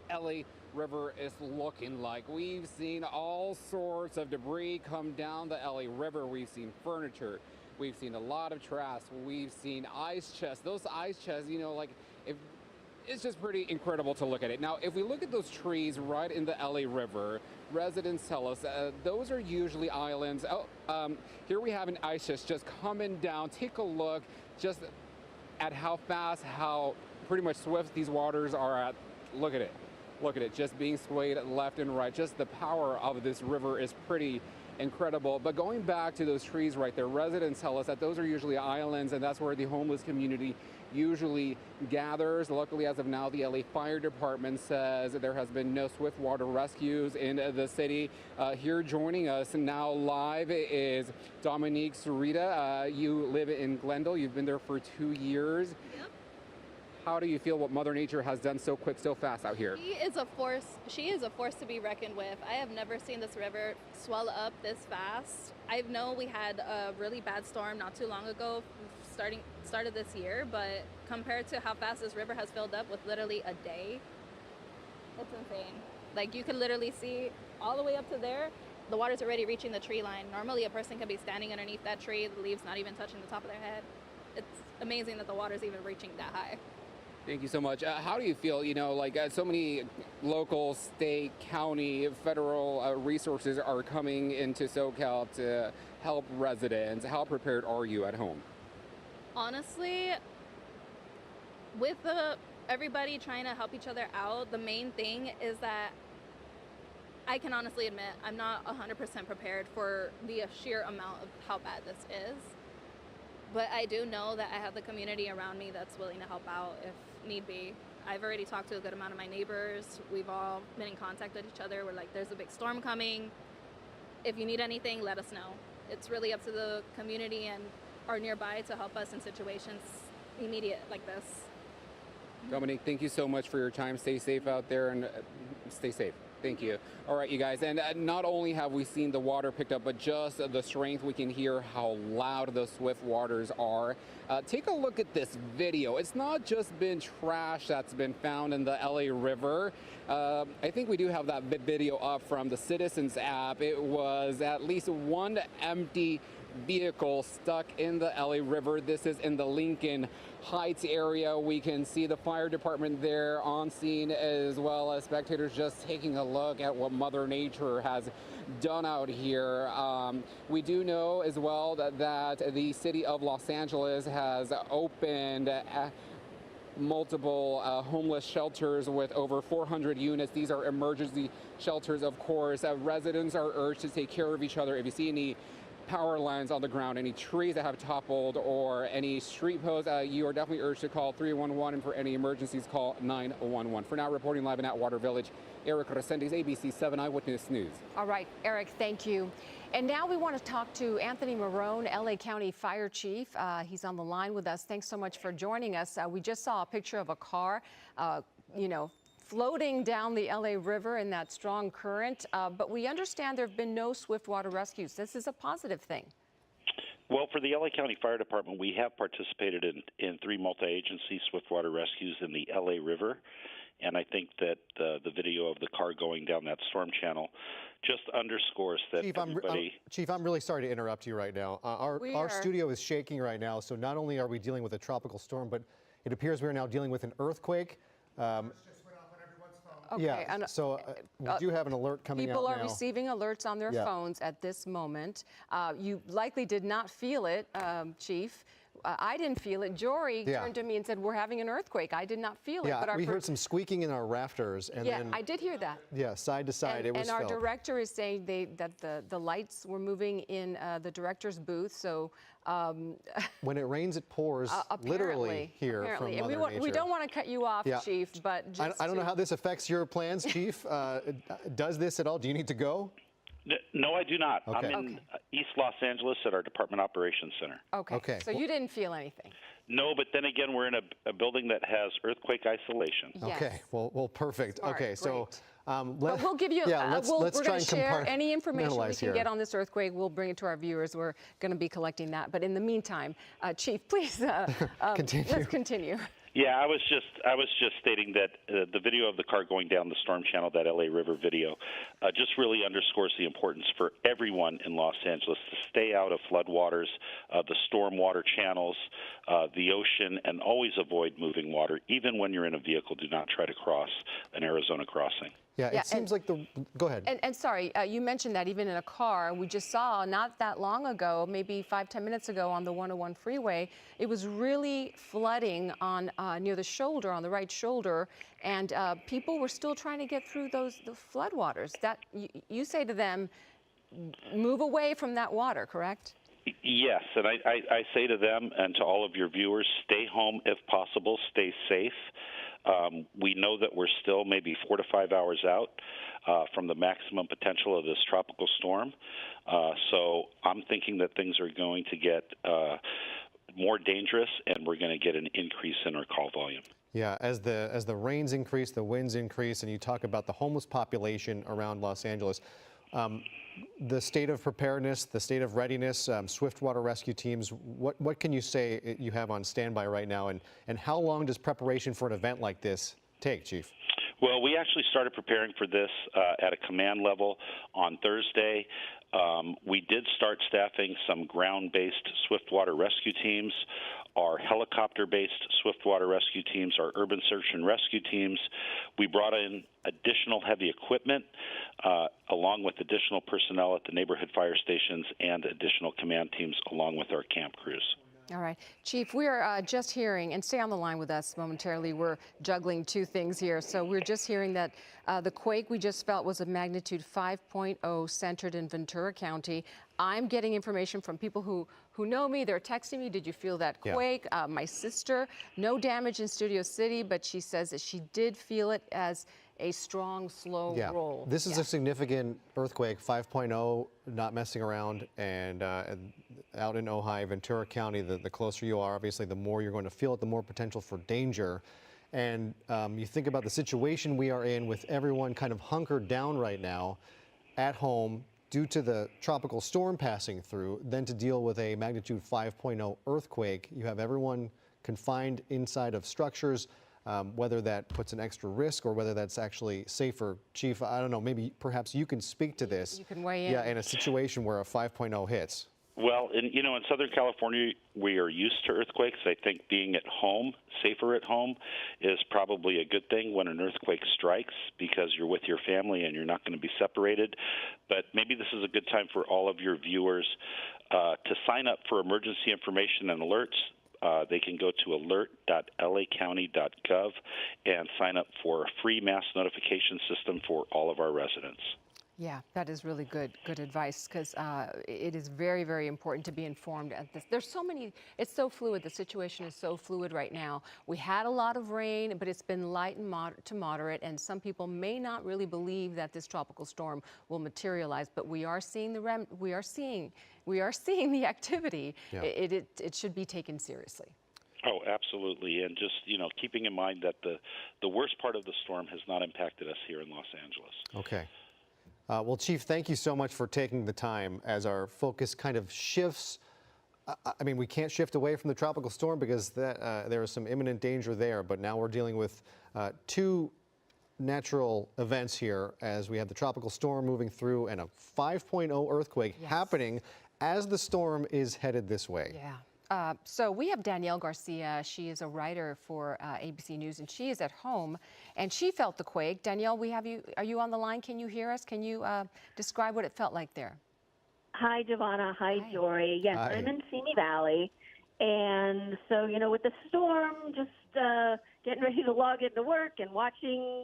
LA River is looking like. We've seen all sorts of debris come down the LA River. We've seen furniture. We've seen a lot of trash. We've seen ice chests. Those ice chests, it's just pretty incredible to look at it. Now, if we look at those trees right in the LA River, residents tell us those are usually islands. Here we have an ice chest just coming down. Take a look just at how fast, how pretty much swift these waters are at. Look at it. Look at it, just being swayed left and right. Just the power of this river is pretty incredible. But going back to those trees right there, residents tell us that those are usually islands, and that's where the homeless community usually gathers. Luckily, as of now, the LA Fire Department says that there has been no swift water rescues in the city. Here joining us now live is Dominique Sarita. You live in Glendale. You've been there for 2 years. Yep. How do you feel what Mother Nature has done so quick, so fast out here? She is a force to be reckoned with. I have never seen this river swell up this fast. I know we had a really bad storm not too long ago, started this year, but compared to how fast this river has filled up with literally a day, it's insane. Like, you can literally see all the way up to there, the water's already reaching the tree line. Normally a person can be standing underneath that tree, the leaves not even touching the top of their head. It's amazing that the water's even reaching that high. Thank you so much. How do you feel, so many local, state, county, federal resources are coming into SoCal to help residents? How prepared are you at home? Honestly, with everybody trying to help each other out, the main thing is that I can honestly admit I'm not 100% prepared for the sheer amount of how bad this is. But I do know that I have the community around me that's willing to help out if need be. I've already talked to a good amount of my neighbors. We've all been in contact with each other. We're like, there's a big storm coming. If you need anything, let us know. It's really up to the community and our nearby to help us in situations immediate like this. Dominique, thank you so much for your time. Stay safe out there and stay safe. Thank you. All right, you guys. And not only have we seen the water picked up, but just the strength, we can hear how loud those swift waters are. Take a look at this video. It's not just been trash that's been found in the LA River. I think we do have that video up from the Citizens app. It was at least one empty vehicle stuck in the LA River. This is in the Lincoln Heights area. We can see the fire department there on scene, as well as spectators just taking a look at what Mother Nature has done out here. We do know as well that the city of Los Angeles has opened multiple homeless shelters with over 400 units. These are emergency shelters, of course. Residents are urged to take care of each other. If you see any power lines on the ground, any trees that have toppled, or any street posts, you are definitely urged to call 311, and for any emergencies, call 911. For now, reporting live in Atwater Village, Eric Resendiz, ABC 7 Eyewitness News. All right, Eric, thank you. And now we want to talk to Anthony Marone, LA County Fire Chief. He's on the line with us. Thanks so much for joining us. We just saw a picture of a car, floating down the LA River in that strong current, but we understand there have been no swift water rescues. This is a positive thing. Well, for the LA County Fire Department, we have participated in 3 multi-agency swift water rescues in the LA River, and I think that the video of the car going down that storm channel just underscores that Chief, I'm really sorry to interrupt you right now. Our studio is shaking right now, so not only are we dealing with a tropical storm, but it appears we're now dealing with an earthquake. Okay, yeah, so we do have an alert coming out now. People are receiving alerts on their phones at this moment. You likely did not feel it, Chief. I didn't feel it. Jory turned to me and said, we're having an earthquake. I did not feel it. But we heard some squeaking in our rafters. And then, I did hear that. Yeah, side to side, it was And our felt. director is saying that the lights were moving in the director's booth, so... when it rains, it pours, literally here from Mother Nature. We don't want to cut you off, Chief, but just I don't know how this affects your plans, Chief. Does this at all? Do you need to go? No, I do not. Okay. I'm in East Los Angeles at our Department Operations Center. Okay. So you didn't feel anything? No, but then again, we're in a building that has earthquake isolation. Yes. Okay. Well, perfect. Smart, okay, so but we'll give you. let's we're try going and to share any information we can here. get on this earthquake. We'll bring it to our viewers. We're going to be collecting that. But in the meantime, Chief, please let's continue. Yeah, I was just stating that the video of the car going down the storm channel, that LA River video, just really underscores the importance for everyone in Los Angeles to stay out of floodwaters, the stormwater channels, the ocean, and always avoid moving water. Even when you're in a vehicle, do not try to cross an Arizona crossing. Yeah, it seems like go ahead. And sorry, you mentioned that even in a car, we just saw not that long ago, maybe 5-10 minutes ago on the 101 freeway, it was really flooding on near the shoulder, on the right shoulder, and people were still trying to get through the floodwaters. That you say to them, move away from that water, correct? Yes, and I say to them and to all of your viewers, stay home if possible, stay safe. We know that we're still maybe 4 to 5 hours out from the maximum potential of this tropical storm. So I'm thinking that things are going to get more dangerous, and we're going to get an increase in our call volume. Yeah, as the rains increase, the winds increase, and you talk about the homeless population around Los Angeles, the state of preparedness, the state of readiness, swiftwater rescue teams, what can you say you have on standby right now, and how long does preparation for an event like this take, Chief? Well, we actually started preparing for this at a command level on Thursday. We did start staffing some ground-based swiftwater rescue teams, our helicopter-based swiftwater rescue teams, our urban search and rescue teams. We brought in additional heavy equipment along with additional personnel at the neighborhood fire stations and additional command teams along with our camp crews. All right. Chief, we are just hearing, and stay on the line with us momentarily, we're juggling two things here. So we're just hearing that the quake we just felt was a magnitude 5.0 centered in Ventura County. I'm getting information from people who know me. They're texting me, did you feel that quake? Yeah. My sister, no damage in Studio City, but she says that she did feel it as a strong, slow roll. This is a significant earthquake, 5.0, not messing around, and out in Ojai, Ventura County, the closer you are, obviously, the more you're going to feel it, the more potential for danger. And you think about the situation we are in with everyone kind of hunkered down right now at home due to the tropical storm passing through, then to deal with a magnitude 5.0 earthquake. You have everyone confined inside of structures. Whether that puts an extra risk or whether that's actually safer. Chief, I don't know, maybe perhaps you can speak to this. You can weigh in. Yeah, in a situation where a 5.0 hits. Well, in Southern California, we are used to earthquakes. I think being at home, safer at home, is probably a good thing when an earthquake strikes because you're with your family and you're not going to be separated. But maybe this is a good time for all of your viewers to sign up for emergency information and alerts. They can go to alert.lacounty.gov and sign up for a free mass notification system for all of our residents. Yeah, that is really good advice, because it is very, very important to be informed at this. There's so many, it's so fluid. The situation is so fluid right now. We had a lot of rain, but it's been light and to moderate, and some people may not really believe that this tropical storm will materialize, but we are seeing we are seeing the activity. Yeah. It should be taken seriously. Oh, absolutely. And just, keeping in mind that the worst part of the storm has not impacted us here in Los Angeles. Okay. Well, Chief, thank you so much for taking the time as our focus kind of shifts. I mean, we can't shift away from the tropical storm because there is some imminent danger there, but now we're dealing with two natural events here as we have the tropical storm moving through and a 5.0 earthquake happening as the storm is headed this way. Yeah. So we have Danielle Garcia. She is a writer for ABC News, and she is at home, and she felt the quake. Danielle, we have you. Are you on the line? Can you hear us? Can you describe what it felt like there? Hi, Giovanna. Hi, Jory. Yes, Hi. I'm in Simi Valley, and so with the storm, just getting ready to log into work and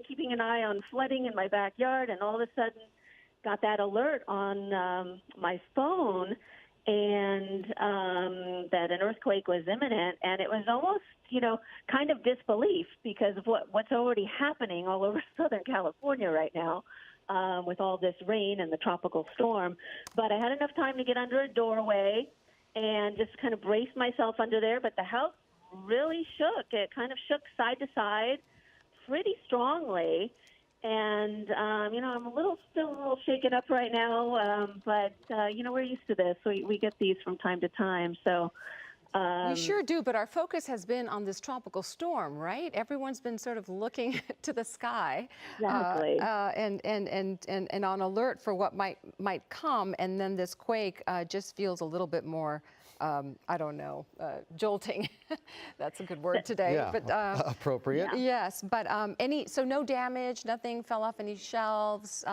keeping an eye on flooding in my backyard, and all of a sudden got that alert on my phone. And that an earthquake was imminent, and it was almost, kind of disbelief because of what's already happening all over Southern California right now with all this rain and the tropical storm. But I had enough time to get under a doorway and just kind of brace myself under there. But the house really shook. It kind of shook side to side pretty strongly. And, I'm still a little shaken up right now, but, we're used to this. We get these from time to time. So We sure do, but our focus has been on this tropical storm, right? Everyone's been sort of looking to the sky, Exactly. and on alert for what might come, and then this quake just feels a little bit more, I don't know, jolting. That's a good word today. Yeah, but appropriate. yes, but so no damage, nothing fell off any shelves.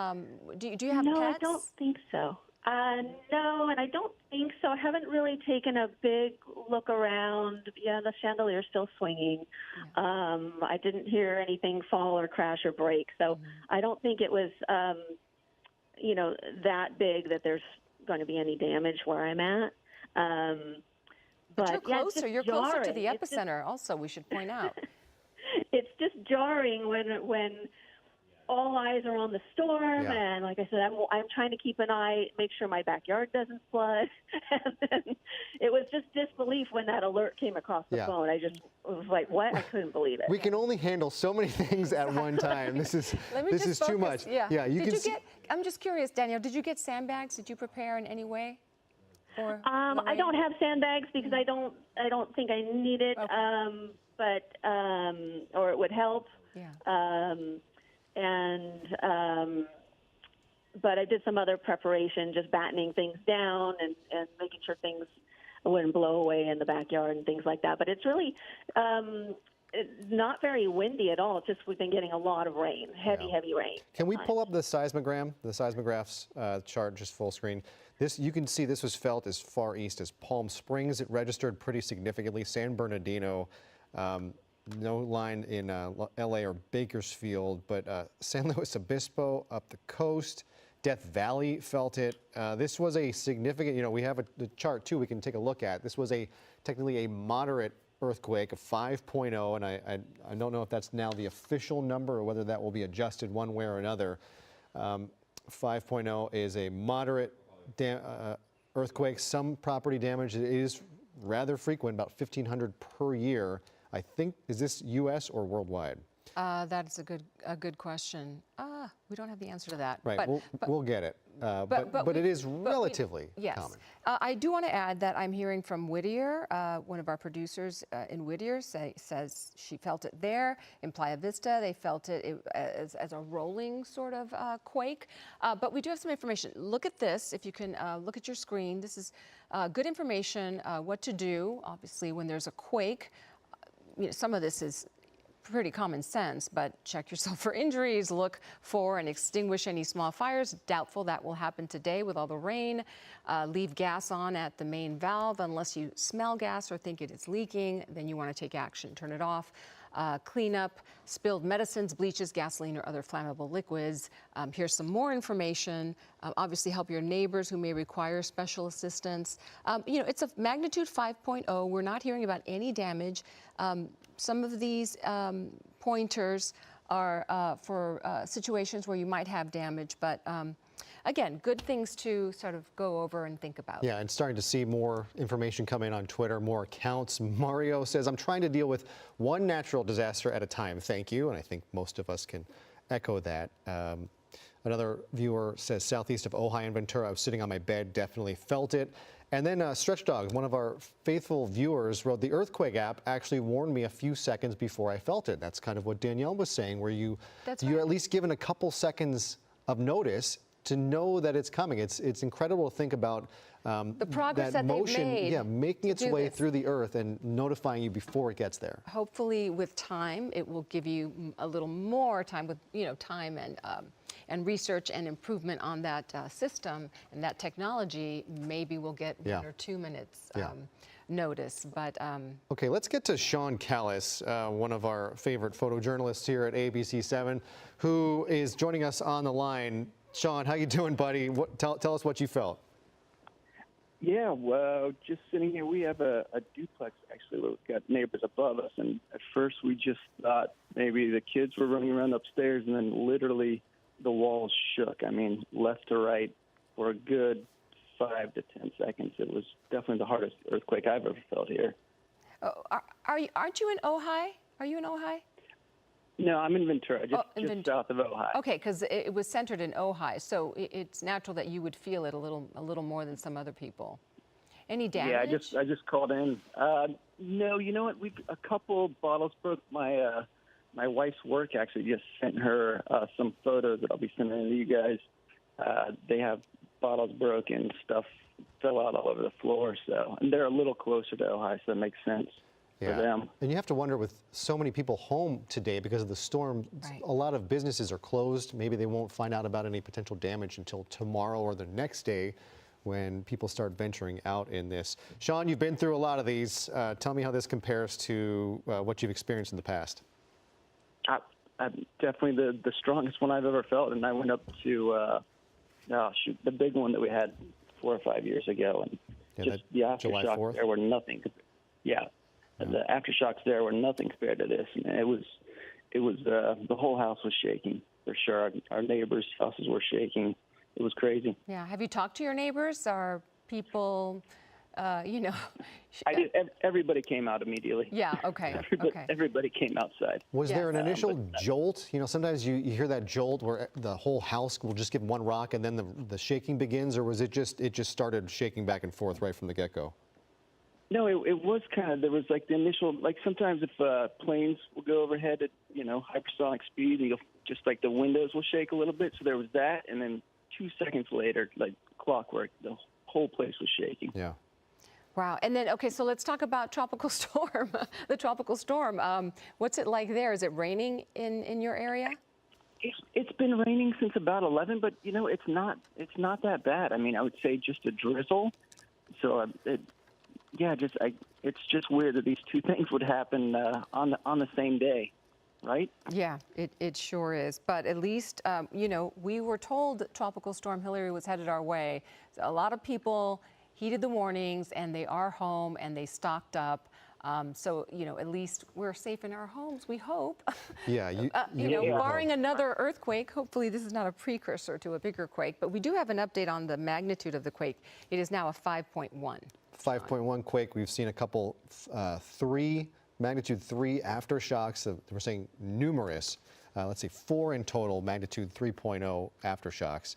Do you have No, pets? I don't think so. No, and I don't think so. I haven't really taken a big look around. Yeah, the chandelier's still swinging. I didn't hear anything fall or crash or break, so I don't think it was, that big that there's going to be any damage where I'm at. But you're yeah, closer. You're closer to the epicenter. Also, we should point out. It's just jarring when all eyes are on the storm, and like I said, I'm trying to keep an eye, make sure my backyard doesn't flood. And then it was just disbelief when that alert came across the phone. I just was like, "What?" I couldn't believe it. We can only handle so many things at one time. This is too much. Yeah. I'm just curious, Danielle. Did you get sandbags? Did you prepare in any way? Or I don't have sandbags because I don't think I need it. Okay. Or it would help. Yeah. But I did some other preparation, just battening things down and making sure things wouldn't blow away in the backyard and things like that. But it's really it's not very windy at all. It's just we've been getting a lot of rain, heavy rain. Can we pull up the seismogram, the seismographs chart, just full screen? You can see this was felt as far east as Palm Springs. It registered pretty significantly. San Bernardino. No line in LA or Bakersfield, but San Luis Obispo up the coast, Death Valley felt it. This was a significant, we have the chart too we can take a look at. This was technically a moderate earthquake, a 5.0, and I don't know if that's now the official number or whether that will be adjusted one way or another. 5.0 is a moderate earthquake. Some property damage is rather frequent, about 1,500 per year. I think, is this U.S. or worldwide? That's a good question. We don't have the answer to that. Right, we'll get it. But it is relatively common. I do want to add that I'm hearing from Whittier, one of our producers in Whittier says she felt it there. In Playa Vista, they felt it as a rolling sort of quake. But we do have some information. Look at this. If you can look at your screen, this is good information, what to do, obviously, when there's a quake. Some of this is pretty common sense, but check yourself for injuries, look for and extinguish any small fires. Doubtful that will happen today with all the rain. Leave gas on at the main valve unless you smell gas or think it is leaking. Then you want to take action. Turn it off. Clean up spilled medicines, bleaches, gasoline, or other flammable liquids. Here's some more information. Obviously, help your neighbors who may require special assistance. It's a magnitude 5.0. We're not hearing about any damage. Some of these pointers are for situations where you might have damage, but again, good things to sort of go over and think about. Yeah, and starting to see more information come in on Twitter, more accounts. Mario says, I'm trying to deal with one natural disaster at a time. Thank you. And I think most of us can echo that. Another viewer says, southeast of Ojai and Ventura, I was sitting on my bed, definitely felt it. And then Stretch Dog, one of our faithful viewers, wrote, the earthquake app actually warned me a few seconds before I felt it. That's kind of what Danielle was saying, where you're at least given a couple seconds of notice to know that it's coming. It's incredible to think about the progress that motion, they've made making its way through the earth and notifying you before it gets there. Hopefully, with time, it will give you a little more time with time and research and improvement on that system and that technology. Maybe we'll get 1 or 2 minutes notice. But okay, let's get to Sean Callis, one of our favorite photojournalists here at ABC7, who is joining us on the line. Sean, how you doing, buddy? Tell us what you felt. Yeah, well, just sitting here, we have a duplex, actually. We've got neighbors above us, and at first we just thought maybe the kids were running around upstairs, and then literally the walls shook. I mean, left to right for a good 5 to 10 seconds. It was definitely the hardest earthquake I've ever felt here. Aren't you in Ojai? Are you in Ojai? No, I'm in Ventura, just south of Ojai. Okay, because it was centered in Ojai, so it's natural that you would feel it a little more than some other people. Any damage? Yeah, I just called in. No, you know what? A couple bottles broke. My wife's work actually just sent her some photos that I'll be sending to you guys. They have bottles broken, stuff fell out all over the floor. So, and they're a little closer to Ojai, so that makes sense for them. And you have to wonder, with so many people home today because of the storm, a lot of businesses are closed. Maybe they won't find out about any potential damage until tomorrow or the next day when people start venturing out in this. Sean, you've been through a lot of these. Tell me how this compares to what you've experienced in the past. Definitely the strongest one I've ever felt, and I went up to the big one that we had 4 or 5 years ago, and just the aftershocks there were nothing. The aftershocks there were nothing compared to this, and it was the whole house was shaking for sure. Our neighbors' houses were shaking. It was crazy. Yeah. Have you talked to your neighbors? Are people, you know? I did. Everybody came out immediately. Yeah. Okay. Everybody came outside. Was there an initial jolt? You know, sometimes you hear that jolt where the whole house will just give one rock and then the shaking begins, or was it just started shaking back and forth right from the get-go? No, it was kind of, there was like the initial, like sometimes if planes will go overhead at, hypersonic speed, and you'll just like the windows will shake a little bit. So there was that. And then 2 seconds later, like clockwork, the whole place was shaking. Yeah. Wow. And then, okay, so let's talk about tropical storm, the tropical storm. What's it like there? Is it raining in your area? It's been raining since about 11, but it's not that bad. I mean, I would say just a drizzle. So it's just weird that these two things would happen on the same day, right? Yeah, it sure is. But at least, we were told that Tropical Storm Hillary was headed our way. So a lot of people heeded the warnings, and they are home, and they stocked up. So, at least we're safe in our homes, we hope. Yeah. Barring another earthquake, hopefully this is not a precursor to a bigger quake. But we do have an update on the magnitude of the quake. It is now a 5.1. 5.1 quake. We've seen a couple magnitude 3 aftershocks. We're saying numerous. Let's see, 4 in total magnitude 3.0 aftershocks.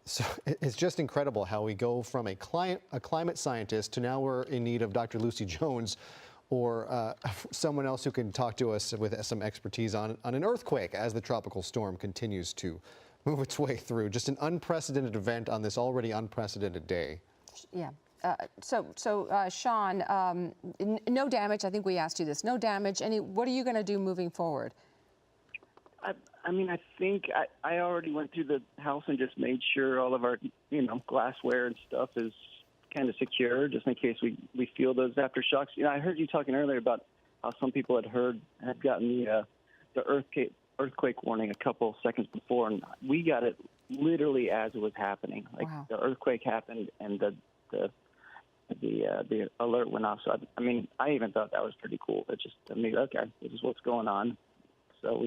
So it's just incredible how we go from a climate scientist to now we're in need of Dr. Lucy Jones or someone else who can talk to us with some expertise on an earthquake as the tropical storm continues to move its way through. Just an unprecedented event on this already unprecedented day. Yeah. Sean, no damage. I think we asked you this. No damage. What are you going to do moving forward? I mean, I think I already went through the house and just made sure all of our, glassware and stuff is kind of secure, just in case we feel those aftershocks. I heard you talking earlier about how some people had gotten the earthquake warning a couple seconds before, and we got it literally as it was happening. Like the earthquake happened, and the alert went off. So I even thought that was pretty cool. It just, okay, this is what's going on. So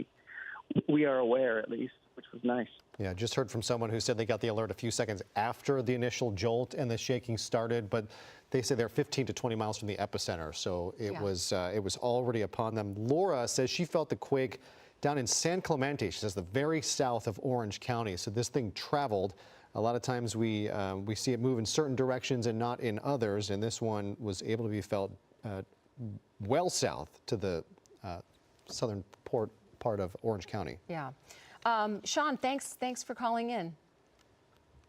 we are aware, at least, which was nice. Yeah, just heard from someone who said they got the alert a few seconds after the initial jolt and the shaking started, but they say they're 15 to 20 miles from the epicenter, so it was already upon them. Laura says she felt the quake down in San Clemente. She says the very south of Orange County. So this thing traveled. A lot of times we see it move in certain directions and not in others, and this one was able to be felt well south to the southern part of Orange County. Yeah. Sean, thanks for calling in.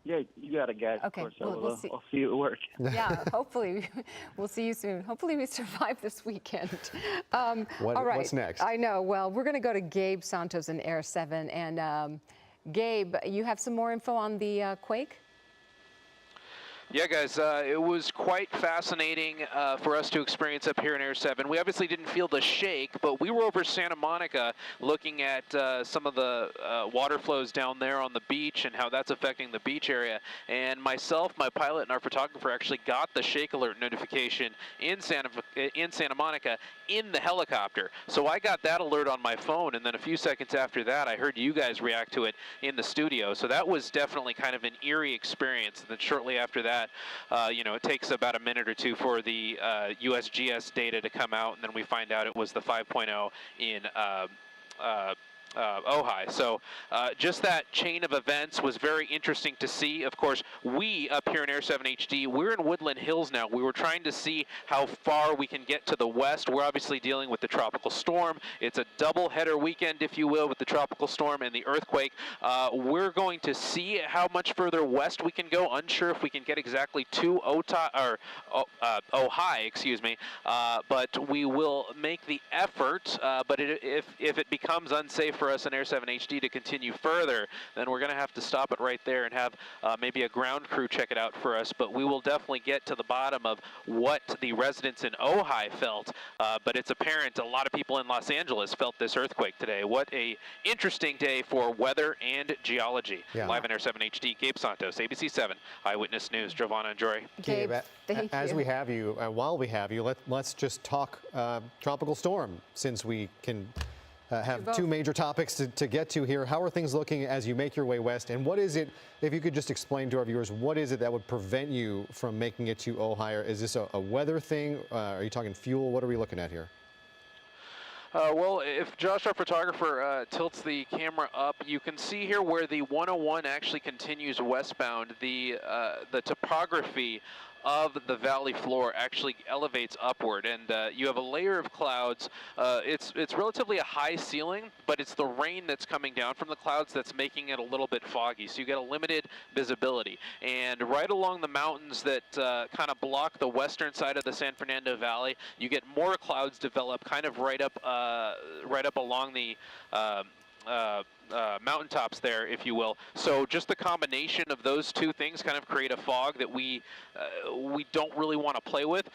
Yeah, you got it, guys. Okay, of course, I'll see you at work. Yeah, hopefully we'll see you soon. Hopefully we survive this weekend. All right. What's next? I know. Well, we're going to go to Gabe Santos in Air 7. And Gabe, you have some more info on the quake? Yeah, guys, it was quite fascinating for us to experience up here in Air 7. We obviously didn't feel the shake, but we were over Santa Monica looking at some of the water flows down there on the beach and how that's affecting the beach area. And myself, my pilot, and our photographer actually got the shake alert notification in Santa Monica in the helicopter. So I got that alert on my phone, and then a few seconds after that, I heard you guys react to it in the studio. So that was definitely kind of an eerie experience. And then shortly after that, it takes about a minute or two for the USGS data to come out, and then we find out it was the 5.0 in Ojai. So just that chain of events was very interesting to see. Of course, we up here in Air 7 HD, we're in Woodland Hills now. We were trying to see how far we can get to the west. We're obviously dealing with the tropical storm. It's a double header weekend, if you will, with the tropical storm and the earthquake. We're going to see how much further west we can go. Unsure if we can get exactly to Ojai, excuse me. But we will make the effort. But if it becomes unsafe for us in Air 7 HD to continue further, then we're going to have to stop it right there and have maybe a ground crew check it out for us. But we will definitely get to the bottom of what the residents in Ojai felt. But it's apparent a lot of people in Los Angeles felt this earthquake today. What a interesting day for weather and geology. Yeah. Live in Air 7 HD, Gabe Santos, ABC 7 Eyewitness News. Giovanna and Jory. Gabe, thank as you. we have you, while we have you, let's just talk tropical storm, since we can have two major topics to get to here. How are things looking as you make your way west? And what is it, if you could just explain to our viewers, what is it that would prevent you from making it to Ojai? Is this a weather thing? Are you talking fuel? What are we looking at here? Well, if Josh, our photographer, tilts the camera up, you can see here where the 101 actually continues westbound. The topography of the valley floor actually elevates upward, and you have a layer of clouds. It's relatively a high ceiling, but it's the rain that's coming down from the clouds that's making it a little bit foggy, so you get a limited visibility. And right along the mountains that kind of block the western side of the San Fernando Valley, you get more clouds develop kind of right up along the mountaintops there, if you will. So just the combination of those two things kind of create a fog that we don't really want to play with.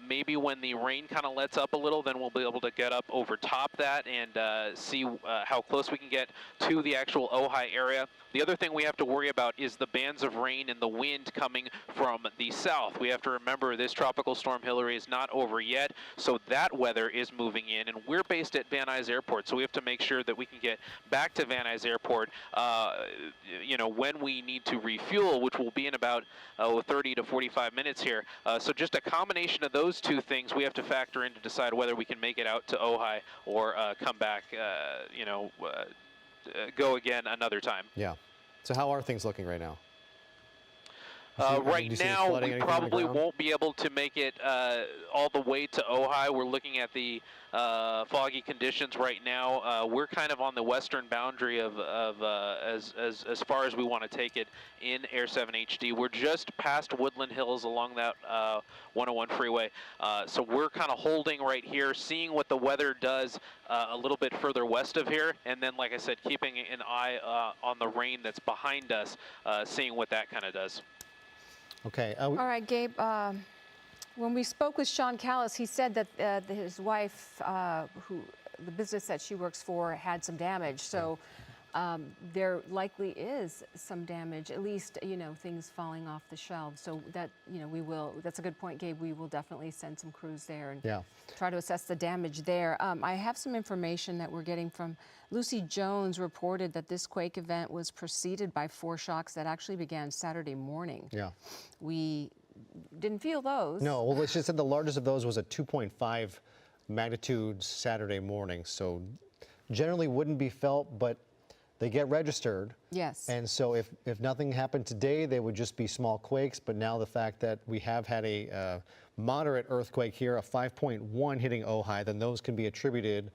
Maybe when the rain kind of lets up a little, then we'll be able to get up over top that and see how close we can get to the actual Ojai area. The other thing we have to worry about is the bands of rain and the wind coming from the south. We have to remember this tropical storm Hillary is not over yet, so that weather is moving in, and we're based at Van Nuys Airport, so we have to make sure that we can get back to Van Nuys Airport, when we need to refuel, which will be in about 30 to 45 minutes here. So just a combination of those two things we have to factor in to decide whether we can make it out to Ojai or come back, go again another time. Yeah. So how are things looking right now? Right now, we probably won't be able to make it all the way to Ojai. We're looking at the foggy conditions right now. We're kind of on the western boundary of as far as we want to take it in Air 7 HD. We're just past Woodland Hills along that 101 freeway. So we're kind of holding right here, seeing what the weather does a little bit further west of here. And then, like I said, keeping an eye on the rain that's behind us, seeing what that kind of does. Okay. All right, Gabe. When we spoke with Sean Callis, he said that his wife, the business that she works for, had some damage. So there likely is some damage, at least, things falling off the shelves. So that, we will, that's a good point, Gabe. We will definitely send some crews there and try to assess the damage there. I have some information that we're getting from Lucy Jones. Reported that this quake event was preceded by foreshocks that actually began Saturday morning. Yeah. We didn't feel those. No, well, she said the largest of those was a 2.5 magnitude Saturday morning. So generally wouldn't be felt, but they get registered. Yes. And so if nothing happened today, they would just be small quakes. But now the fact that we have had a moderate earthquake here, a 5.1 hitting Ojai, then those can be attributed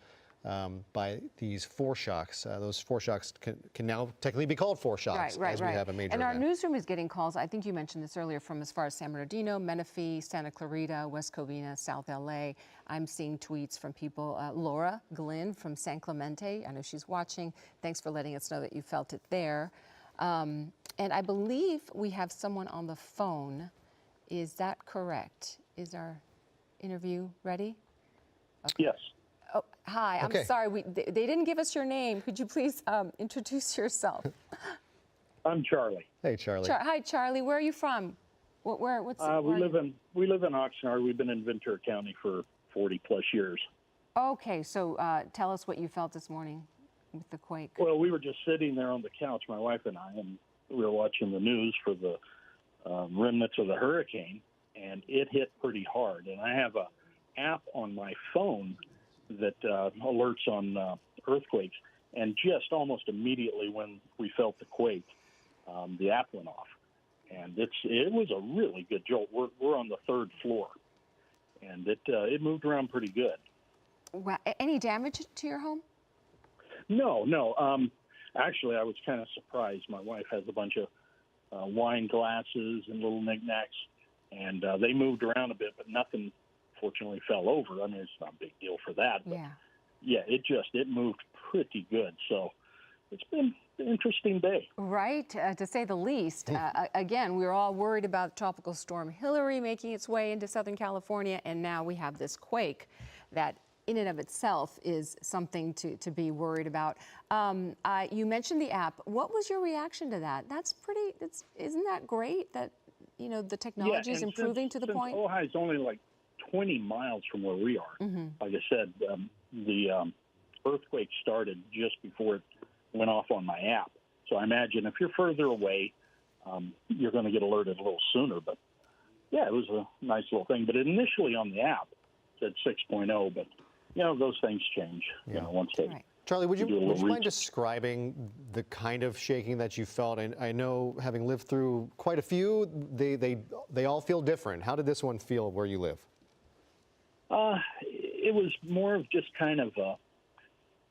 by these foreshocks. Those foreshocks can now technically be called foreshocks as we have a major And our event. newsroom is getting calls, I think you mentioned this earlier, from as far as San Bernardino, Menifee, Santa Clarita, West Covina, South LA. I'm seeing tweets from people. Laura Glynn from San Clemente, I know she's watching. Thanks for letting us know that you felt it there. And I believe we have someone on the phone. Is that correct? Is our interview ready? Okay. Yes. Oh, hi. I'm sorry. They didn't give us your name. Could you please introduce yourself? I'm Charlie. Hey, Charlie. Hi, Charlie. Where are you from? We live in Oxnard. We've been in Ventura County for 40 plus years. Okay, so tell us what you felt this morning with the quake. Well, we were just sitting there on the couch, my wife and I, and we were watching the news for the remnants of the hurricane, and it hit pretty hard. And I have a app on my phone that alerts on earthquakes, and just almost immediately when we felt the quake, the app went off. And it was a really good jolt. We're on the 3rd floor, and it moved around pretty good. Wow. Any damage to your home? No. Actually, I was kind of surprised. My wife has a bunch of wine glasses and little knickknacks, and they moved around a bit, but nothing, fortunately, fell over. I mean, it's not a big deal for that. But yeah, it moved pretty good. So it's been an interesting day. Right, to say the least. Again, we were all worried about Tropical Storm Hillary making its way into Southern California, and now we have this quake that in and of itself is something to be worried about. You mentioned the app. What was your reaction to that? Isn't that great that, you know, the technology is improving to the point? Ojai is only like 20 miles from where we are. Like I said, the earthquake started just before it went off on my app. So I imagine if you're further away, you're going to get alerted a little sooner. But yeah, it was a nice little thing. But initially on the app it said 6.0, but you know, those things change, you know, once they... Right. Charlie, would you mind describing the kind of shaking that you felt? And I know, having lived through quite a few, they all feel different. How did this one feel where you live? It was more of just kind of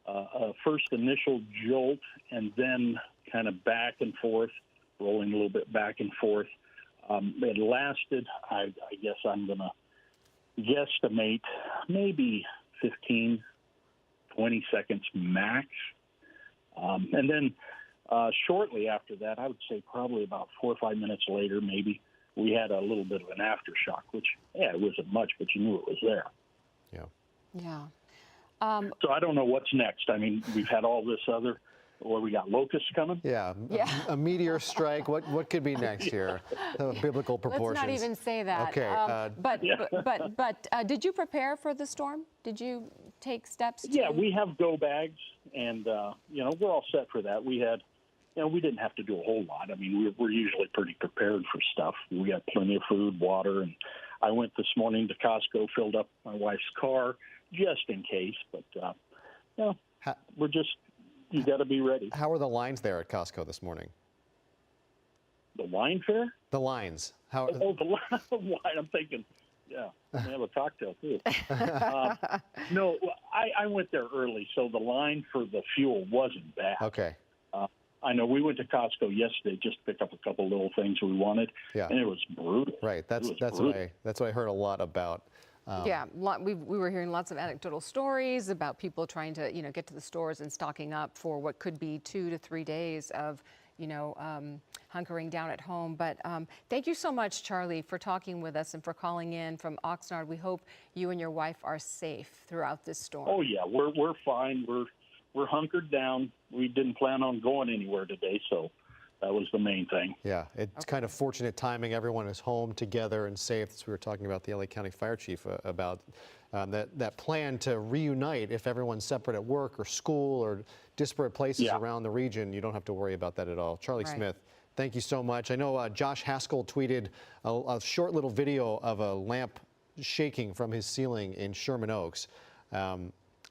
a first initial jolt, and then kind of back and forth, rolling a little bit back and forth. It lasted, I guess I'm going to guesstimate, maybe 15, 20 seconds max. And then shortly after that, I would say probably about 4 or 5 minutes later, maybe, we had a little bit of an aftershock, which, yeah, it wasn't much, but you knew it was there. Yeah. So I don't know what's next. I mean, we've had all this other, or we got locusts coming. Yeah. A meteor strike. What could be next here? Biblical proportions. Let's not even say that. Okay. But did you prepare for the storm? Did you take steps? Yeah, we have go bags, and you know, we're all set for that. We had, you know, we didn't have to do a whole lot. I mean, we're usually pretty prepared for stuff. We got plenty of food, water, and I went this morning to Costco, filled up my wife's car just in case. But you know, we're just, you got to be ready. How are the lines there at Costco this morning? The wine fair? The lines. How? Oh, the wine. I'm thinking, yeah, we have a cocktail too. No, I went there early, so the line for the fuel wasn't bad. Okay. I know we went to Costco yesterday just to pick up a couple little things we wanted, and it was brutal. Right. That's what I heard a lot about. Yeah, we were hearing lots of anecdotal stories about people trying to, you know, get to the stores and stocking up for what could be 2 to 3 days of, you know, hunkering down at home. But thank you so much, Charlie, for talking with us and for calling in from Oxnard. We hope you and your wife are safe throughout this storm. Oh yeah, we're fine. We're hunkered down. We didn't plan on going anywhere today, so that was the main thing. Yeah, it's kind of fortunate timing. Everyone is home together and safe. As we were talking about the LA County Fire Chief about that plan to reunite if everyone's separate at work or school or disparate places around the region. You don't have to worry about that at all. Charlie Smith, thank you so much. I know Josh Haskell tweeted a short little video of a lamp shaking from his ceiling in Sherman Oaks.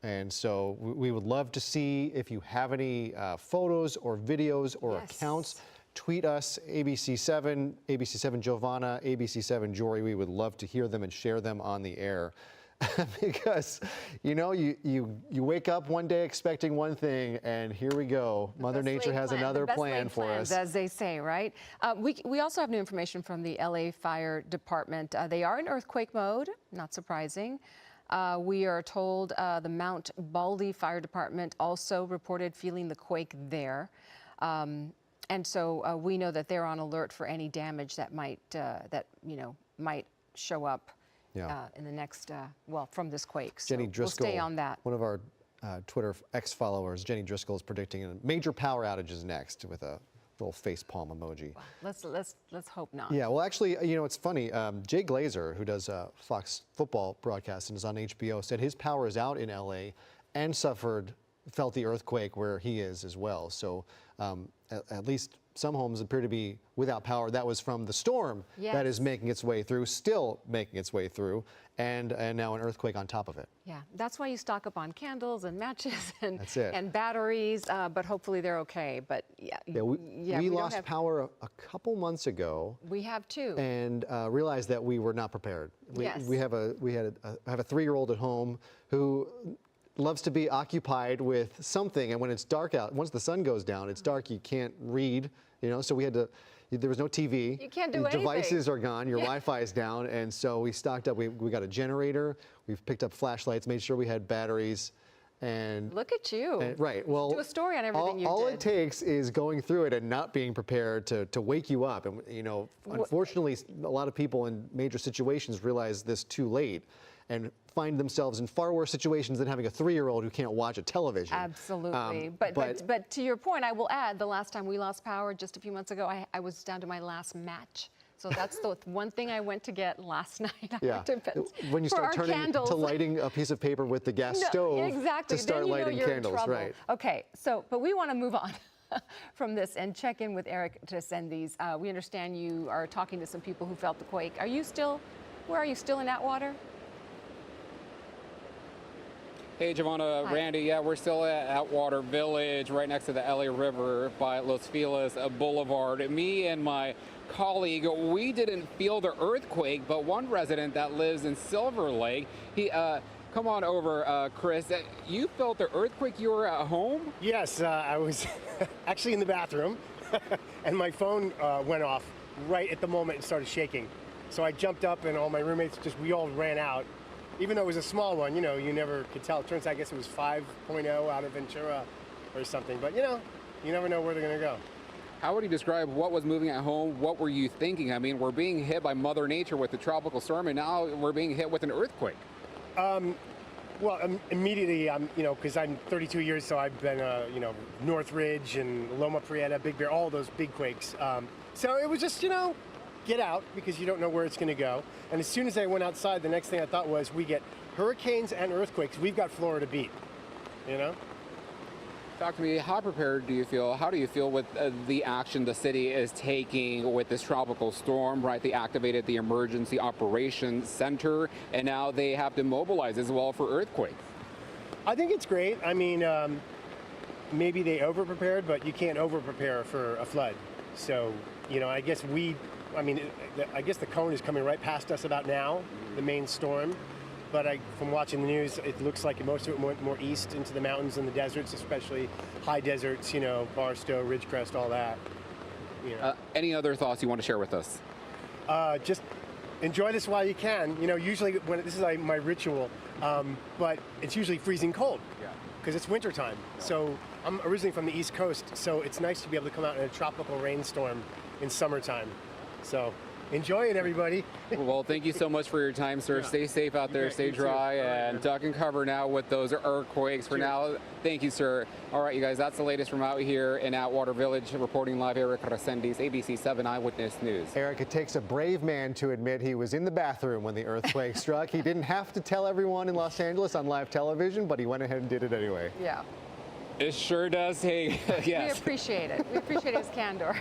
And so we would love to see if you have any photos or videos or accounts. Tweet us, ABC7, ABC7 Giovanna, ABC7 Jory. We would love to hear them and share them on the air. Because, you know, you wake up one day expecting one thing, and here we go. Mother Nature has another plan for us. As they say, right? We also have new information from the LA Fire Department. They are in earthquake mode, not surprising. We are told the Mount Baldy Fire Department also reported feeling the quake there. And so we know that they're on alert for any damage that might, might show up in the next, from this quake. So Jenny Driscoll, we'll stay on that. One of our Twitter ex-followers, Jenny Driscoll, is predicting major power outages next with a little face palm emoji. Well, let's hope not. Yeah, well, actually, you know, it's funny. Jay Glazer, who does Fox football broadcast and is on HBO, said his power is out in LA and felt the earthquake where he is as well. So at least some homes appear to be without power. That was from the storm that is making its way through, still making its way through, and now an earthquake on top of it. Yeah, that's why you stock up on candles and matches and That's it. and batteries, but hopefully they're okay. But we lost power a couple months ago. We have too. And realized that we were not prepared. We have a 3-year-old at home who loves to be occupied with something, and when it's dark out, once the sun goes down, it's dark, you can't read, so we had to, there was no TV. You can't do the anything. Devices are gone, your Wi-Fi is down, and so we stocked up, we got a generator, we've picked up flashlights, made sure we had batteries, and... Look at you. Right, well... Do a story on everything you did. All it takes is going through it and not being prepared to wake you up, and unfortunately, a lot of people in major situations realize this too late, and find themselves in far worse situations than having a 3-year-old who can't watch a television. Absolutely. But to your point, I will add, the last time we lost power just a few months ago, I was down to my last match. So that's the one thing I went to get last night. When you start turning to lighting a piece of paper with the gas stove to start lighting candles, right? Okay, but we want to move on from this and check in with Eric to send these. We understand you are talking to some people who felt the quake. Where are you, still in Atwater? Hey, Giovanna, Hi. Randy, yeah, we're still at Atwater Village, right next to the LA River by Los Feliz Boulevard. Me and my colleague, we didn't feel the earthquake, but one resident that lives in Silver Lake, he, come on over, Chris. You felt the earthquake, you were at home? Yes, I was actually in the bathroom, and my phone went off right at the moment and started shaking. So I jumped up, and all my roommates, we all ran out. Even though it was a small one, you never could tell. It turns out, I guess it was 5.0 out of Ventura or something. But, you never know where they're going to go. How would you describe what was moving at home? What were you thinking? I mean, we're being hit by Mother Nature with the tropical storm, and now we're being hit with an earthquake. Well, immediately, because I'm 32 years, so I've been, Northridge and Loma Prieta, Big Bear, all those big quakes. So it was just, get out, because you don't know where it's going to go. And as soon as I went outside, the next thing I thought was, we get hurricanes and earthquakes. We've got Florida beat, Talk to me, how prepared do you feel? How do you feel with the action the city is taking with this tropical storm, right? They activated the Emergency Operations Center, and now they have to mobilize as well for earthquakes. I think it's great. I mean, maybe they over-prepared, but you can't over-prepare for a flood. So, I guess I guess the cone is coming right past us about now, the main storm. But from watching the news, it looks like most of it went more east into the mountains and the deserts, especially high deserts, Barstow, Ridgecrest, all that. Any other thoughts you want to share with us? Just enjoy this while you can. Usually this is like my ritual, but it's usually freezing cold because it's wintertime. So I'm originally from the East Coast, so it's nice to be able to come out in a tropical rainstorm in summertime. So enjoy it, everybody. Well, thank you so much for your time, sir. Stay safe out there, stay dry, and duck and cover now with those earthquakes. For now, thank you, sir. All right, you guys, that's the latest from out here in Atwater Village. Reporting live, Eric Resendiz, ABC 7 Eyewitness News. Eric, it takes a brave man to admit he was in the bathroom when the earthquake struck. He didn't have to tell everyone in Los Angeles on live television, but he went ahead and did it anyway. Yeah. It sure does take, yes. We appreciate it. We appreciate his candor.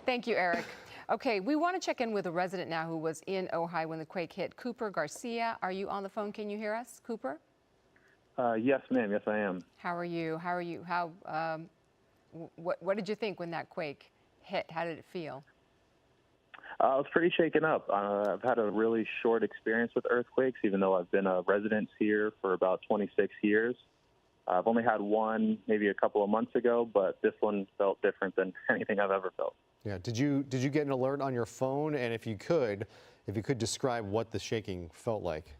Thank you, Eric. Okay, we want to check in with a resident now who was in Ojai when the quake hit. Cooper Garcia, are you on the phone? Can you hear us, Cooper? Yes, ma'am. Yes, I am. How are you? What did you think when that quake hit? How did it feel? I was pretty shaken up. I've had a really short experience with earthquakes, even though I've been a resident here for about 26 years. I've only had one maybe a couple of months ago, but this one felt different than anything I've ever felt. Yeah. Did you get an alert on your phone? And if you could describe what the shaking felt like?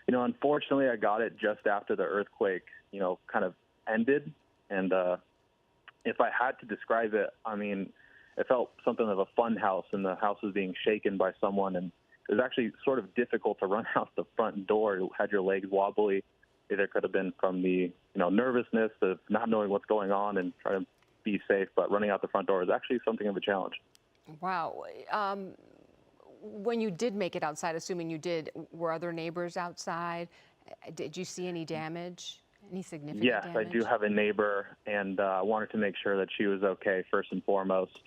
Unfortunately, I got it just after the earthquake, kind of ended. And if I had to describe it, it felt something of a fun house, and the house was being shaken by someone. And it was actually sort of difficult to run out the front door. You had your legs wobbly. Either could have been from the nervousness of not knowing what's going on and trying to be safe, but running out the front door is actually something of a challenge. Wow. When you did make it outside, assuming you did, were other neighbors outside? Did you see any damage? Any significant Yes, damage? I do have a neighbor, and I wanted to make sure that she was okay first and foremost.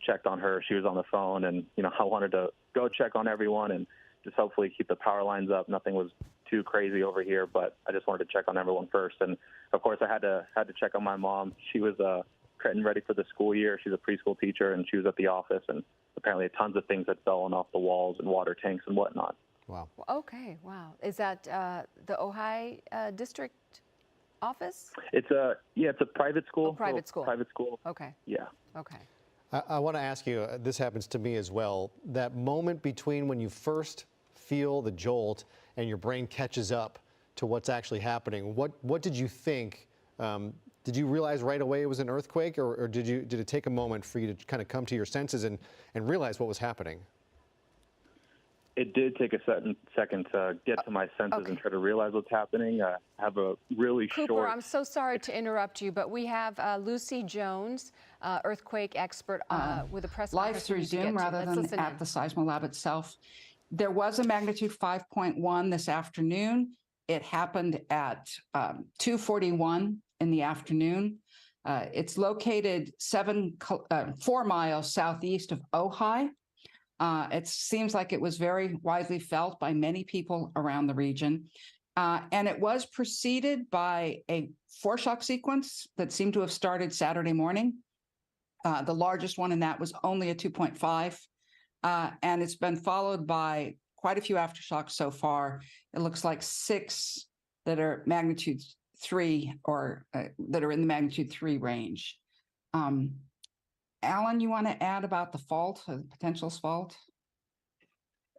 Checked on her. She was on the phone, and I wanted to go check on everyone and just hopefully keep the power lines up. Nothing was too crazy over here, but I just wanted to check on everyone first. And of course, I had to check on my mom. She was getting ready for the school year. She's a preschool teacher, and she was at the office, and apparently tons of things had fallen off the walls and water tanks and whatnot. Wow. Okay, wow. Is that the Ojai district office? It's a private school. Oh, private school. Private school. Okay. Yeah. Okay. I want to ask you, this happens to me as well, that moment between when you first feel the jolt and your brain catches up to what's actually happening, what did you think? Did you realize right away it was an earthquake, or did it take a moment for you to kind of come to your senses and realize what was happening? It did take a second to get to my senses and try to realize what's happening. I have a really Cooper, short... I'm so sorry to interrupt you, but we have Lucy Jones, earthquake expert, with a press live conference through we need to Zoom get to. rather Let's than listen at in. the Seismolab itself. There was a magnitude 5.1 this afternoon. It happened at 2:41 in the afternoon. It's located 4 miles southeast of Ojai. It seems like it was very widely felt by many people around the region. And it was preceded by a foreshock sequence that seemed to have started Saturday morning. The largest one in that was only a 2.5. And it's been followed by quite a few aftershocks so far. It looks like 6 that are magnitude 3 or that are in the magnitude 3 range. Alan, you want to add about the fault, the potential fault?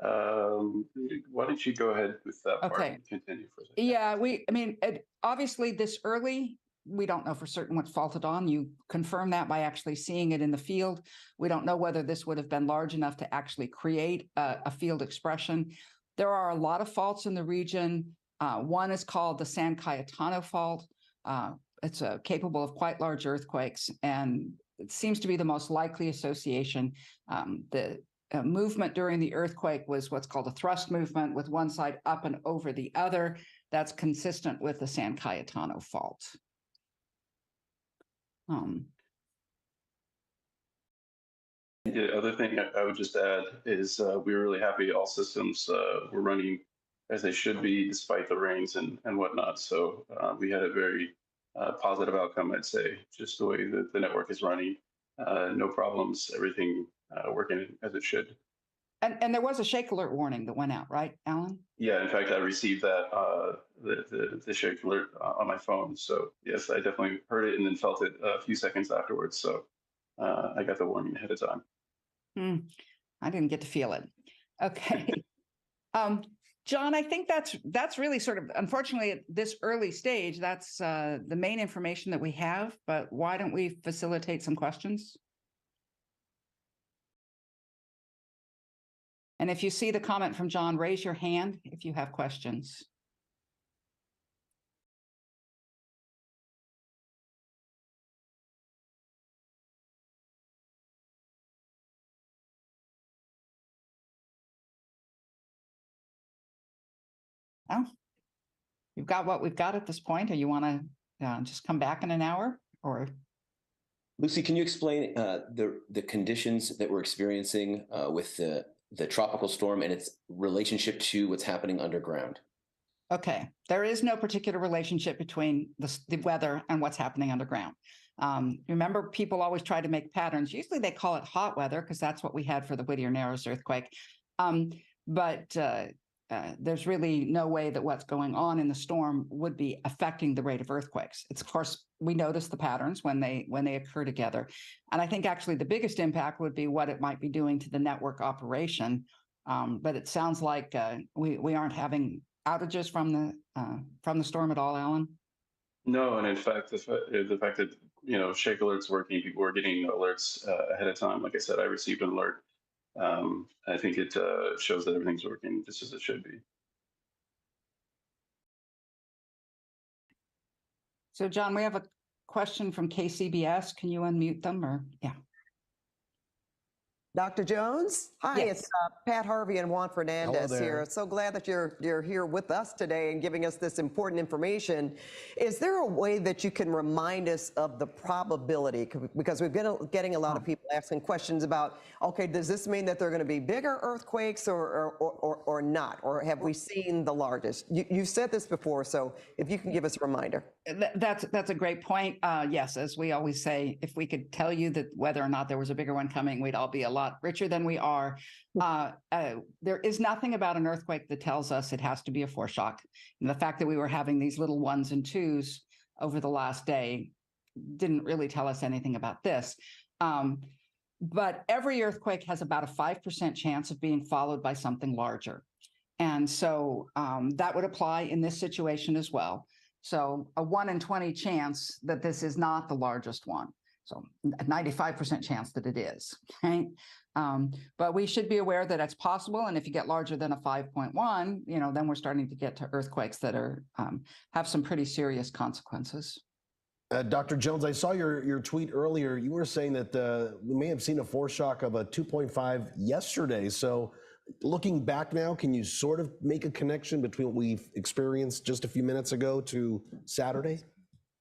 Why don't you go ahead with that part and continue for a second? Yeah, obviously this early, we don't know for certain what's faulted on. You confirm that by actually seeing it in the field. We don't know whether this would have been large enough to actually create a field expression. There are a lot of faults in the region. One is called the San Cayetano fault. It's capable of quite large earthquakes, and it seems to be the most likely association. The movement during the earthquake was what's called a thrust movement, with one side up and over the other. That's consistent with the San Cayetano fault. The other thing I would just add is we were really happy all systems were running as they should be, despite the rains and whatnot. So we had a very positive outcome, I'd say, just the way that the network is running. No problems, everything working as it should. And there was a shake alert warning that went out, right, Alan? Yeah, in fact, I received that, the shake alert on my phone. So yes, I definitely heard it and then felt it a few seconds afterwards. So I got the warning ahead of time. I didn't get to feel it. Okay. John, I think that's really sort of, unfortunately, at this early stage, that's the main information that we have, but why don't we facilitate some questions? And if you see the comment from John, raise your hand if you have questions. Oh, you've got what we've got at this point, or you want to just come back in an hour, or? Lucy, can you explain the conditions that we're experiencing with the tropical storm and its relationship to what's happening underground? Okay, there is no particular relationship between the weather and what's happening underground. Remember, people always try to make patterns. Usually they call it hot weather because that's what we had for the Whittier Narrows earthquake. But there's really no way that what's going on in the storm would be affecting the rate of earthquakes. It's, of course, we notice the patterns when they occur together. And I think actually the biggest impact would be what it might be doing to the network operation. But it sounds like we aren't having outages from the storm at all, Alan? No, and in fact, the fact that, shake alerts working, people were getting alerts ahead of time. Like I said, I received an alert. I think it shows that everything's working just as it should be. So, John, we have a question from KCBS. Can you unmute them, or yeah? Dr. Jones? Hi, Yes. it's Pat Harvey and Juan Fernandez Hello there. here. So glad that you're here with us today and giving us this important information. Is there a way that you can remind us of the probability? Because we've been getting a lot of people asking questions about, okay, does this mean that there are going to be bigger earthquakes or not? Or have we seen the largest? You've said this before, so if you can give us a reminder. That's a great point. Yes, as we always say, if we could tell you that whether or not there was a bigger one coming, we'd all be a lot richer than we are. There is nothing about an earthquake that tells us it has to be a foreshock. And the fact that we were having these little ones and twos over the last day didn't really tell us anything about this. But every earthquake has about a 5% chance of being followed by something larger. And so that would apply in this situation as well. So a 1 in 20 chance that this is not the largest one. So a 95% chance that it is, right? But we should be aware that it's possible. And if you get larger than a 5.1, then we're starting to get to earthquakes that are have some pretty serious consequences. Dr. Jones, I saw your tweet earlier. You were saying that we may have seen a foreshock of a 2.5 yesterday. So looking back now, can you sort of make a connection between what we've experienced just a few minutes ago to Saturday?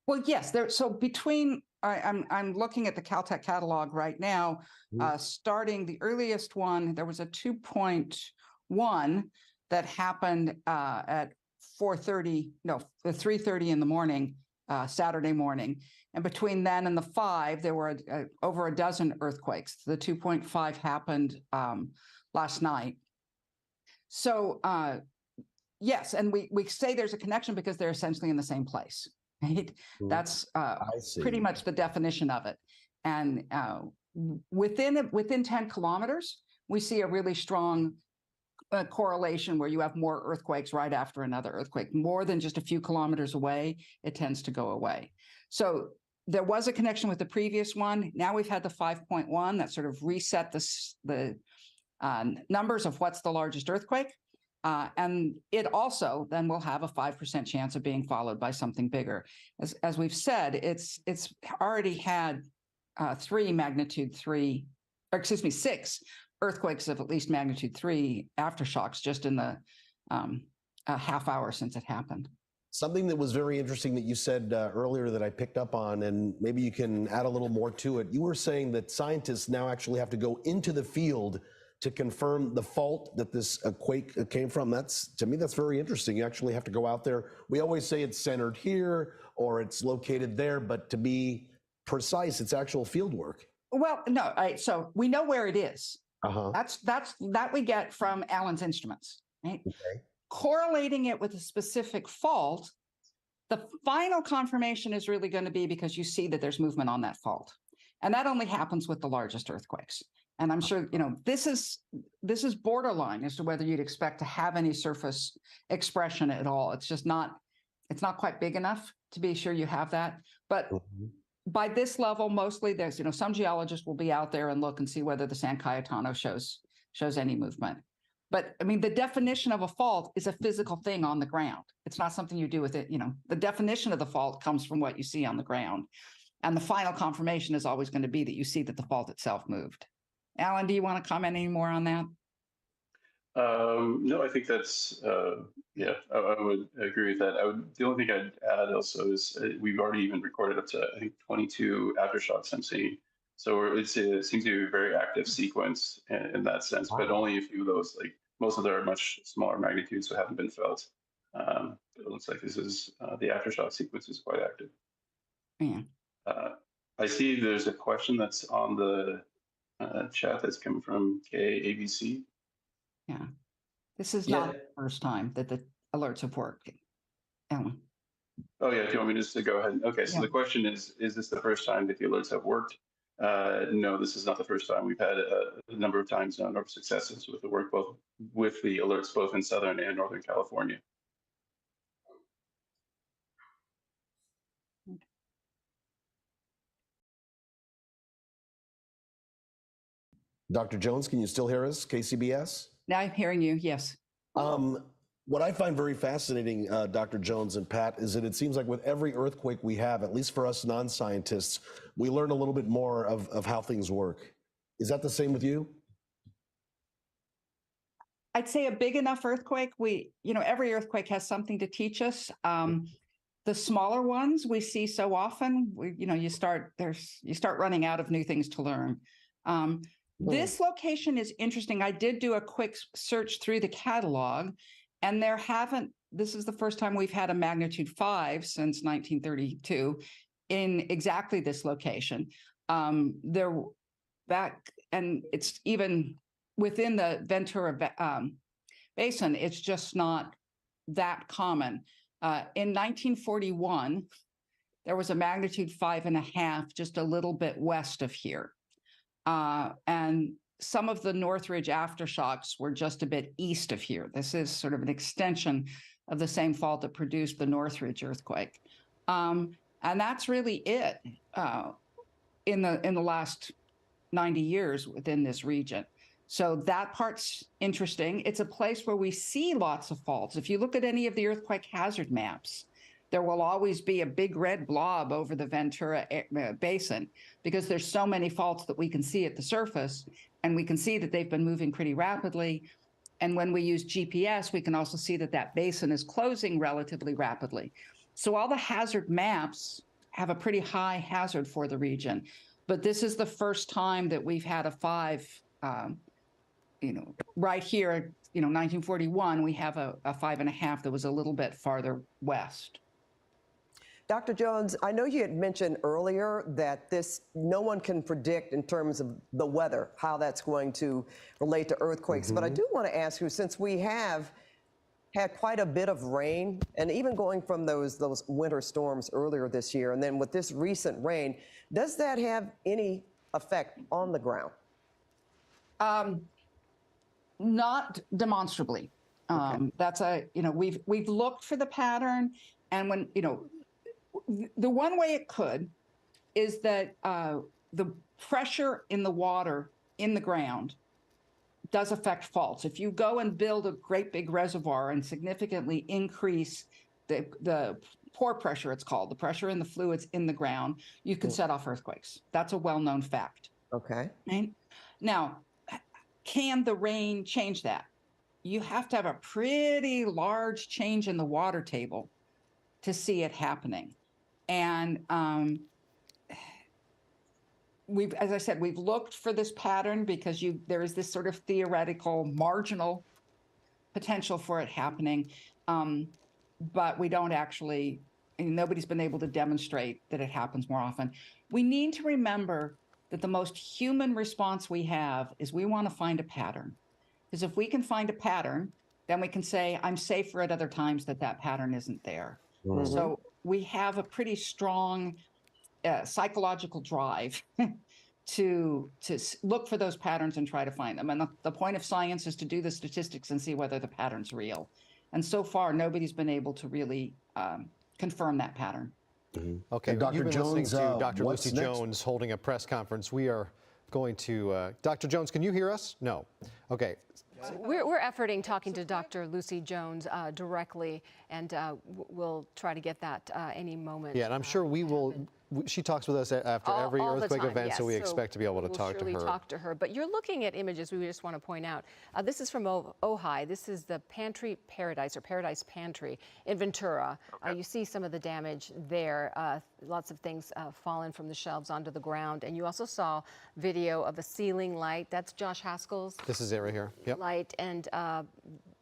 Well, yes. So between, I'm looking at the Caltech catalog right now, starting the earliest one, there was a 2.1 that happened at 3:30 in the morning, Saturday morning. And between then and the 5, there were over a dozen earthquakes. The 2.5 happened last night. So yes, and we say there's a connection because they're essentially in the same place, right? That's pretty much the definition of it. And within 10 kilometers, we see a really strong correlation where you have more earthquakes right after another earthquake. More than just a few kilometers away, it tends to go away. So there was a connection with the previous one. Now we've had the 5.1 that sort of reset the numbers of what's the largest earthquake. And it also then will have a 5% chance of being followed by something bigger. As we've said, it's already had 6 earthquakes of at least magnitude 3 aftershocks just in the a half hour since it happened. Something that was very interesting that you said earlier that I picked up on, and maybe you can add a little more to it. You were saying that scientists now actually have to go into the field to confirm the fault that this quake came from. To me, that's very interesting. You actually have to go out there. We always say it's centered here or it's located there, but to be precise, it's actual field work. Well, no, so we know where it is. That we get from Allen's instruments, right? Okay. Correlating it with a specific fault, the final confirmation is really going to be because you see that there's movement on that fault. And that only happens with the largest earthquakes. And I'm sure, this is borderline as to whether you'd expect to have any surface expression at all. It's just not quite big enough to be sure you have that. But by this level, mostly there's, some geologists will be out there and look and see whether the San Cayetano shows any movement. But I mean, the definition of a fault is a physical thing on the ground. It's not something you do with it. The definition of the fault comes from what you see on the ground. And the final confirmation is always going to be that you see that the fault itself moved. Alan, do you want to comment any more on that? No, I think that's, I would agree with that. The only thing I'd add also is we've already even recorded up to, I think, 22 aftershocks I'm seeing. So it seems to be a very active sequence in that sense, but only a few of those, like most of them are much smaller magnitudes, so haven't been felt. It looks like this is, the aftershock sequence is quite active. Yeah. I see there's a question that's on the chat that's coming from KABC. Yeah. This is not the first time that the alerts have worked. Alan. Oh yeah, do you want me just to go ahead? Okay, so the question is this the first time that the alerts have worked? No, this is not the first time. We've had a number of times now, a number of successes with the work, both with the alerts, both in Southern and Northern California. Dr. Jones, can you still hear us, KCBS? Now I'm hearing you, yes. What I find very fascinating, Dr. Jones and Pat, is that it seems like with every earthquake we have, at least for us non-scientists, we learn a little bit more of how things work. Is that the same with you? I'd say a big enough earthquake. Every earthquake has something to teach us. The smaller ones we see so often, you start running out of new things to learn. This location is interesting. I did do a quick search through the catalog, and this is the first time we've had a magnitude 5 since 1932 in exactly this location. And it's even within the Ventura Basin, it's just not that common. In 1941, there was a magnitude 5.5 just a little bit west of here. And some of the Northridge aftershocks were just a bit east of here. This is sort of an extension of the same fault that produced the Northridge earthquake. And that's really it in the last 90 years within this region. So that part's interesting. It's a place where we see lots of faults. If you look at any of the earthquake hazard maps, there will always be a big red blob over the Ventura Basin because there's so many faults that we can see at the surface, and we can see that they've been moving pretty rapidly. And when we use GPS, we can also see that that basin is closing relatively rapidly. So all the hazard maps have a pretty high hazard for the region. But this is the first time that we've had a 5, right here, 1941, we have a 5.5 that was a little bit farther west. Dr. Jones, I know you had mentioned earlier that no one can predict in terms of the weather, how that's going to relate to earthquakes. But I do want to ask you, since we have had quite a bit of rain, and even going from those winter storms earlier this year, and then with this recent rain, does that have any effect on the ground? Not demonstrably. Okay. That's we've looked for the pattern, and when the one way it could is that the pressure in the water in the ground does affect faults. If you go and build a great big reservoir and significantly increase the pore pressure, it's called, the pressure in the fluids in the ground, you can set off earthquakes. That's a well-known fact. Okay. Right? Now, can the rain change that? You have to have a pretty large change in the water table to see it happening. And as I said, we've looked for this pattern because there is this sort of theoretical marginal potential for it happening. But we don't actually, nobody's been able to demonstrate that it happens more often. We need to remember that the most human response we have is we want to find a pattern. Because if we can find a pattern, then we can say, I'm safer at other times that pattern isn't there. Mm-hmm. So we have a pretty strong psychological drive to look for those patterns and try to find them. And the point of science is to do the statistics and see whether the pattern's real. And so far, nobody's been able to really confirm that pattern. Mm-hmm. Okay, and Dr. You've been Jones, listening to Dr. Lucy next? Jones holding a press conference. We are going to, Dr. Jones, can you hear us? No. Okay. We're efforting talking to Dr. Lucy Jones directly, and we'll try to get that any moment. Yeah, and I'm sure we will. She talks with us after every earthquake event, yes. So we expect to be able to talk to her. Talk to her. But you're looking at images we just want to point out. This is from Ojai. This is the Pantry Paradise, or Paradise Pantry in Ventura. You see some of the damage there. Lots of things fallen from the shelves onto the ground. And you also saw video of a ceiling light. That's Josh Haskell's. This is it right here. Yep. Light. And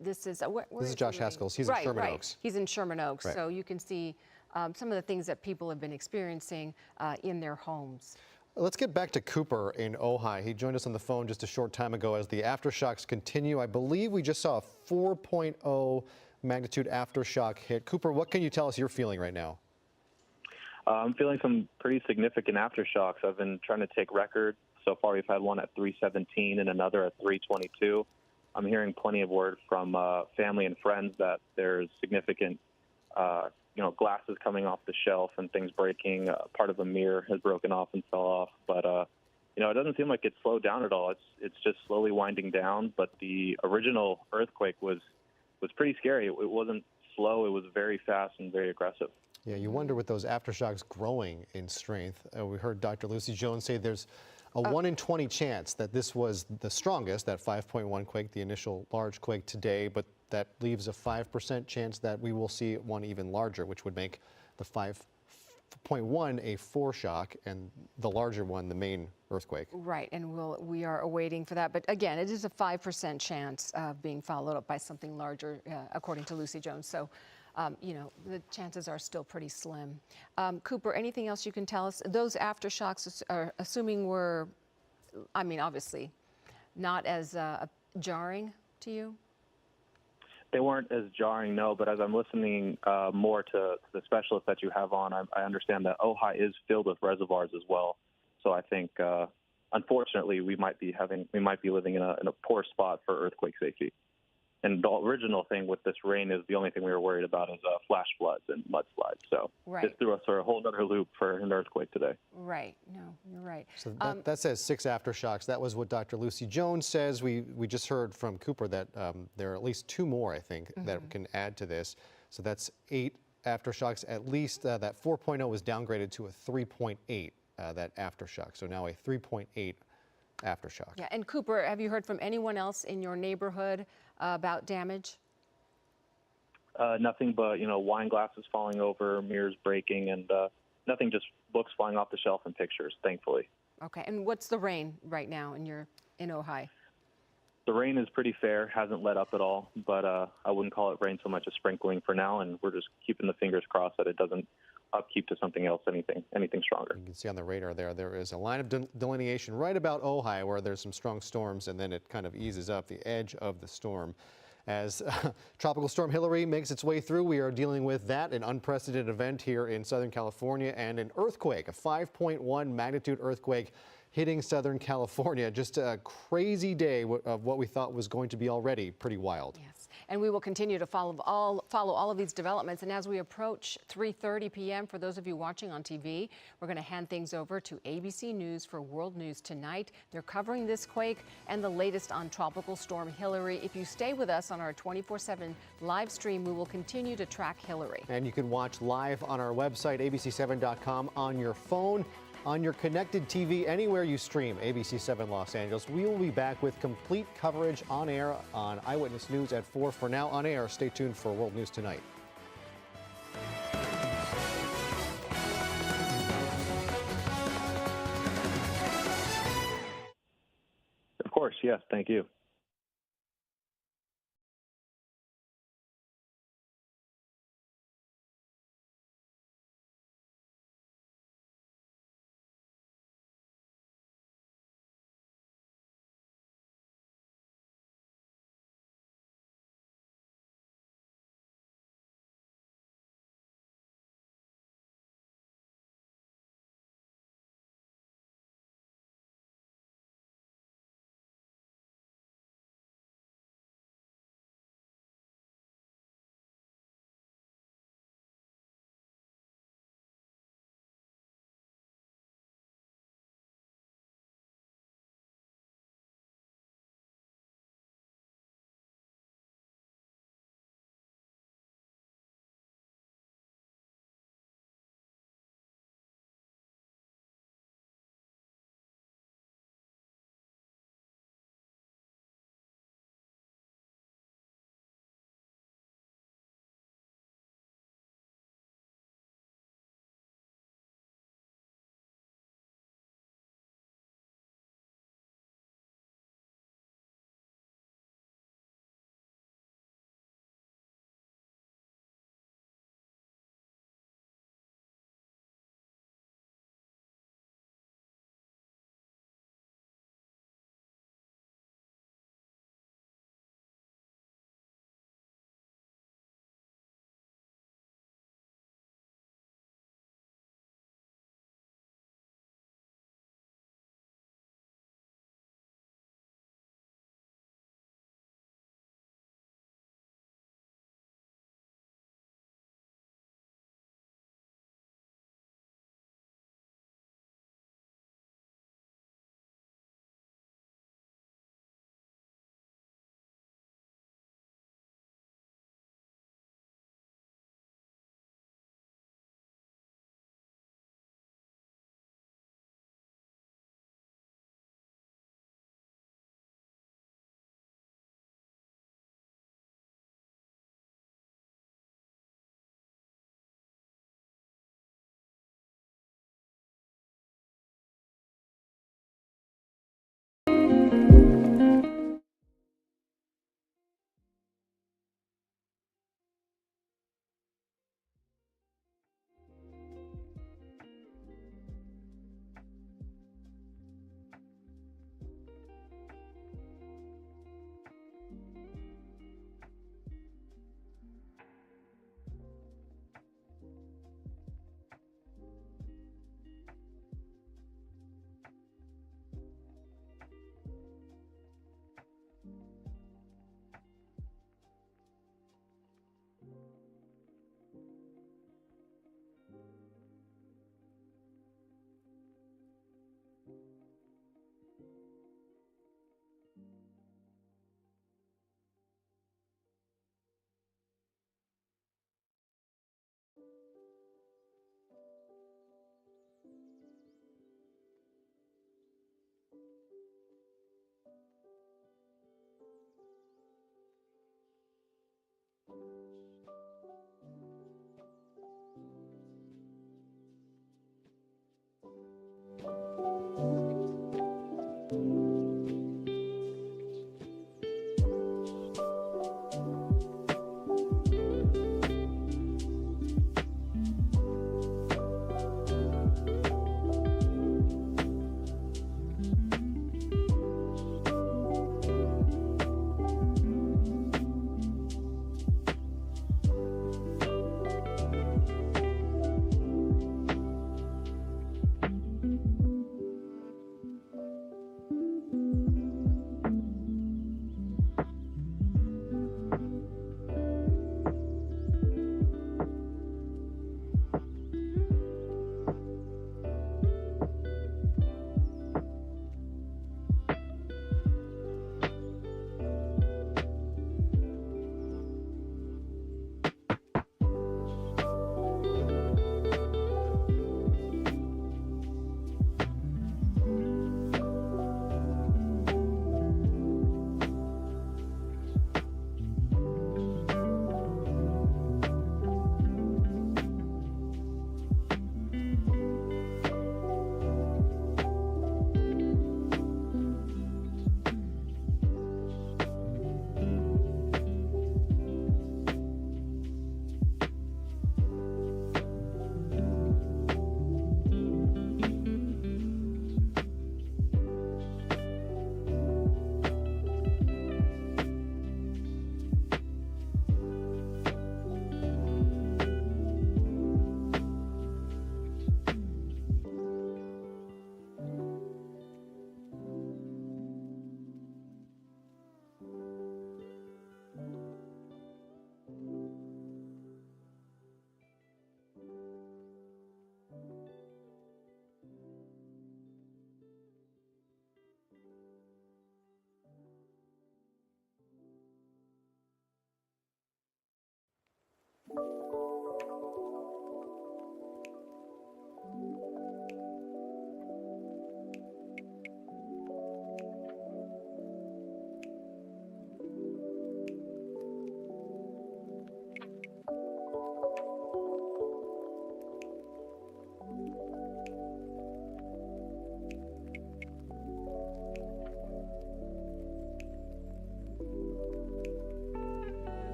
this is this is Josh Haskell's. He's in Sherman Oaks. He's in Sherman Oaks. Right. So you can see some of the things that people have been experiencing in their homes. Let's get back to Cooper in Ojai. He joined us on the phone just a short time ago as the aftershocks continue. I believe we just saw a 4.0 magnitude aftershock hit. Cooper, what can you tell us you're feeling right now? I'm feeling some pretty significant aftershocks. I've been trying to take records. So far, we've had one at 317 and another at 322. I'm hearing plenty of word from family and friends that there's significant glasses coming off the shelf and things breaking. Part of a mirror has broken off and fell off. But, it doesn't seem like it's slowed down at all. It's just slowly winding down. But the original earthquake was pretty scary. It wasn't slow. It was very fast and very aggressive. Yeah, you wonder with those aftershocks growing in strength. We heard Dr. Lucy Jones say there's a 1 in 20 chance that this was the strongest, that 5.1 quake, the initial large quake today, but that leaves a 5% chance that we will see one even larger, which would make the 5.1 a foreshock and the larger one the main earthquake. Right, and we are awaiting for that. But again, it is a 5% chance of being followed up by something larger, according to Lucy Jones. So, you know, the chances are still pretty slim. Cooper, anything else you can tell us? Those aftershocks are assuming were, I mean, obviously, not as jarring to you? They weren't as jarring, no, but as I'm listening more to the specialists that you have on, I understand that Ojai is filled with reservoirs as well. So I think, unfortunately, we might be living in a poor spot for earthquake safety. And the original thing with this rain is the only thing we were worried about is flash floods and mudslides. So It threw us for a whole other loop for an earthquake today. Right. No, you're right. So that says 6 aftershocks. That was what Dr. Lucy Jones says. We just heard from Cooper that there are at least 2 more, I think, that can add to this. So that's 8 aftershocks. At least that 4.0 was downgraded to a 3.8, that aftershock. So now a 3.8 aftershock. Yeah, and Cooper, have you heard from anyone else in your neighborhood about damage? Nothing but, wine glasses falling over, mirrors breaking, and nothing, just books flying off the shelf and pictures, thankfully. Okay, and what's the rain right now in Ojai? The rain is pretty fair, hasn't let up at all, but I wouldn't call it rain so much as sprinkling for now, and we're just keeping the fingers crossed that it doesn't upkeep to something else, anything stronger. You can see on the radar there is a line of delineation right about Ojai where there's some strong storms, and then it kind of eases up the edge of the storm. As Tropical Storm Hilary makes its way through, we are dealing with that, an unprecedented event here in Southern California, and an earthquake, a 5.1 magnitude earthquake hitting Southern California. Just a crazy day of what we thought was going to be already pretty wild. Yes, and we will continue to follow all of these developments. And as we approach 3:30 p.m., for those of you watching on TV, we're going to hand things over to ABC News for World News Tonight. They're covering this quake and the latest on Tropical Storm Hilary. If you stay with us on our 24/7 live stream, we will continue to track Hilary. And you can watch live on our website, abc7.com, on your phone, on your connected TV, anywhere you stream ABC7 Los Angeles. We will be back with complete coverage on air on Eyewitness News at 4. For now, on air, stay tuned for World News Tonight. Of course, yes, thank you.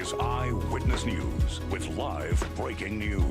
is Eyewitness News with live breaking news.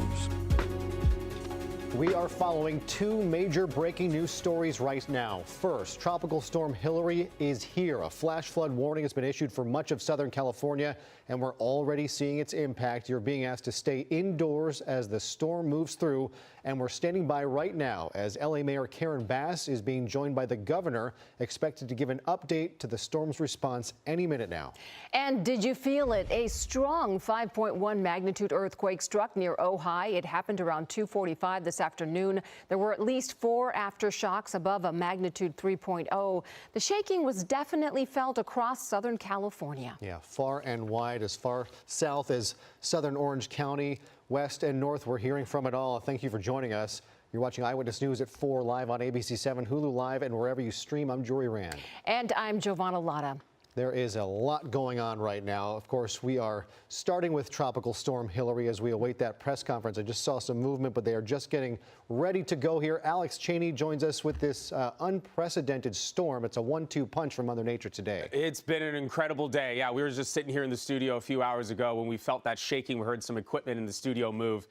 We are following two major breaking news stories right now. First, Tropical Storm Hillary is here. A flash flood warning has been issued for much of Southern California, and we're already seeing its impact. You're being asked to stay indoors as the storm moves through, and we're standing by right now as LA Mayor Karen Bass is being joined by the governor, expected to give an update to the storm's response any minute now. And did you feel it? A strong 5.1 magnitude earthquake struck near Ojai. It happened around 2:45 this afternoon. There were at least 4 aftershocks above a magnitude 3.0. The shaking was definitely felt across Southern California. Yeah, far and wide, as far south as Southern Orange County, west and north. We're hearing from it all. Thank you for joining us. You're watching Eyewitness News at 4 live on ABC 7, Hulu Live, and wherever you stream. I'm Jory Rand. And I'm Giovanna Latta. There is a lot going on right now. Of course, we are starting with Tropical Storm Hillary as we await that press conference. I just saw some movement, but they are just getting ready to go here. Alex Cheney joins us with this unprecedented storm. It's a 1-2 punch from Mother Nature today. It's been an incredible day. Yeah, we were just sitting here in the studio a few hours ago when we felt that shaking. We heard some equipment in the studio move.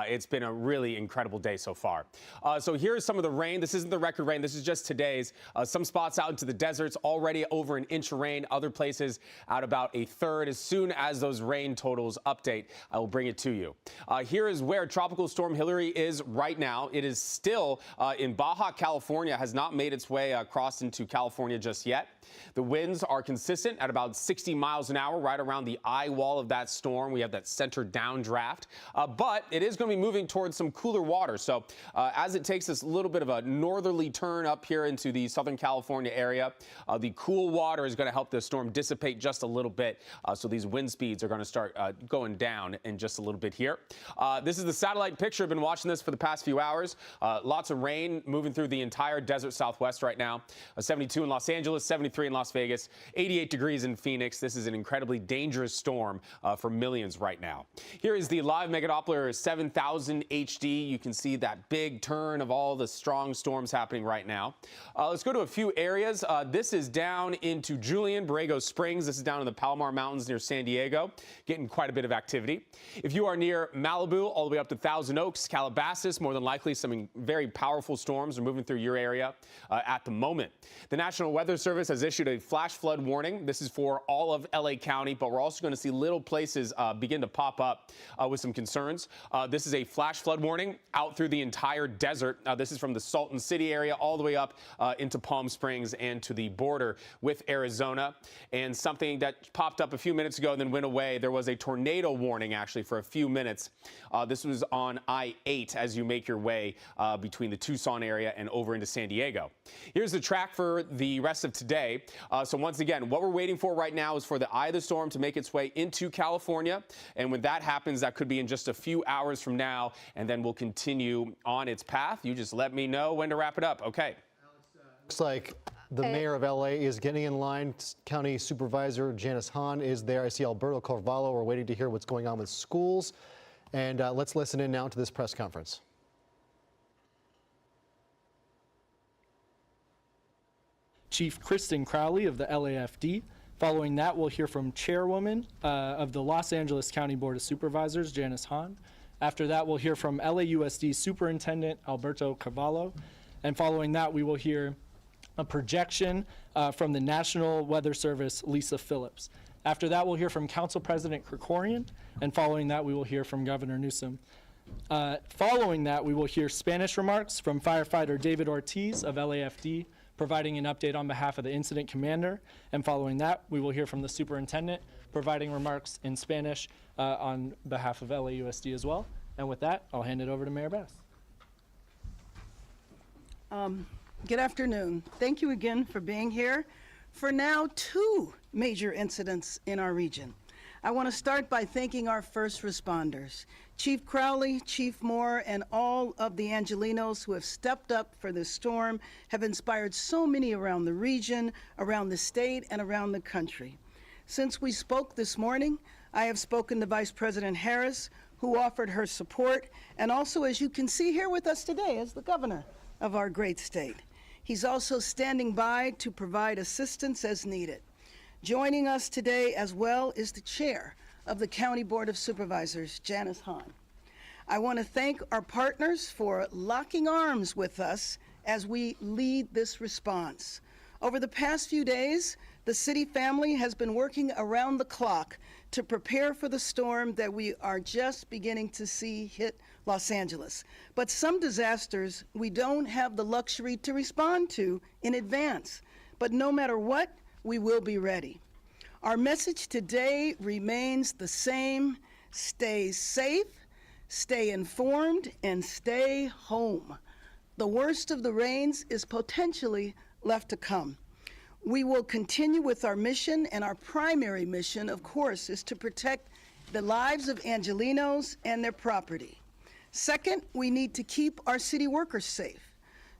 It's been a really incredible day so far. So here's some of the rain. This isn't the record rain. This is just today's. Some spots out into the deserts already over an inch of rain. Other places out about a third. As soon as those rain totals update, I will bring it to you. Here is where Tropical Storm Hillary is right now. It is still in Baja California, has not made its way across into California just yet. The winds are consistent at about 60 miles an hour, right around the eye wall of that storm. We have that center downdraft, but it is going to be moving towards some cooler water. So as it takes this little bit of a northerly turn up here into the Southern California area, the cool water is going to help the storm dissipate just a little bit. So these wind speeds are going to start going down in just a little bit here. This is the satellite picture. I've been watching this for the past few hours. Lots of rain moving through the entire desert Southwest right now. 72 in Los Angeles, 73 in Las Vegas, 88 degrees in Phoenix. This is an incredibly dangerous storm for millions right now. Here is the live Megadoppler 7000 HD. You can see that big turn of all the strong storms happening right now. Let's go to a few areas. This is down into Julian, Borrego Springs. This is down in the Palomar Mountains near San Diego, getting quite a bit of activity. If you are near Malibu, all the way up to Thousand Oaks, Calabasas, more than likely some very powerful storms are moving through your area at the moment. The National Weather Service has issued a flash flood warning. This is for all of LA County, but we're also going to see little places begin to pop up with some concerns. This is a flash flood warning out through the entire desert. This is from the Salton City area all the way up into Palm Springs and to the border with Arizona. And something that popped up a few minutes ago and then went away, there was a tornado warning actually for a few minutes. This was on I-8 as you make your way between the Tucson area and over into San Diego. Here's the track for the rest of today. So once again, what we're waiting for right now is for the eye of the storm to make its way into California. And when that happens, that could be in just a few hours from now. And then we'll continue on its path. You just let me know when to wrap it up. Okay. Looks like the mayor of LA is getting in line. County Supervisor Janice Hahn is there. I see Alberto Carvalho. We're waiting to hear what's going on with schools. And let's listen in now to this press conference. Chief Kristen Crowley of the LAFD. Following that, we'll hear from Chairwoman of the Los Angeles County Board of Supervisors, Janice Hahn. After that, we'll hear from LAUSD Superintendent Alberto Carvalho. And following that, we will hear a projection from the National Weather Service, Lisa Phillips. After that, we'll hear from Council President Krikorian. And following that, we will hear from Governor Newsom. Following that, we will hear Spanish remarks from firefighter David Ortiz of LAFD, providing an update on behalf of the incident commander. And following that, we will hear from the superintendent, providing remarks in Spanish on behalf of LAUSD as well. And with that, I'll hand it over to Mayor Bass. Good afternoon. Thank you again for being here for now 2 major incidents in our region. I want to start by thanking our first responders, Chief Crowley, Chief Moore, and all of the Angelinos who have stepped up for this storm, have inspired so many around the region, around the state, and around the country. Since we spoke this morning, I have spoken to Vice President Harris, who offered her support, and also, as you can see here with us today, as the governor of our great state. He's also standing by to provide assistance as needed. Joining us today as well is the chair of the County Board of Supervisors, Janice Hahn. I want to thank our partners for locking arms with us as we lead this response. Over the past few days, the city family has been working around the clock to prepare for the storm that we are just beginning to see hit Los Angeles. But some disasters we don't have the luxury to respond to in advance. But no matter what, we will be ready. Our message today remains the same: stay safe, stay informed, and stay home. The worst of the rains is potentially left to come. We will continue with our mission, and our primary mission, of course, is to protect the lives of Angelenos and their property. Second, we need to keep our city workers safe.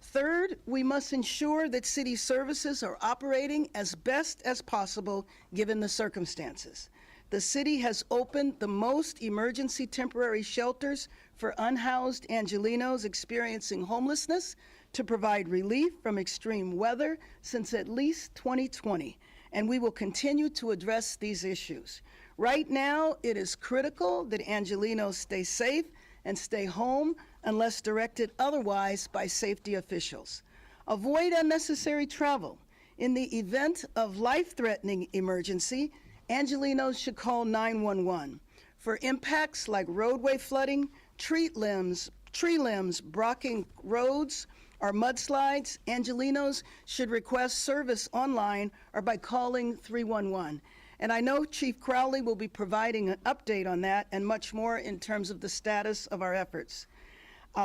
Third, we must ensure that city services are operating as best as possible given the circumstances. The city has opened the most emergency temporary shelters for unhoused Angelenos experiencing homelessness to provide relief from extreme weather since at least 2020, and we will continue to address these issues. Right now, it is critical that Angelenos stay safe and stay home unless directed otherwise by safety officials. Avoid unnecessary travel. In the event of life-threatening emergency, Angelenos should call 911. For impacts like roadway flooding, tree limbs blocking roads, or mudslides, Angelenos should request service online or by calling 311. And I know Chief Crowley will be providing an update on that and much more in terms of the status of our efforts.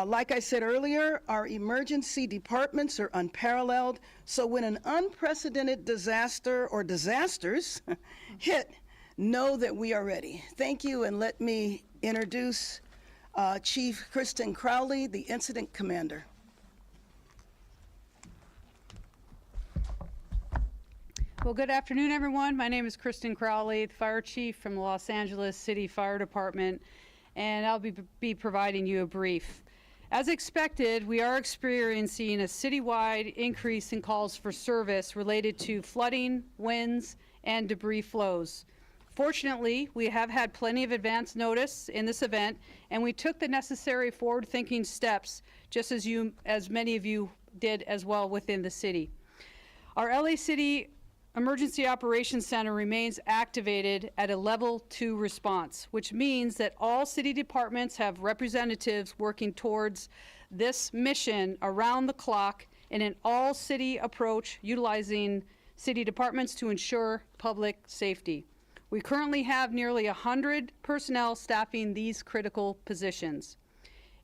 Like I said earlier, our emergency departments are unparalleled, so when an unprecedented disaster or disasters hit, know that we are ready. Thank you, and let me introduce Chief Kristen Crowley, the Incident Commander. Well, good afternoon, everyone. My name is Kristen Crowley, the Fire Chief from the Los Angeles City Fire Department, and I'll be providing you a brief. As expected, we are experiencing a citywide increase in calls for service related to flooding, winds, and debris flows. Fortunately, we have had plenty of advance notice in this event, and we took the necessary forward-thinking steps, just as many of you did as well within the city. Our LA City Emergency Operations Center remains activated at a level 2 response, which means that all city departments have representatives working towards this mission around the clock in an all-city approach utilizing city departments to ensure public safety. We currently have nearly 100 personnel staffing these critical positions.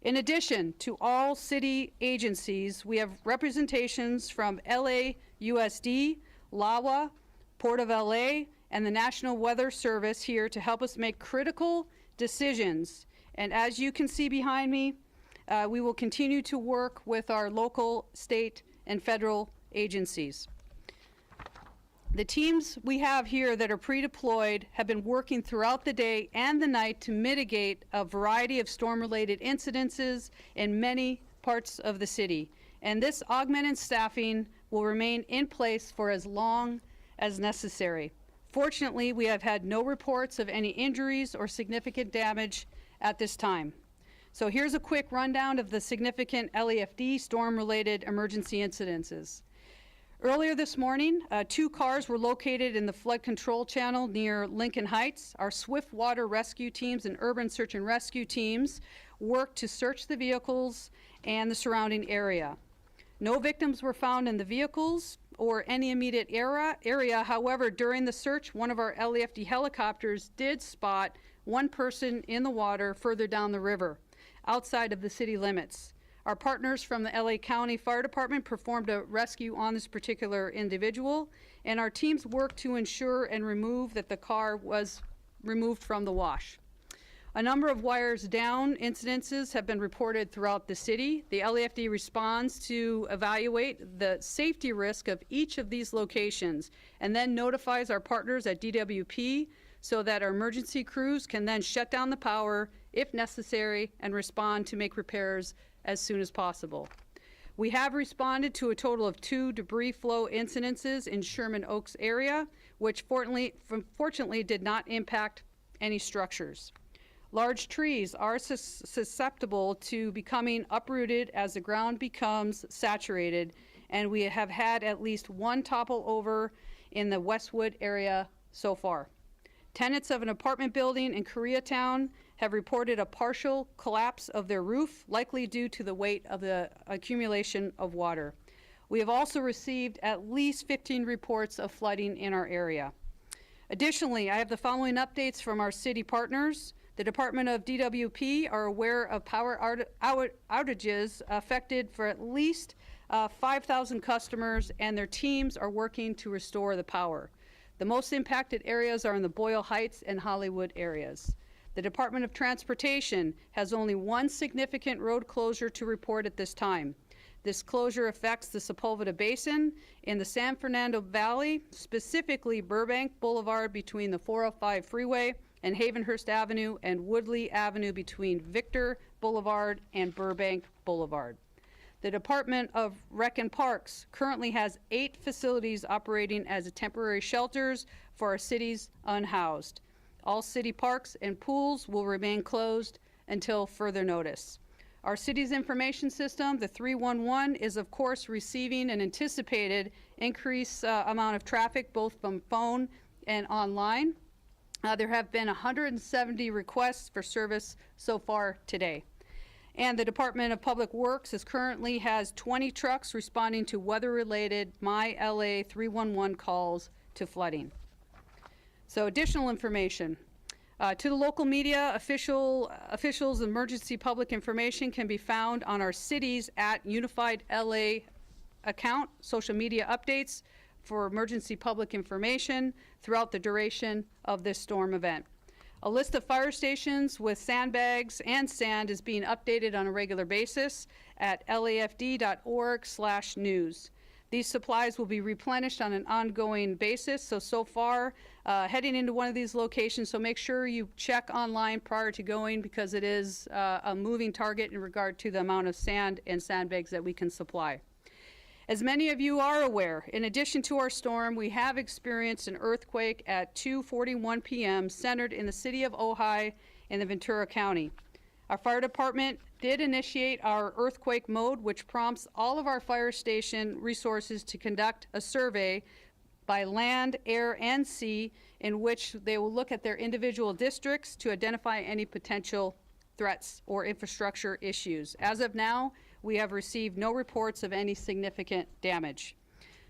In addition to all city agencies, we have representations from LAUSD, LAWA, Port of LA, and the National Weather Service here to help us make critical decisions. And as you can see behind me, we will continue to work with our local, state, and federal agencies. The teams we have here that are pre-deployed have been working throughout the day and the night to mitigate a variety of storm-related incidences in many parts of the city. And this augmented staffing will remain in place for as long as necessary. Fortunately, we have had no reports of any injuries or significant damage at this time. So here's a quick rundown of the significant LAFD storm-related emergency incidences. Earlier this morning, 2 cars were located in the flood control channel near Lincoln Heights. Our swift water rescue teams and urban search and rescue teams worked to search the vehicles and the surrounding area. No victims were found in the vehicles or any immediate area. However, during the search, one of our LAFD helicopters did spot one person in the water further down the river, outside of the city limits. Our partners from the LA County Fire Department performed a rescue on this particular individual, and our teams worked to ensure and remove that the car was removed from the wash. A number of wires down incidences have been reported throughout the city. The LAFD responds to evaluate the safety risk of each of these locations and then notifies our partners at DWP so that our emergency crews can then shut down the power if necessary and respond to make repairs as soon as possible. We have responded to a total of 2 debris flow incidences in Sherman Oaks area, which fortunately did not impact any structures. Large trees are susceptible to becoming uprooted as the ground becomes saturated, and we have had at least one topple over in the Westwood area so far. Tenants of an apartment building in Koreatown have reported a partial collapse of their roof, likely due to the weight of the accumulation of water. We have also received at least 15 reports of flooding in our area. Additionally, I have the following updates from our city partners. The Department of DWP are aware of power outages affected for at least 5,000 customers, and their teams are working to restore the power. The most impacted areas are in the Boyle Heights and Hollywood areas. The Department of Transportation has only one significant road closure to report at this time. This closure affects the Sepulveda Basin in the San Fernando Valley, specifically Burbank Boulevard between the 405 freeway and Havenhurst Avenue, and Woodley Avenue between Victor Boulevard and Burbank Boulevard. The Department of Rec and Parks currently has 8 facilities operating as temporary shelters for our city's unhoused. All city parks and pools will remain closed until further notice. Our city's information system, the 311, is of course receiving an anticipated increased amount of traffic both from phone and online. There have been 170 requests for service so far today. And the Department of Public Works currently has 20 trucks responding to weather-related My LA 311 calls to flooding. So additional information. To the local media, officials' emergency public information can be found on our city's @Unified LA account, social media updates for emergency public information throughout the duration of this storm event. A list of fire stations with sandbags and sand is being updated on a regular basis at lafd.org/news. These supplies will be replenished on an ongoing basis, so far heading into one of these locations, so make sure you check online prior to going, because it is a moving target in regard to the amount of sand and sandbags that we can supply. As many of you are aware, in addition to our storm, we have experienced an earthquake at 2:41 p.m. centered in the city of Ojai in the Ventura County. Our fire department did initiate our earthquake mode, which prompts all of our fire station resources to conduct a survey by land, air, and sea, in which they will look at their individual districts to identify any potential threats or infrastructure issues. As of now, we have received no reports of any significant damage.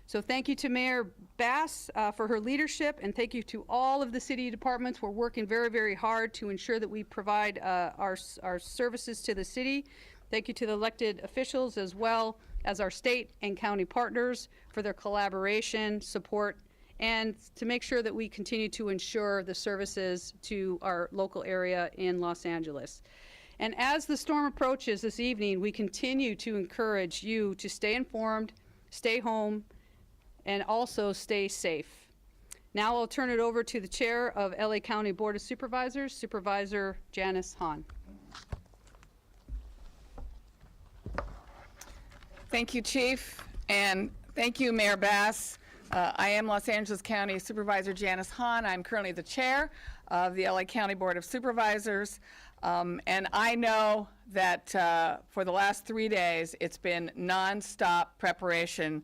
So thank you to Mayor Bass for her leadership, and thank you to all of the city departments. We're working very, very hard to ensure that we provide our services to the city. Thank you to the elected officials, as well as our state and county partners, for their collaboration, support, and to make sure that we continue to ensure the services to our local area in Los Angeles. And as the storm approaches this evening, we continue to encourage you to stay informed, stay home, and also stay safe. Now I'll turn it over to the chair of LA County Board of Supervisors, Supervisor Janice Hahn. Thank you, Chief, and thank you, Mayor Bass. I am Los Angeles County Supervisor Janice Hahn. I'm currently the chair of the LA County Board of Supervisors. And I know that for the last 3 days, it's been nonstop preparation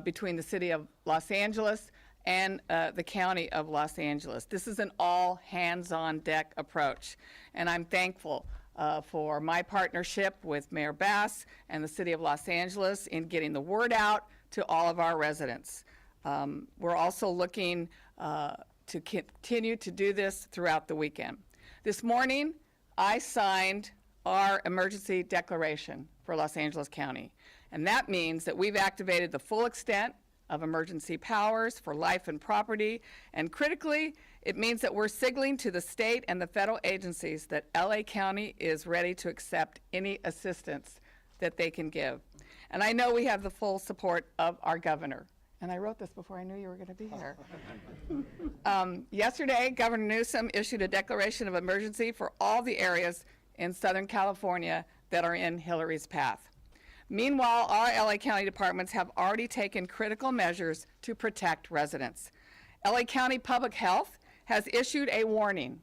between the city of Los Angeles and the county of Los Angeles. This is an all hands-on deck approach, and I'm thankful for my partnership with Mayor Bass and the city of Los Angeles in getting the word out to all of our residents. We're also looking to continue to do this throughout the weekend. This morning, I signed our emergency declaration for Los Angeles County, and that means that we've activated the full extent of emergency powers for life and property, and critically, it means that we're signaling to the state and the federal agencies that LA County is ready to accept any assistance that they can give. And I know we have the full support of our governor. And I wrote this before I knew you were going to be here. Yesterday, Governor Newsom issued a declaration of emergency for all the areas in Southern California that are in Hillary's path. Meanwhile, our LA County departments have already taken critical measures to protect residents. LA County Public Health has issued a warning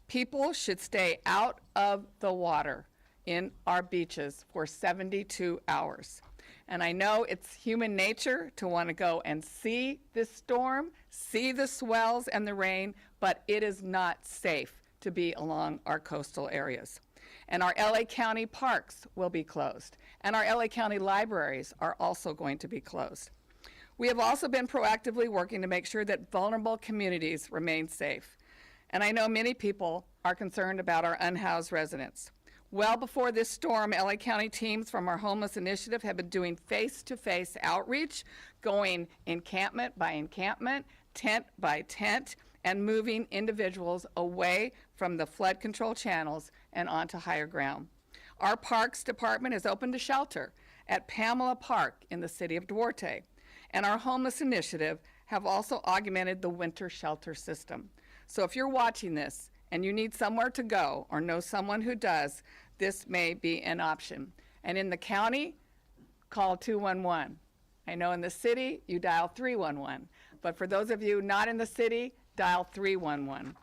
People should stay out of the water in our beaches for 72 hours. And I know it's human nature to want to go and see this storm, see the swells and the rain, but it is not safe to be along our coastal areas. And our LA County parks will be closed. And our LA County libraries are also going to be closed. We have also been proactively working to make sure that vulnerable communities remain safe. And I know many people are concerned about our unhoused residents. Well before this storm, LA County teams from our homeless initiative have been doing face-to-face outreach, going encampment by encampment, tent by tent, and moving individuals away from the flood control channels and onto higher ground. Our Parks Department has opened a shelter at Pamela Park in the city of Duarte, and our homeless initiative have also augmented the winter shelter system. So if you're watching this and you need somewhere to go or know someone who does, this may be an option. And in the county, call 211. I know in the city, you dial 311. But for those of you not in the city, dial 311.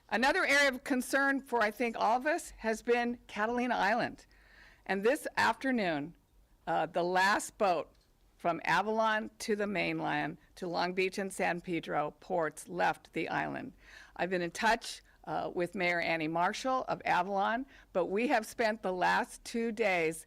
Another area of concern for, I think, all of us has been Catalina Island. And this afternoon, the last boat from Avalon to the mainland to Long Beach and San Pedro ports left the island. I've been in touch with Mayor Annie Marshall of Avalon, but we have spent the last 2 days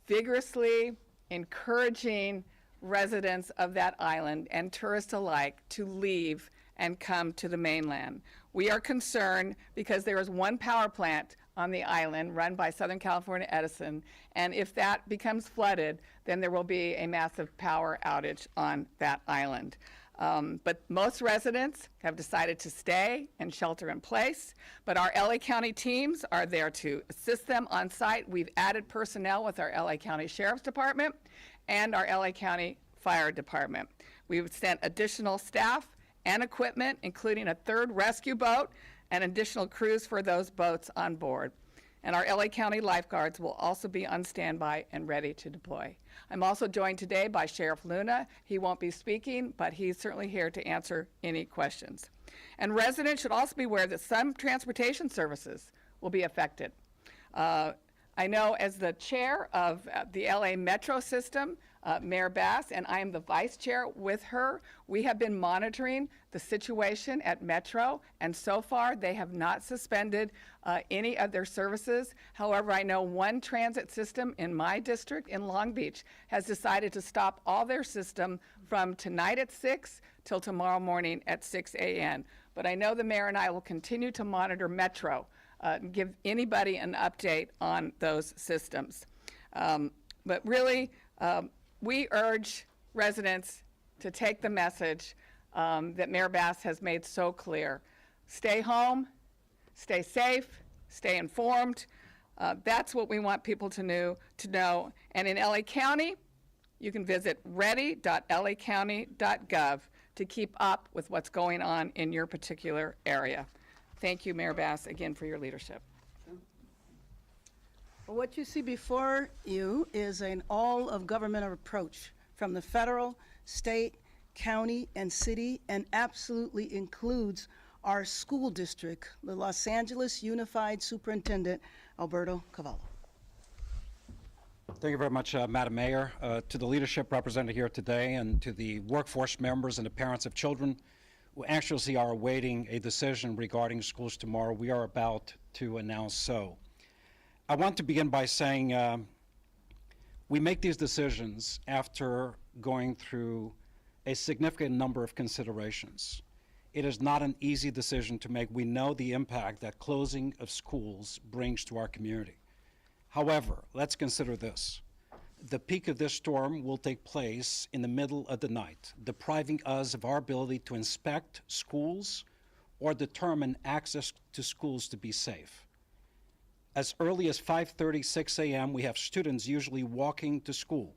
vigorously encouraging residents of that island and tourists alike to leave and come to the mainland. We are concerned because there is one power plant on the island run by Southern California Edison, and if that becomes flooded, then there will be a massive power outage on that island. But most residents have decided to stay and shelter in place, but our LA County teams are there to assist them on site. We've added personnel with our LA County Sheriff's Department and our LA County Fire Department. We've sent additional staff and equipment, including a third rescue boat and additional crews for those boats on board. And our LA County lifeguards will also be on standby and ready to deploy. I'm also joined today by Sheriff Luna. He won't be speaking, but he's certainly here to answer any questions. And residents should also be aware that some transportation services will be affected. I know as the chair of the LA Metro system, Mayor Bass, and I am the vice chair with her, we have been monitoring the situation at Metro, and so far they have not suspended any of their services. However, I know one transit system in my district in Long Beach has decided to stop all their system from tonight at 6 till tomorrow morning at 6 a.m. But I know the mayor and I will continue to monitor Metro and give anybody an update on those systems. But really, we urge residents to take the message that Mayor Bass has made so clear. Stay home, stay safe, stay informed. That's what we want people to know. And in LA County, you can visit ready.lacounty.gov to keep up with what's going on in your particular area. Thank you, Mayor Bass, again for your leadership. Well, what you see before you is an all-of-government approach from the federal, state, county, and city, and absolutely includes our school district, the Los Angeles Unified Superintendent, Alberto Cavallo. Thank you very much, Madam Mayor. To the leadership represented here today and to the workforce members and the parents of children who anxiously are awaiting a decision regarding schools tomorrow, we are about to announce so. I want to begin by saying we make these decisions after going through a significant number of considerations. It is not an easy decision to make. We know the impact that closing of schools brings to our community. However, let's consider this. The peak of this storm will take place in the middle of the night, depriving us of our ability to inspect schools or determine access to schools to be safe. As early as 5:30, 6 a.m., we have students usually walking to school.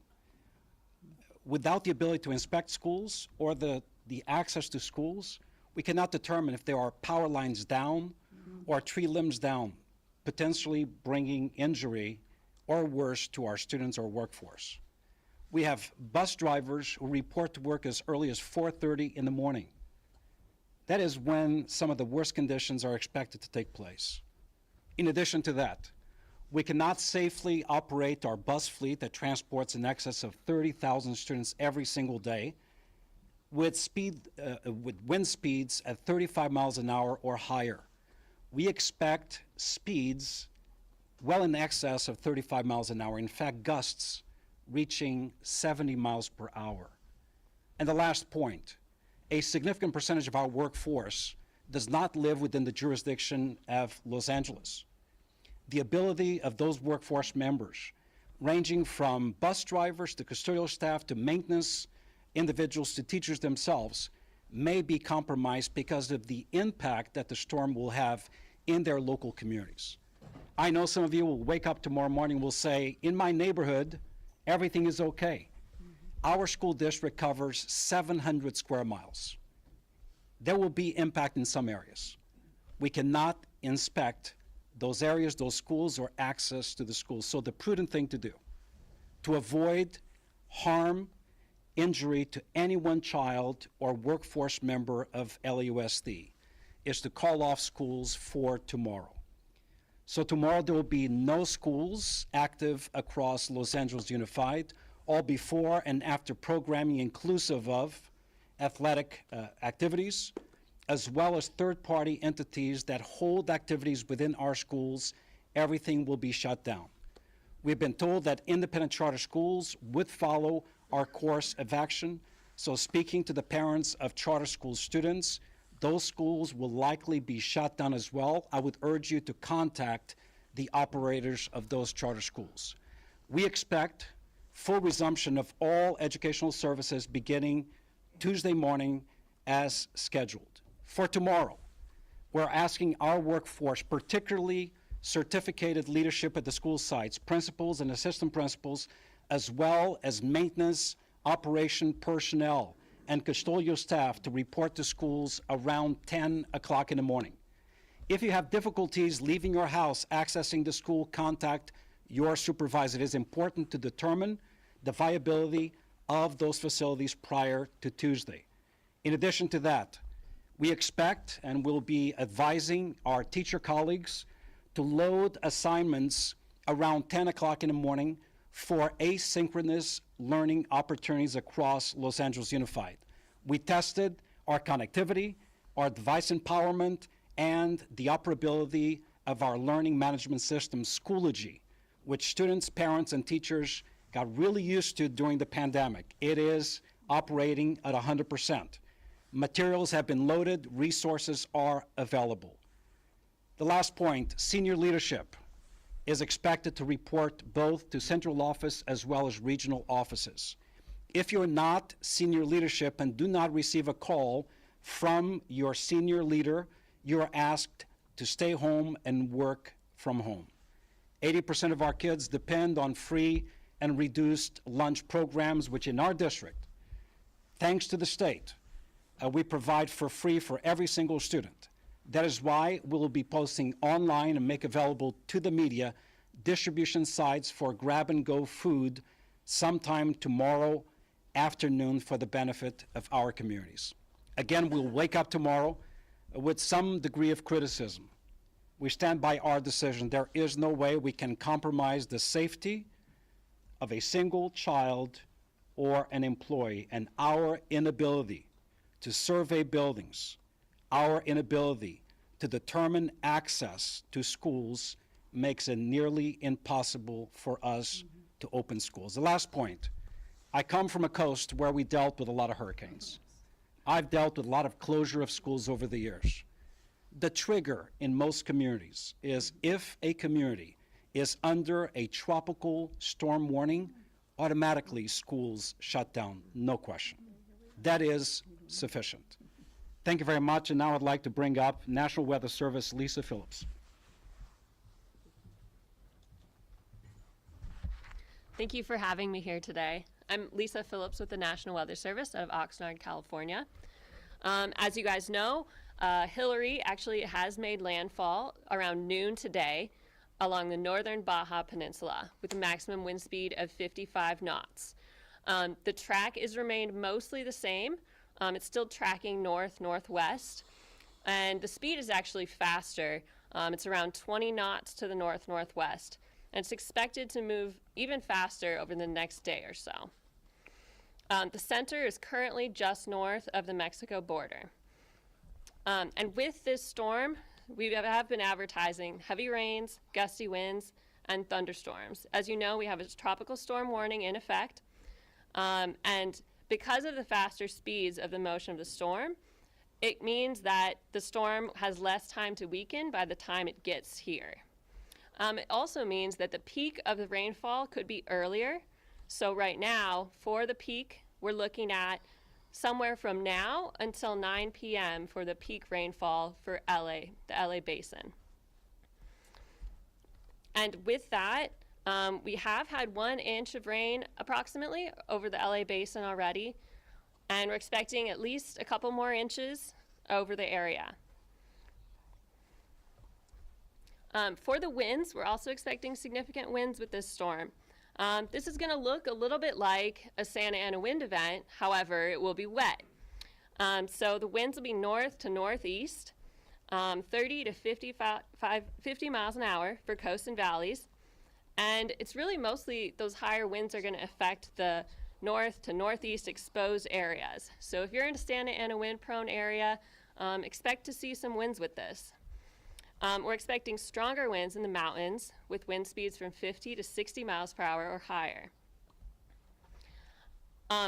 Without the ability to inspect schools or the access to schools, we cannot determine if there are power lines down or tree limbs down, potentially bringing injury or worse to our students or workforce. We have bus drivers who report to work as early as 4:30 in the morning. That is when some of the worst conditions are expected to take place. In addition to that, we cannot safely operate our bus fleet that transports in excess of 30,000 students every single day with wind speeds at 35 miles an hour or higher. We expect speeds well in excess of 35 miles an hour. In fact, gusts reaching 70 miles per hour. And the last point, a significant percentage of our workforce does not live within the jurisdiction of Los Angeles. The ability of those workforce members, ranging from bus drivers to custodial staff to maintenance individuals to teachers themselves, may be compromised because of the impact that the storm will have in their local communities. I know some of you will wake up tomorrow morning and will say, in my neighborhood, everything is okay. Our school district covers 700 square miles. There will be impact in some areas. We cannot inspect those areas, those schools, or access to the schools. So the prudent thing to do to avoid harm, injury to any one child or workforce member of LAUSD is to call off schools for tomorrow. So tomorrow there will be no schools active across Los Angeles Unified, all before and after programming inclusive of athletic activities, as well as third-party entities that hold activities within our schools. Everything will be shut down. We've been told that independent charter schools would follow our course of action. So speaking to the parents of charter school students, those schools will likely be shut down as well. I would urge you to contact the operators of those charter schools. We expect full resumption of all educational services beginning Tuesday morning as scheduled. For tomorrow, we're asking our workforce, particularly certificated leadership at the school sites, principals and assistant principals, as well as maintenance, operation personnel, and custodial staff to report to schools around 10 o'clock in the morning. If you have difficulties leaving your house, accessing the school, contact your supervisor. It is important to determine the viability of those facilities prior to Tuesday. In addition to that, we expect and will be advising our teacher colleagues to load assignments around 10 o'clock in the morning for asynchronous learning opportunities across Los Angeles Unified. We tested our connectivity, our device empowerment, and the operability of our learning management system, Schoology, which students, parents, and teachers got really used to during the pandemic. It is operating at 100%. Materials have been loaded, resources are available. The last point, senior leadership is expected to report both to central office as well as regional offices. If you're not senior leadership and do not receive a call from your senior leader, you're asked to stay home and work from home. 80% of our kids depend on free and reduced lunch programs, which in our district, thanks to the state, we provide for free for every single student. That is why we'll be posting online and make available to the media distribution sites for grab-and-go food sometime tomorrow afternoon for the benefit of our communities. Again, we'll wake up tomorrow with some degree of criticism. We stand by our decision. There is no way we can compromise the safety of a single child or an employee, and our inability to survey buildings, our inability to determine access to schools makes it nearly impossible for us to open schools. The last point, I come from a coast where we dealt with a lot of hurricanes. I've dealt with a lot of closure of schools over the years. The trigger in most communities is if a community is under a tropical storm warning, automatically schools shut down, no question. That is sufficient. Thank you very much, and now I'd like to bring up National Weather Service, Lisa Phillips. Thank you for having me here today. I'm Lisa Phillips with the National Weather Service out of Oxnard, California. As you guys know, Hillary actually has made landfall around noon today along the northern Baja Peninsula with a maximum wind speed of 55 knots. The track has remained mostly the same. It's still tracking north-northwest, and the speed is actually faster. It's around 20 knots to the north-northwest, and it's expected to move even faster over the next day or so. The center is currently just north of the Mexico border. And with this storm, we have been advertising heavy rains, gusty winds, and thunderstorms. As you know, we have a tropical storm warning in effect. And because of the faster speeds of the motion of the storm, it means that the storm has less time to weaken by the time it gets here. It also means that the peak of the rainfall could be earlier. So right now, for the peak, we're looking at somewhere from now until 9 p.m. for the peak rainfall for LA, the LA basin. And with that, we have had 1 inch of rain approximately over the LA basin already, and we're expecting at least a couple more inches over the area. For the winds, we're also expecting significant winds with this storm. This is going to look a little bit like a Santa Ana wind event, however, it will be wet. So the winds will be north to northeast, 30 to 50 miles an hour for coasts and valleys. And it's really mostly those higher winds are going to affect the north to northeast exposed areas. So if you're in a Santa Ana wind prone area, expect to see some winds with this. We're expecting stronger winds in the mountains with wind speeds from 50 to 60 miles per hour or higher.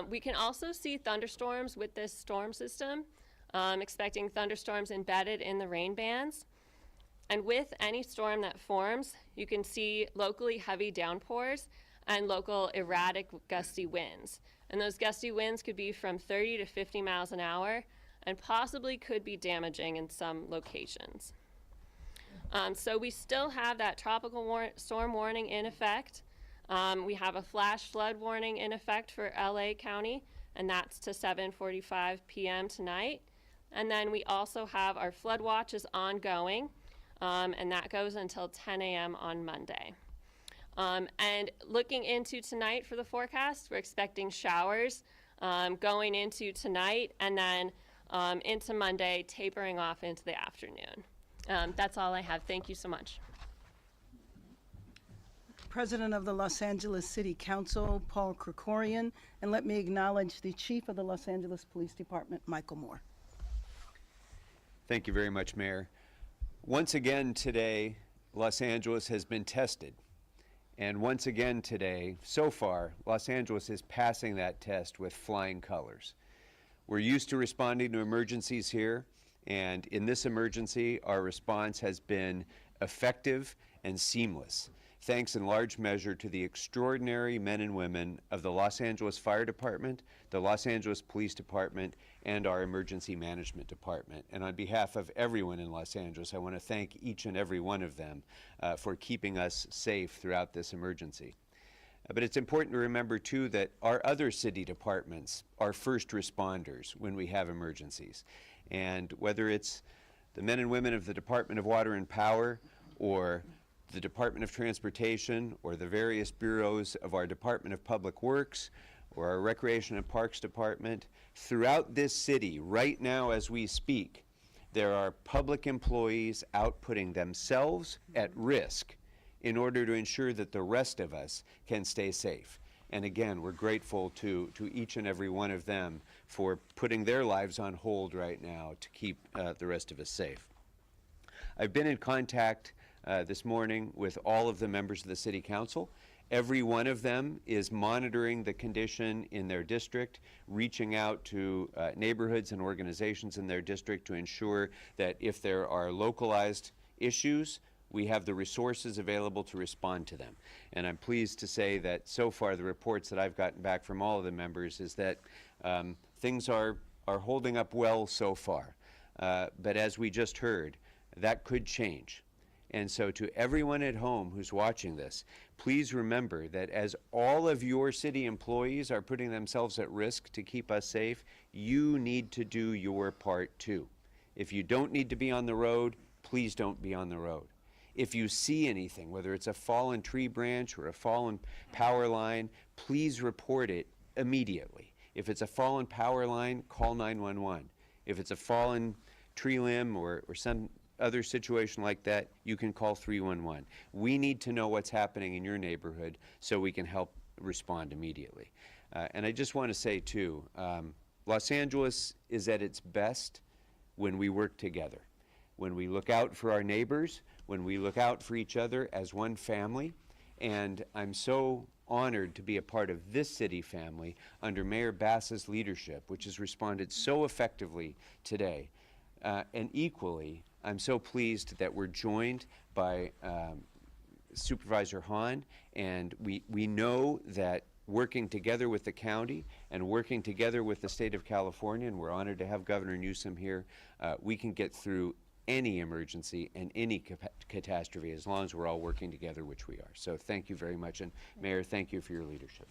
We can also see thunderstorms with this storm system, expecting thunderstorms embedded in the rain bands. And with any storm that forms, you can see locally heavy downpours and local erratic gusty winds. And those gusty winds could be from 30 to 50 miles an hour and possibly could be damaging in some locations. So we still have that tropical storm warning in effect. We have a flash flood warning in effect for LA County, and that's to 7:45 p.m. tonight. And then we also have our flood watch is ongoing, and that goes until 10 a.m. on Monday. And looking into tonight for the forecast, we're expecting showers going into tonight and then into Monday, tapering off into the afternoon. That's all I have. Thank you so much. President of the Los Angeles City Council, Paul Krikorian, and let me acknowledge the Chief of the Los Angeles Police Department, Michael Moore. Thank you very much, Mayor. Once again today, Los Angeles has been tested. And once again today, so far, Los Angeles is passing that test with flying colors. We're used to responding to emergencies here, and in this emergency, our response has been effective and seamless, thanks in large measure to the extraordinary men and women of the Los Angeles Fire Department, the Los Angeles Police Department, and our Emergency Management Department. And on behalf of everyone in Los Angeles, I want to thank each and every one of them for keeping us safe throughout this emergency. But it's important to remember, too, that our other city departments are first responders when we have emergencies. And whether it's the men and women of the Department of Water and Power, or the Department of Transportation, or the various bureaus of our Department of Public Works, or our Recreation and Parks Department, throughout this city, right now as we speak, there are public employees out putting themselves at risk in order to ensure that the rest of us can stay safe. And again, we're grateful to each and every one of them for putting their lives on hold right now to keep the rest of us safe. I've been in contact this morning with all of the members of the City Council. Every one of them is monitoring the condition in their district, reaching out to neighborhoods and organizations in their district to ensure that if there are localized issues, we have the resources available to respond to them. And I'm pleased to say that so far the reports that I've gotten back from all of the members is that things are holding up well so far. But as we just heard, that could change. And so to everyone at home who's watching this, please remember that as all of your city employees are putting themselves at risk to keep us safe, you need to do your part too. If you don't need to be on the road, please don't be on the road. If you see anything, whether it's a fallen tree branch or a fallen power line, please report it immediately. If it's a fallen power line, call 911. If it's a fallen tree limb or some other situation like that, you can call 311. We need to know what's happening in your neighborhood so we can help respond immediately. And I just want to say, too, Los Angeles is at its best when we work together, when we look out for our neighbors, when we look out for each other as one family. And I'm so honored to be a part of this city family under Mayor Bass's leadership, which has responded so effectively today. And equally, I'm so pleased that we're joined by Supervisor Hahn, and we know that working together with the county and working together with the state of California, and we're honored to have Governor Newsom here, we can get through any emergency and any catastrophe as long as we're all working together, which we are. So thank you very much, and Mayor, thank you for your leadership.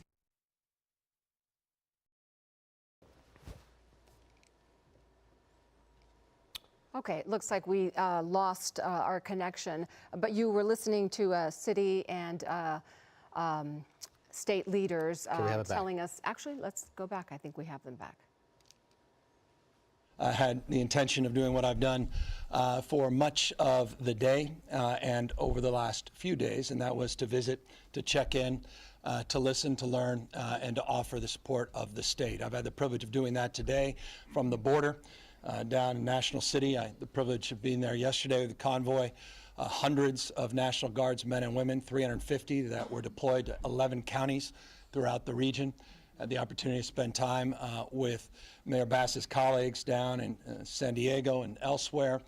Okay, it looks like we lost our connection, but you were listening to city and state leaders telling us, actually, let's go back. I think we have them back. I had the intention of doing what I've done for much of the day and over the last few days, and that was to visit, to check in, to listen, to learn, and to offer the support of the state. I've had the privilege of doing that today from the border down in National City. I had the privilege of being there yesterday with the convoy, hundreds of National Guards men and women, 350 that were deployed to 11 counties throughout the region. Had the opportunity to spend time with Mayor Bass's colleagues down in San Diego and elsewhere,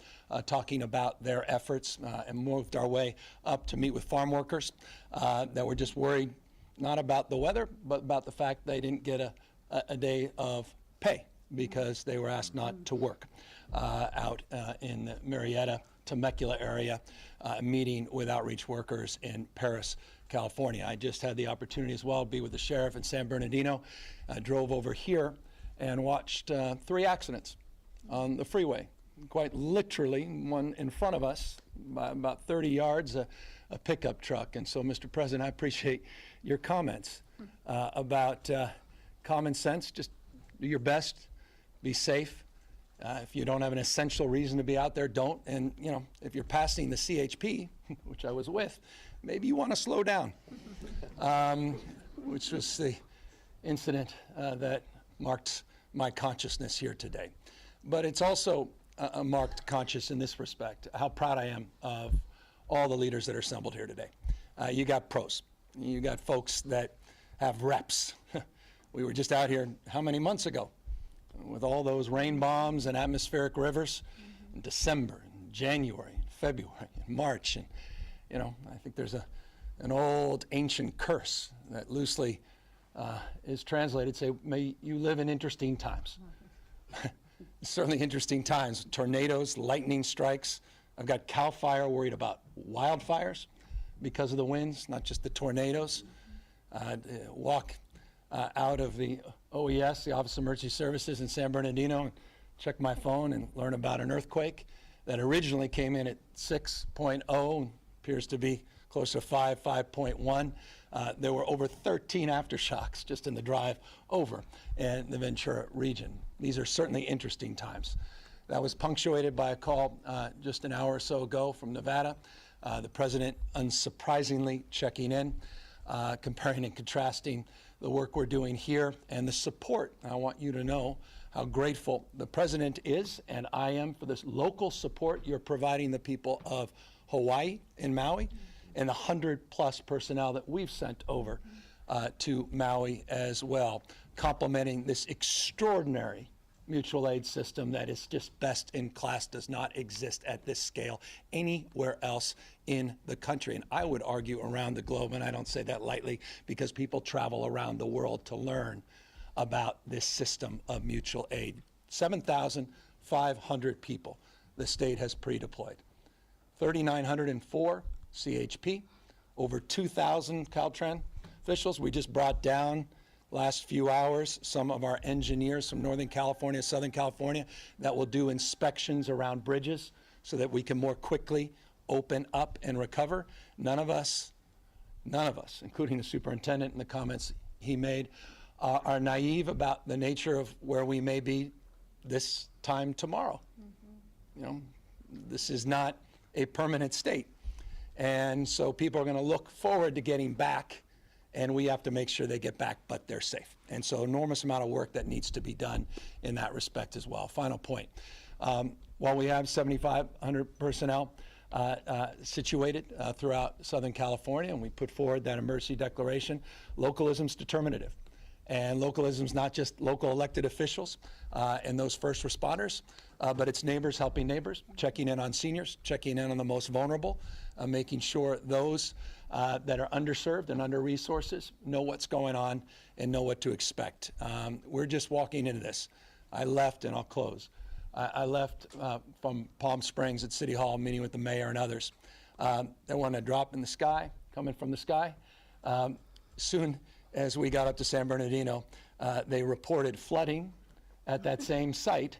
talking about their efforts, and moved our way up to meet with farm workers that were just worried, not about the weather, but about the fact they didn't get a day of pay because they were asked not to work out in the Murrieta, Temecula area, meeting with outreach workers in Paris, California. I just had the opportunity as well to be with the sheriff in San Bernardino. I drove over here and watched 3 accidents on the freeway. Quite literally, one in front of us, by about 30 yards, a pickup truck. And so, Mr. President, I appreciate your comments about common sense. Just do your best, be safe. If you don't have an essential reason to be out there, don't. And, you know, if you're passing the CHP, which I was with, maybe you want to slow down, which was the incident that marked my consciousness here today. But it's also a marked conscious in this respect, how proud I am of all the leaders that are assembled here today. You got pros. You got folks that have reps. We were just out here how many months ago with all those rain bombs and atmospheric rivers in December, and January, and February, and March. And, you know, I think there's an old ancient curse that loosely is translated, say, may you live in interesting times. Certainly interesting times. Tornadoes, lightning strikes. I've got CAL FIRE worried about wildfires because of the winds, not just the tornadoes. Walk out of the OES, the Office of Emergency Services in San Bernardino, and check my phone and learn about an earthquake that originally came in at 6.0, appears to be closer to 5.1. There were over 13 aftershocks just in the drive over in the Ventura region. These are certainly interesting times. That was punctuated by a call just an hour or so ago from Nevada. The president, unsurprisingly, checking in, comparing and contrasting the work we're doing here and the support. I want you to know how grateful the president is, and I am, for this local support you're providing the people of Hawaii and Maui, and the 100+ personnel that we've sent over to Maui as well, complementing this extraordinary mutual aid system that is just best in class, does not exist at this scale anywhere else in the country. And I would argue around the globe, and I don't say that lightly because people travel around the world to learn about this system of mutual aid. 7,500 people the state has pre-deployed. 3,904 CHP, over 2,000 Caltrans officials. We just brought down last few hours some of our engineers from Northern California, Southern California, that will do inspections around bridges so that we can more quickly open up and recover. None of us, including the superintendent and the comments he made, are naive about the nature of where we may be this time tomorrow. this is not a permanent state. And so people are going to look forward to getting back, and we have to make sure they get back, but they're safe. And so enormous amount of work that needs to be done in that respect as well. Final point. While we have 7,500 personnel situated throughout Southern California, and we put forward that emergency declaration, localism's determinative. And localism's not just local elected officials and those first responders, but it's neighbors helping neighbors, checking in on seniors, checking in on the most vulnerable, making sure those that are underserved and under-resources know what's going on and know what to expect. We're just walking into this. I left, and I'll close. I left from Palm Springs at City Hall, meeting with the mayor and others. They wanted a drop in the sky, coming from the sky. Soon as we got up to San Bernardino, they reported flooding at that same site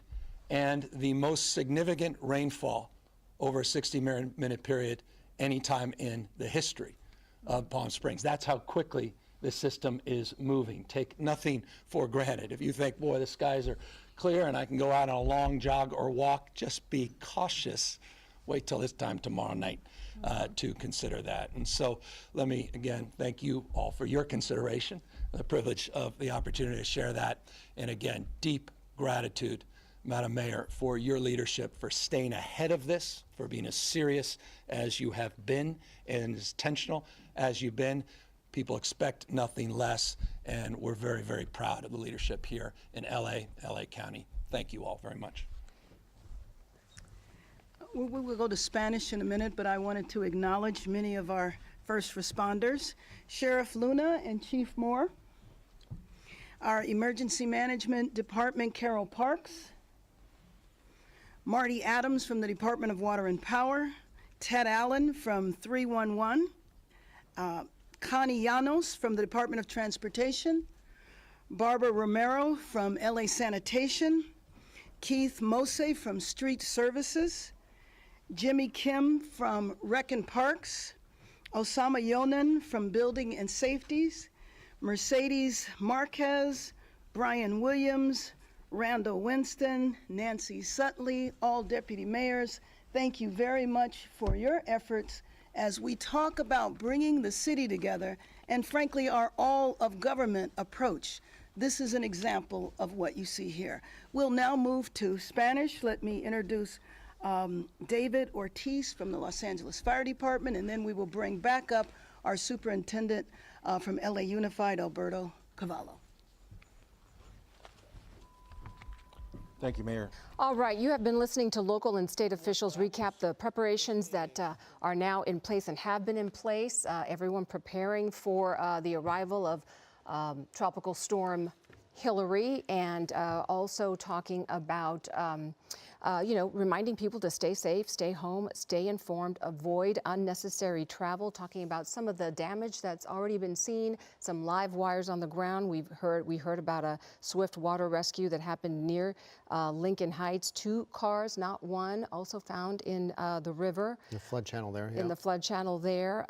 and the most significant rainfall over a 60-minute period anytime in the history of Palm Springs. That's how quickly the system is moving. Take nothing for granted. If you think, boy, the skies are clear and I can go out on a long jog or walk, just be cautious. Wait till this time tomorrow night to consider that. And so let me, again, thank you all for your consideration, the privilege of the opportunity to share that. And again, deep gratitude, Madam Mayor, for your leadership, for staying ahead of this, for being as serious as you have been and as intentional as you've been. People expect nothing less, and we're very, very proud of the leadership here in LA County. Thank you all very much. We will go to Spanish in a minute, but I wanted to acknowledge many of our first responders. Sheriff Luna and Chief Moore, our Emergency Management Department, Carol Parks, Marty Adams from the Department of Water and Power, Ted Allen from 311, Connie Llanos from the Department of Transportation, Barbara Romero from LA Sanitation, Keith Mose from Street Services, Jimmy Kim from Rec and Parks, Osama Yonan from Building and Safeties, Mercedes Marquez, Brian Williams, Randall Winston, Nancy Sutley, all deputy mayors. Thank you very much for your efforts as we talk about bringing the city together and frankly our all of government approach. This is an example of what you see here. We'll now move to Spanish. Let me introduce David Ortiz from the Los Angeles Fire Department, and then we will bring back up our superintendent from LA Unified, Alberto Cavallo. Thank you, Mayor. All right, you have been listening to local and state officials recap the preparations that are now in place and have been in place. Everyone preparing for the arrival of Tropical Storm Hillary, and also talking about reminding people to stay safe, stay home, stay informed, avoid unnecessary travel, talking about some of the damage that's already been seen, some live wires on the ground. We heard about a swift water rescue that happened near Lincoln Heights. 2 cars, not one, also found in the river. The flood channel there, yeah. In the flood channel there.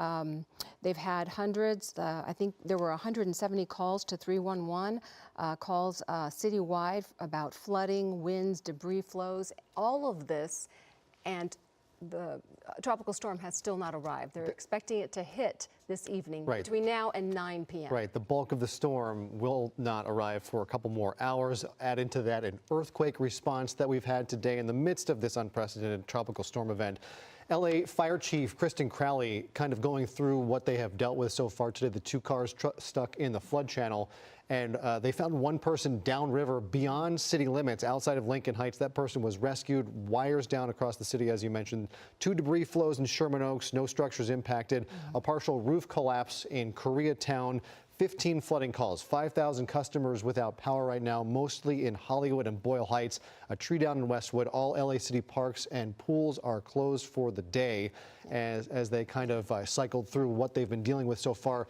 They've had hundreds, I think there were 170 calls to 311, calls citywide about flooding, winds, debris flows, all of this, and the tropical storm has still not arrived. They're expecting it to hit this evening, right, between now and 9 p.m. Right, the bulk of the storm will not arrive for a couple more hours. Add into that an earthquake response that we've had today in the midst of this unprecedented tropical storm event. LA Fire Chief Kristen Crowley kind of going through what they have dealt with so far today, the 2 cars stuck in the flood channel. And they found 1 person downriver beyond city limits outside of Lincoln Heights. That person was rescued, wires down across the city, as you mentioned. 2 debris flows in Sherman Oaks, no structures impacted. A partial roof collapse in Koreatown. 15 flooding calls, 5,000 customers without power right now, mostly in Hollywood and Boyle Heights. A tree down in Westwood. All LA City parks and pools are closed for the day as they kind of cycled through what they've been dealing with so far.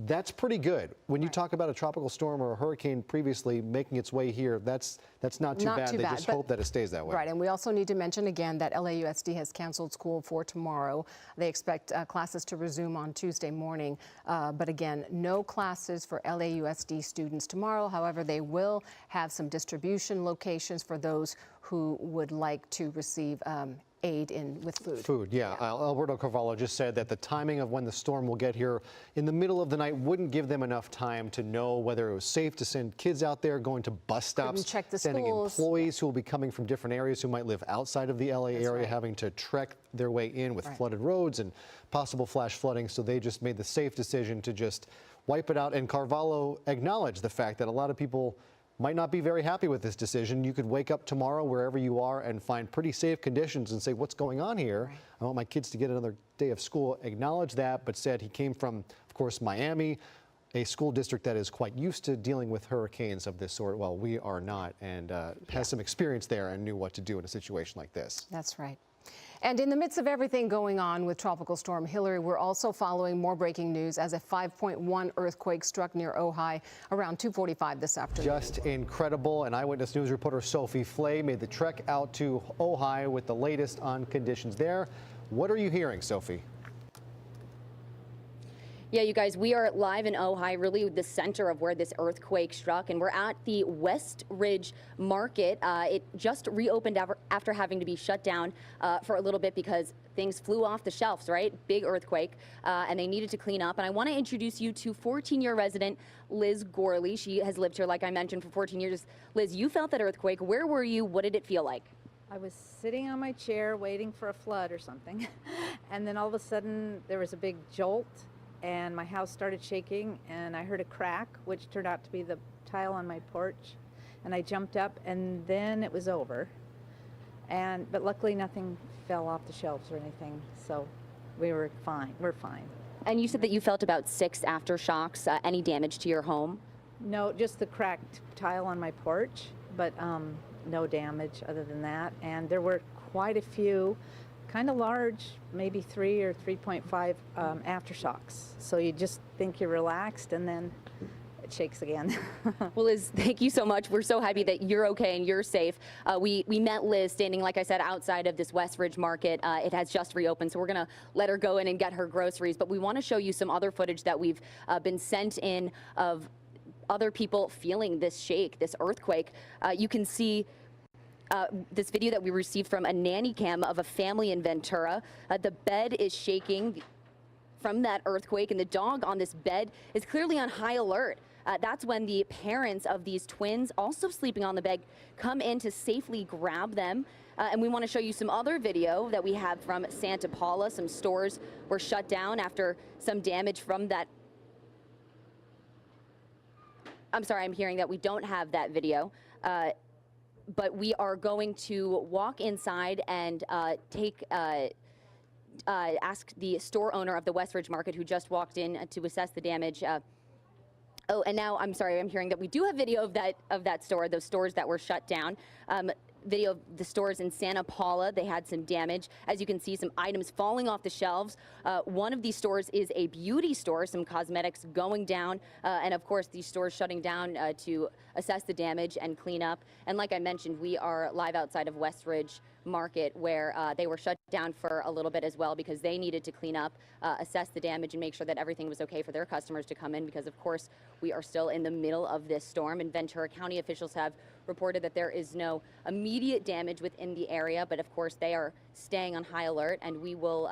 That's pretty good. When you talk about a tropical storm or a hurricane previously making its way here, that's not too bad. They just hope that it stays that way. Right, and we also need to mention again that LAUSD has canceled school for tomorrow. They expect classes to resume on Tuesday morning, but again, no classes for LAUSD students tomorrow. However, they will have some distribution locations for those who would like to receive aid with food. Yeah. Alberto Carvalho just said that the timing of when the storm will get here in the middle of the night wouldn't give them enough time to know whether it was safe to send kids out there, going to bus stops, check the sending schools. employees who will be coming from different areas who might live outside of the LA area, having to trek their way in with flooded roads and possible flash flooding. So they just made the safe decision to just wipe it out. And Carvalho acknowledged the fact that a lot of people might not be very happy with this decision. You could wake up tomorrow wherever you are and find pretty safe conditions and say, what's going on here? I want my kids to get another day of school. Acknowledged that, but said he came from, of course, Miami, a school district that is quite used to dealing with hurricanes of this sort. Well, we are not, and has some experience there and knew what to do in a situation like this. That's right. And in the midst of everything going on with Tropical Storm Hillary, we're also following more breaking news as a 5.1 earthquake struck near Ojai around 2:45 this afternoon. Just incredible. And Eyewitness News reporter Sophie Flay made the trek out to Ojai with the latest on conditions there. What are you hearing, Sophie? Yeah, you guys, we are live in Ojai, really the center of where this earthquake struck, and we're at the West Ridge Market. It just reopened after having to be shut down for a little bit because things flew off the shelves, right? Big earthquake, and they needed to clean up. And I want to introduce you to 14-year resident Liz Gorley. She has lived here, like I mentioned, for 14 years. Liz, you felt that earthquake. Where were you? What did it feel like? I was sitting on my chair waiting for a flood or something, and then all of a sudden there was a big jolt, and my house started shaking, and I heard a crack, which turned out to be the tile on my porch, and I jumped up, and then it was over. But luckily nothing fell off the shelves or anything, so we were fine. We're fine. And you said that you felt about 6 aftershocks. Any damage to your home? No, just the cracked tile on my porch, but no damage other than that. And there were quite a few kind of large, maybe 3 or 3.5 aftershocks. So you just think you're relaxed, and then it shakes again. Well, Liz, thank you so much. We're so happy that you're okay and you're safe. We met Liz standing, like I said, outside of this West Ridge Market. It has just reopened, so we're going to let her go in and get her groceries. But we want to show you some other footage that we've been sent in of other people feeling this shake, this earthquake. You can see this video that we received from a nanny cam of a family in Ventura. The bed is shaking from that earthquake, and the dog on this bed is clearly on high alert. That's when the parents of these twins, also sleeping on the bed, come in to safely grab them. And we want to show you some other video that we have from Santa Paula. Some stores were shut down after some damage from that. I'm sorry, I'm hearing that we don't have that video. But we are going to walk inside and ask the store owner of the West Ridge Market, who just walked in, to assess the damage. Oh, and now I'm sorry, I'm hearing that we do have video of that store, those stores that were shut down. Video of the stores in Santa Paula. They had some damage. As you can see, some items falling off the shelves. One of these stores is a beauty store, some cosmetics going down, and of course these stores shutting down to assess the damage and clean up. And like I mentioned, we are live outside of West Ridge Market, where they were shut down for a little bit as well because they needed to clean up, assess the damage, and make sure that everything was okay for their customers to come in, because of course we are still in the middle of this storm. And Ventura County officials have reported that there is no immediate damage within the area, but of course they are staying on high alert, and we will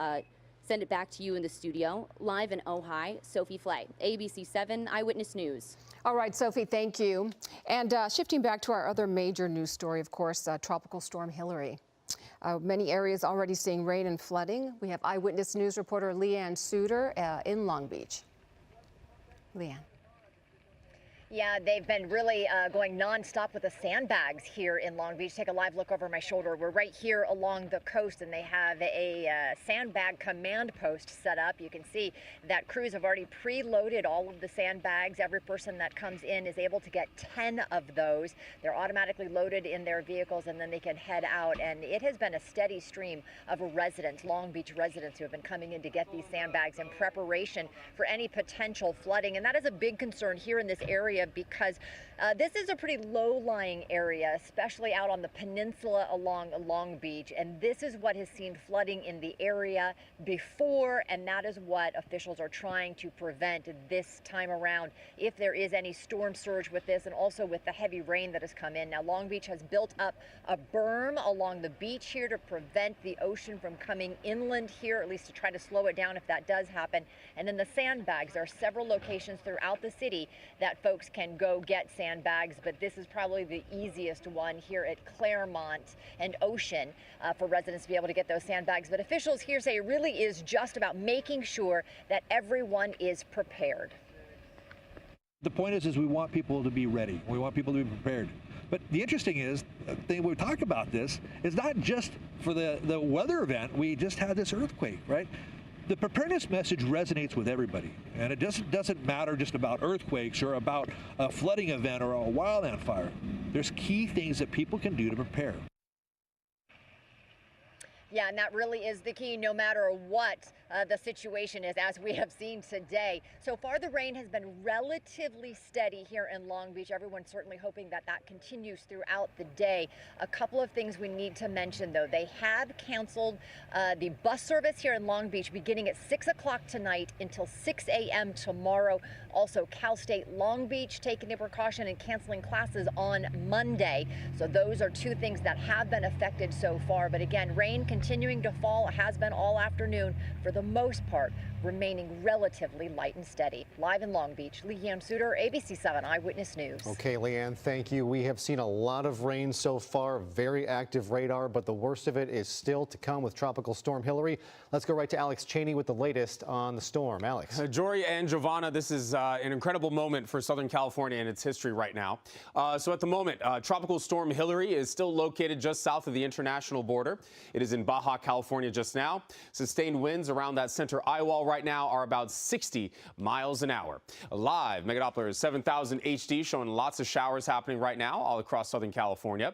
send it back to you in the studio. Live in Ojai, Sophie Flay, ABC 7 Eyewitness News. All right, Sophie, thank you. And shifting back to our other major news story, of course, Tropical Storm Hillary. Many areas already seeing rain and flooding. We have Eyewitness News reporter Leanne Suter in Long Beach. Leanne. Yeah, they've been really going nonstop with the sandbags here in Long Beach. Take a live look over my shoulder. We're right here along the coast, and they have a sandbag command post set up. You can see that crews have already preloaded all of the sandbags. Every person that comes in is able to get 10 of those. They're automatically loaded in their vehicles, and then they can head out. And it has been a steady stream of residents, Long Beach residents, who have been coming in to get these sandbags in preparation for any potential flooding. And that is a big concern here in this area, because this is a pretty low-lying area, especially out on the peninsula along Long Beach. And this is what has seen flooding in the area before, and that is what officials are trying to prevent this time around if there is any storm surge with this, and also with the heavy rain that has come in. Now, Long Beach has built up a berm along the beach here to prevent the ocean from coming inland here, at least to try to slow it down if that does happen. And then the sandbags, there are several locations throughout the city that folks can go get sandbags, but this is probably the easiest one here at Claremont and Ocean for residents to be able to get those sandbags. But officials here say it really is just about making sure that everyone is prepared. The point is we want people to be ready. We want people to be prepared. But the interesting is, the thing we talk about this is not just for the weather event. We just had this earthquake, right? The preparedness message resonates with everybody, and it doesn't matter just about earthquakes or about a flooding event or a wildland fire. There's key things that people can do to prepare. Yeah, and that really is the key, no matter what the situation is, as we have seen today. So far, the rain has been relatively steady here in Long Beach. Everyone's certainly hoping that that continues throughout the day. A couple of things we need to mention, though. They have canceled the bus service here in Long Beach beginning at 6 o'clock tonight until 6 a.m. tomorrow. Also, Cal State Long Beach taking the precaution and canceling classes on Monday. So those are two things that have been affected so far. But again, rain continuing to fall. It has been all afternoon, for the most part, remaining relatively light and steady. Live in Long Beach, Leanne Suter, ABC 7 Eyewitness News. Okay, Leanne, thank you. We have seen a lot of rain so far, very active radar, but the worst of it is still to come with Tropical Storm Hillary. Let's go right to Alex Cheney with the latest on the storm. Alex. Jory and Giovanna, this is an incredible moment for Southern California and its history right now. So at the moment, Tropical Storm Hillary is still located just south of the international border. It is in Baja California just now. Sustained winds around that center eye wall right now are about 60 miles an hour. Live, Megadoppler 7000 HD showing lots of showers happening right now all across Southern California.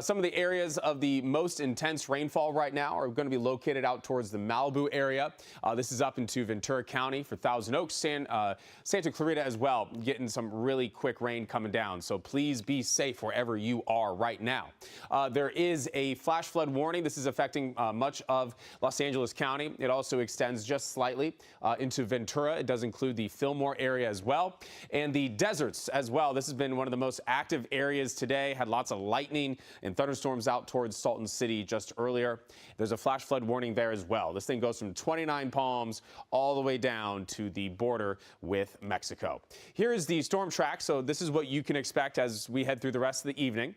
Some of the areas of the most intense rainfall right now are going to be located out towards the Malibu area. This is up into Ventura County for Thousand Oaks, Santa Clarita as well, getting some really quick rain coming down. So please be safe wherever you are right now. There is a flash flood warning. This is affecting much of Los Angeles County. It also extends just slightly into Ventura. It does include the Fillmore area as well, and the deserts as well. This has been one of the most active areas today. Had lots of lightning and thunderstorms out towards Salton City just earlier. There's a flash flood warning there as well. This thing goes from 29 Palms all the way down to the border with Mexico. Here is the storm track. So this is what you can expect as we head through the rest of the evening.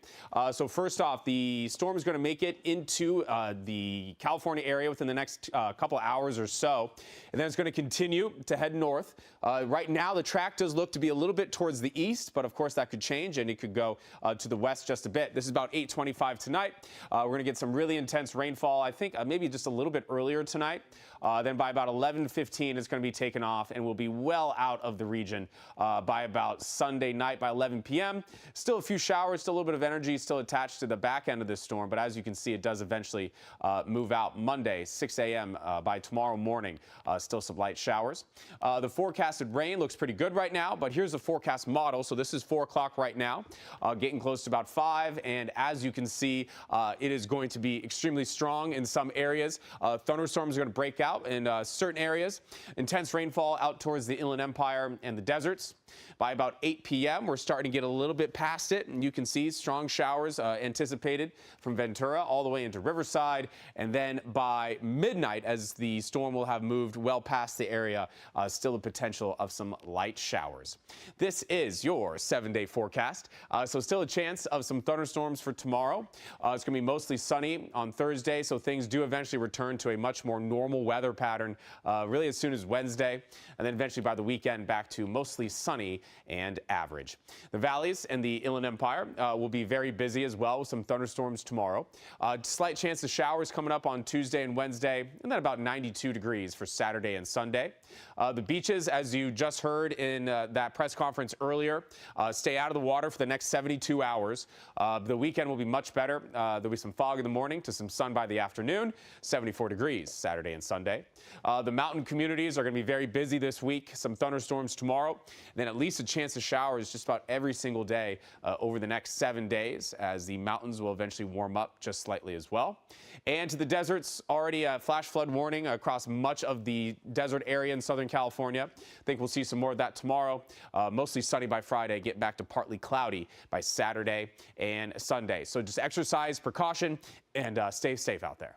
So first off, the storm is going to make it into the California area within the next couple hours or so. And then it's going to continue to head north. Right now, the track does look to be a little bit towards the east, but of course that could change and it could go to the west just a bit. This is about 8:25 tonight. We're going to get some really intense rainfall, I think maybe just a little bit earlier tonight. Then by about 11:15, it's going to be taken off and will be well out of the region by about Sunday night by 11 p.m. Still a few showers, still a little bit of energy still attached to the back end of this storm, but as you can see, it does eventually move out Monday, 6 a.m. By tomorrow morning. Still some light showers. The forecasted rain looks pretty good right now, but here's the forecast model. So this is 4 o'clock right now, getting close to about 5, and as you can see, it is going to be extremely strong in some areas. Thunderstorms are going to break out in certain areas. Intense rainfall out towards the Inland Empire and the deserts. By about 8 p.m., we're starting to get a little bit past it, and you can see strong showers anticipated from Ventura all the way into Riverside. And then by midnight, as the storm will have moved well well past the area. Still a potential of some light showers. This is your 7-day forecast. So still a chance of some thunderstorms for tomorrow. It's going to be mostly sunny on Thursday, so things do eventually return to a much more normal weather pattern really as soon as Wednesday, and then eventually by the weekend back to mostly sunny and average. The valleys and the Inland Empire will be very busy as well with some thunderstorms tomorrow. Slight chance of showers coming up on Tuesday and Wednesday, and then about 92 degrees for Saturday and Sunday. The beaches, as you just heard in that press conference earlier, stay out of the water for the next 72 hours. The weekend will be much better. There'll be some fog in the morning to some sun by the afternoon, 74 degrees Saturday and Sunday. The mountain communities are going to be very busy this week. Some thunderstorms tomorrow, then at least a chance of showers just about every single day over the next 7 days, as the mountains will eventually warm up just slightly as well. And to the deserts, already a flash flood warning across much of the desert area in Southern California. I think we'll see some more of that tomorrow. Mostly sunny by Friday, get back to partly cloudy by Saturday and Sunday. So just exercise precaution and stay safe out there.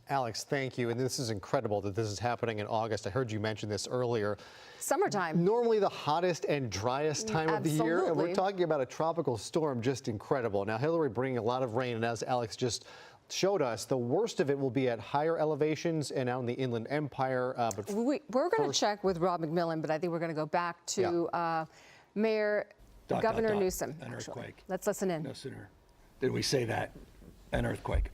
Alex, thank you. And this is incredible that this is happening in August. I heard you mention this earlier. Summertime. Normally the hottest and driest time of the year. And we're Absolutely. talking about a tropical storm, just incredible. Now, Hillary bringing a lot of rain, and as Alex just showed us, the worst of it will be at higher elevations and out in the Inland Empire. But We're going to check with Rob McMillan, but I think we're going to go back to Mayor Governor Newsom. An earthquake. Let's listen in. No sooner did we say that, an earthquake.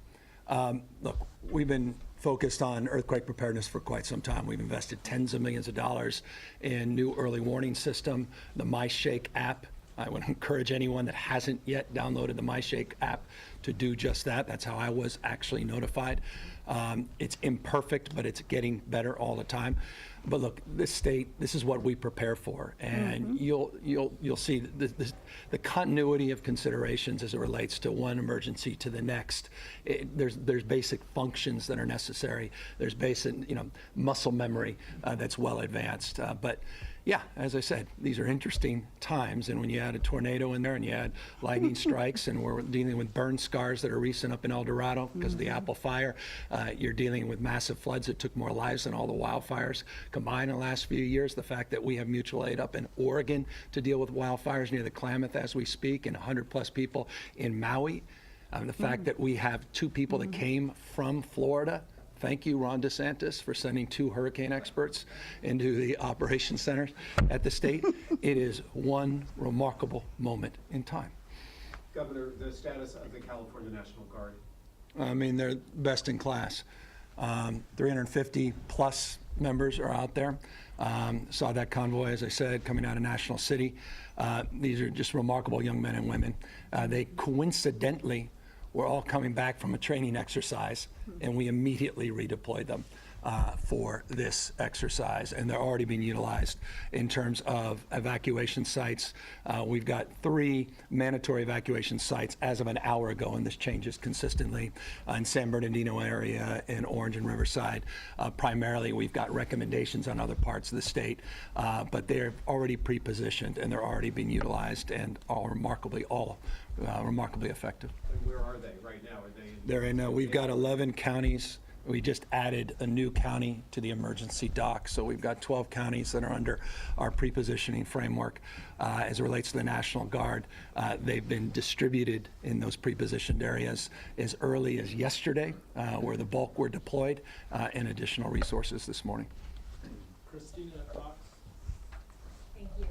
Look, we've been focused on earthquake preparedness for quite some time. We've invested tens of millions of dollars in new early warning system, the MyShake app. I would encourage anyone that hasn't yet downloaded the MyShake app to do just that. That's how I was actually notified. It's imperfect, but it's getting better all the time. But look, this state, this is what we prepare for, and you'll see the continuity of considerations as it relates to one emergency to the next. There's basic functions that are necessary. There's basic muscle memory that's well advanced. But yeah, as I said, these are interesting times, and when you add a tornado in there and you add lightning strikes, and we're dealing with burn scars that are recent up in El Dorado because of the Apple Fire, you're dealing with massive floods that took more lives than all the wildfires combined in the last few years. The fact that we have mutual aid up in Oregon to deal with wildfires near the Klamath as we speak, and 100+ people in Maui. The fact that we have 2 people that came from Florida. Thank you, Ron DeSantis, for sending 2 hurricane experts into the operations centers at the state. It is one remarkable moment in time. Governor, the status of the California National Guard. I mean, they're best in class. 350 plus members are out there. Saw that convoy, as I said, coming out of National City. These are just remarkable young men and women. They coincidentally were all coming back from a training exercise, and we immediately redeployed them for this exercise, and they're already being utilized in terms of evacuation sites. We've got 3 mandatory evacuation sites as of an hour ago, and this changes consistently in San Bernardino area, in Orange and Riverside. Primarily, we've got recommendations on other parts of the state, but they're already pre-positioned, and they're already being utilized, and all remarkably effective. And where are they right now? Are they? They're in. We've got 11 counties. We just added a new county to the emergency dock, so we've got 12 counties that are under our pre-positioning framework. As it relates to the National Guard, they've been distributed in those pre-positioned areas as early as yesterday, where the bulk were deployed, and additional resources this morning. Christina Cox. Thank you.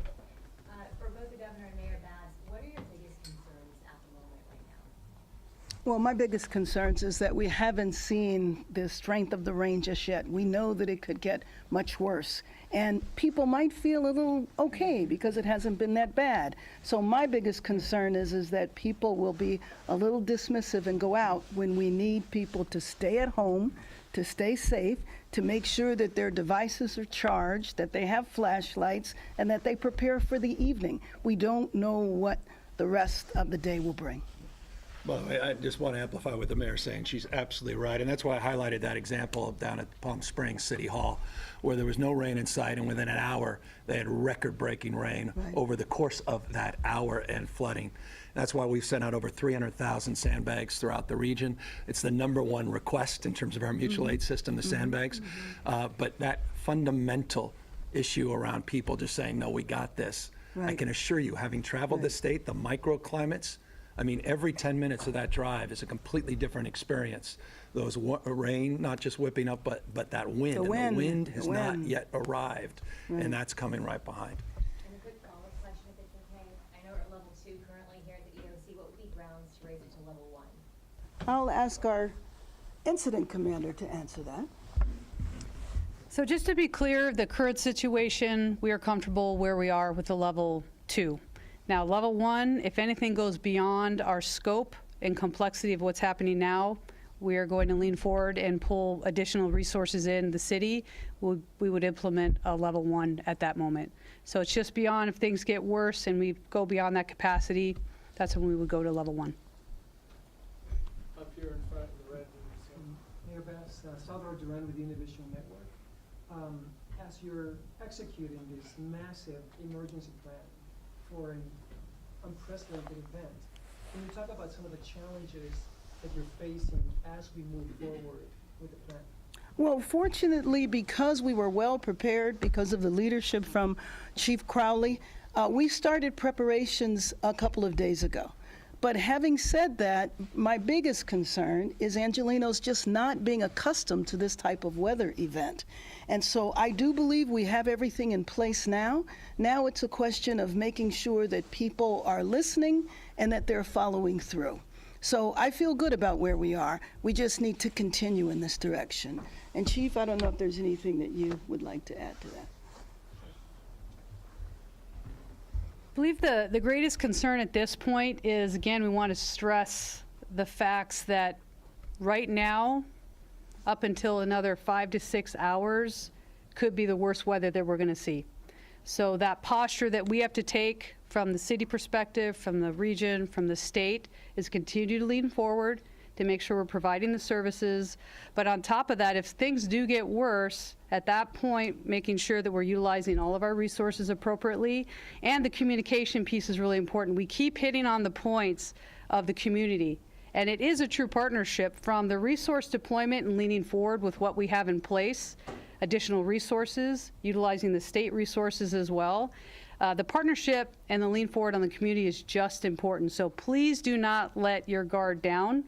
For both the governor and Mayor Bass, what are your biggest concerns at the moment right now? Well, my biggest concerns is that we haven't seen the strength of the rain just yet. We know that it could get much worse. And people might feel a little okay because it hasn't been that bad. So my biggest concern is that people will be a little dismissive and go out when we need people to stay at home, to stay safe, to make sure that their devices are charged, that they have flashlights, and that they prepare for the evening. We don't know what the rest of the day will bring. By the way, I just want to amplify what the mayor's saying. She's absolutely right. And that's why I highlighted that example down at Palm Springs City Hall, where there was no rain in sight, and within an hour, they had record-breaking rain over the course of that hour and flooding. That's why we've sent out over 300,000 sandbags throughout the region. It's the #1 request in terms of our mutual aid system, the sandbags. But that fundamental issue around people just saying, no, we got this. I can assure you, having traveled the state, the microclimates, I mean, every 10 minutes of that drive is a completely different experience. Those rain, not just whipping up, but that wind. The wind has not yet arrived, and that's coming right behind. And a quick follow-up question, if it's okay. I know we're at level 2 currently here at the EOC. What would be grounds to raise it to level 1? I'll ask our incident commander to answer that. So just to be clear, the current situation, we are comfortable where we are with the level 2. Now, level 1, if anything goes beyond our scope and complexity of what's happening now, we are going to lean forward and pull additional resources in the city. We would implement a level 1 at that moment. So it's just beyond, if things get worse and we go beyond that capacity, that's when we would go to level 1. Up here in front of the red room, Mayor Bass, Salvador Duran with the Innovation Network. As you're executing this massive emergency plan for an unprecedented event, can you talk about some of the challenges that you're facing as we move forward with the plan? Well, fortunately, because we were well prepared, because of the leadership from Chief Crowley, we started preparations a couple of days ago. But having said that, my biggest concern is Angelenos just not being accustomed to this type of weather event. And so I do believe we have everything in place now. Now it's a question of making sure that people are listening and that they're following through. So I feel good about where we are. We just need to continue in this direction. And Chief, I don't know if there's anything that you would like to add to that. I believe the greatest concern at this point is, again, we want to stress the facts that right now, up until another 5 to 6 hours, could be the worst weather that we're going to see. So that posture that we have to take from the city perspective, from the region, from the state, is continue to lean forward to make sure we're providing the services. But on top of that, if things do get worse, at that point, making sure that we're utilizing all of our resources appropriately. And the communication piece is really important. We keep hitting on the points of the community. And it is a true partnership from the resource deployment and leaning forward with what we have in place, additional resources, utilizing the state resources as well. The partnership and the lean forward on the community is just important. So please do not let your guard down.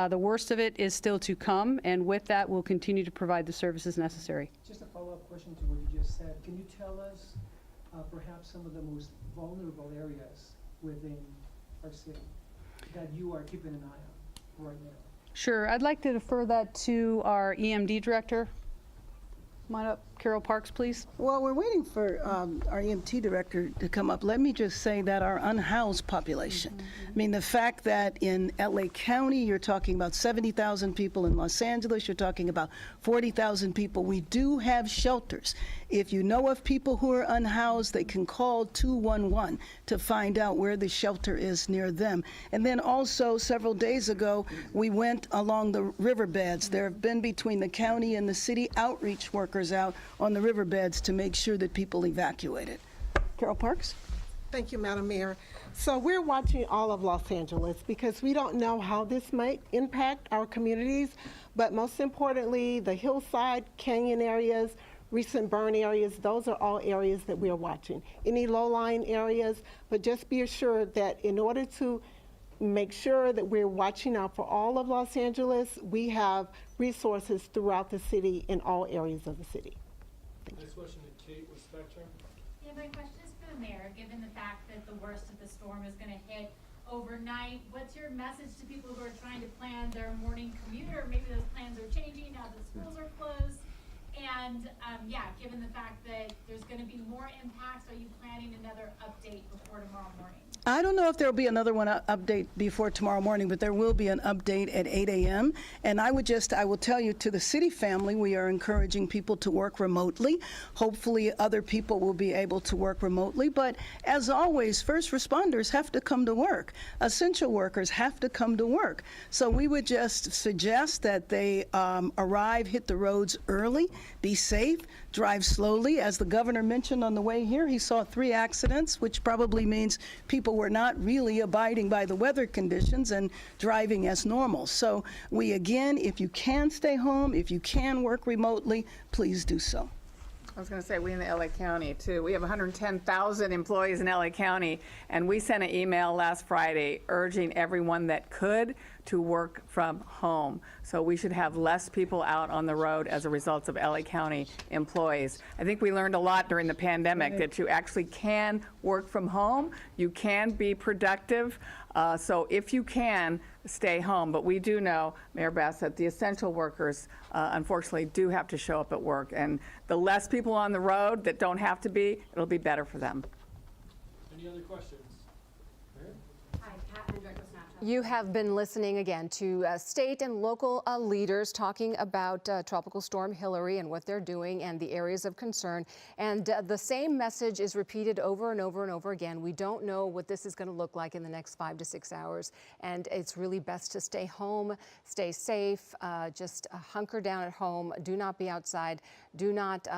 The worst of it is still to come, and with that, we'll continue to provide the services necessary. Just a follow-up question to what you just said. Can you tell us perhaps some of the most vulnerable areas within our city that you are keeping an eye on right now? Sure. I'd like to defer that to our EMD director. Come on up, Carol Parks, please. Well, we're waiting for our EMT director to come up. Let me just say that our unhoused population, I mean, the fact that in LA County, you're talking about 70,000 people, in Los Angeles, you're talking about 40,000 people. We do have shelters. If you know of people who are unhoused, they can call 211 to find out where the shelter is near them. And then also, several days ago, we went along the riverbeds. There have been, between the county and the city, outreach workers out on the riverbeds to make sure that people evacuated. Carol Parks? Thank you, Madam Mayor. So we're watching all of Los Angeles because we don't know how this might impact our communities, but most importantly, the hillside, canyon areas, recent burn areas, those are all areas that we are watching. Any low-lying areas, but just be assured that in order to make sure that we're watching out for all of Los Angeles, we have resources throughout the city in all areas of the city. Next question to Kate with Spectrum. Yeah, my question is for the mayor. Given the fact that the worst of the storm is going to hit overnight, what's your message to people who are trying to plan their morning commute, or maybe those plans are changing now that schools are closed? And yeah, given the fact that there's going to be more impacts, are you planning another update before tomorrow morning? I don't know if there'll be another one update before tomorrow morning, but there will be an update at 8 a.m. And I will tell you, to the city family, we are encouraging people to work remotely. Hopefully other people will be able to work remotely. But as always, first responders have to come to work. Essential workers have to come to work. So we would just suggest that they arrive, hit the roads early, be safe, drive slowly. As the governor mentioned on the way here, he saw 3 accidents, which probably means people were not really abiding by the weather conditions and driving as normal. So we, again, if you can stay home, if you can work remotely, please do so. I was going to say, we in the LA County, too. We have 110,000 employees in LA County, and we sent an email last Friday urging everyone that could to work from home. So we should have less people out on the road as a result of LA County employees. I think we learned a lot during the pandemic that you actually can work from home, you can be productive. So if you can, stay home. But we do know, Mayor Bass, that the essential workers unfortunately do have to show up at work. And the less people on the road that don't have to be, it'll be better for them. Any other questions? You have been listening again to state and local leaders talking about Tropical Storm Hillary and what they're doing and the areas of concern. And the same message is repeated over and over and over again. We don't know what this is going to look like in the next 5 to 6 hours. And it's really best to stay home, stay safe, just hunker down at home. Do not be outside. Do not,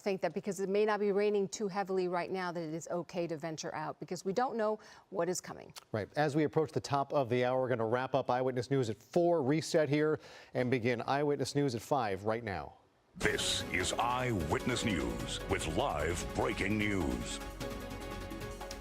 think that because it may not be raining too heavily right now that it is okay to venture out, because we don't know what is coming. Right. As we approach the top of the hour, we're going to wrap up Eyewitness News at 4, reset here, and begin Eyewitness News at 5 right now. This is Eyewitness News with live breaking news.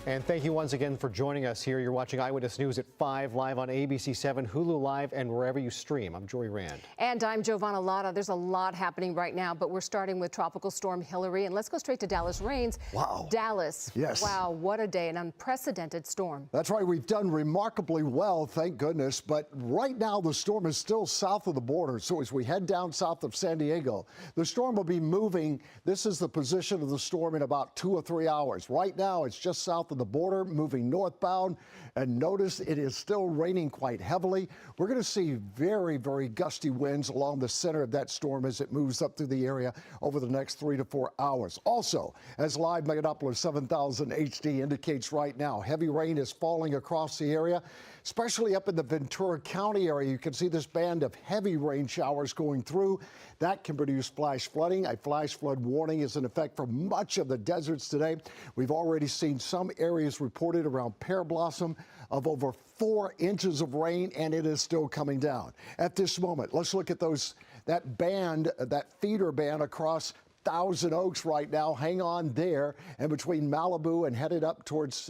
And thank you once again for joining us here. You're watching Eyewitness News at 5, live on ABC 7, Hulu Live, and wherever you stream. I'm Jory Rand. And I'm Giovanna Lotta. There's a lot happening right now, but we're starting with Tropical Storm Hillary. And let's go straight to Dallas Rains. Wow. Dallas. Yes. Wow, what a day. An unprecedented storm. That's right. We've done remarkably well, thank goodness. But right now, the storm is still south of the border. So as we head down south of San Diego, the storm will be moving. This is the position of the storm in about 2 or 3 hours. Right now, it's just south of the border, moving northbound. And notice it is still raining quite heavily. We're going to see very, very gusty winds along the center of that storm as it moves up through the area over the next 3 to 4 hours. Also, as live Megalopolis 7000 HD indicates right now, heavy rain is falling across the area, especially up in the Ventura County area. You can see this band of heavy rain showers going through. That can produce flash flooding. A flash flood warning is in effect for much of the deserts today. We've already seen some areas reported around Pear Blossom of over 4 inches of rain, and it is still coming down. At this moment, let's look at that band, that feeder band across Thousand Oaks right now. Hang on there. And between Malibu and headed up towards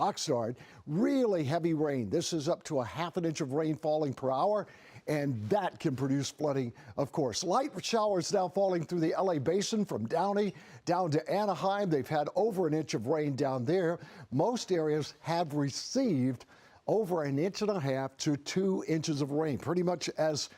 Oxnard, really heavy rain. This is up to 1/2 inch of rain falling per hour, and that can produce flooding, of course. Light showers now falling through the LA basin from Downey down to Anaheim. They've had over 1 inch of rain down there. Most areas have received over 1.5 to 2 inches of rain, pretty much as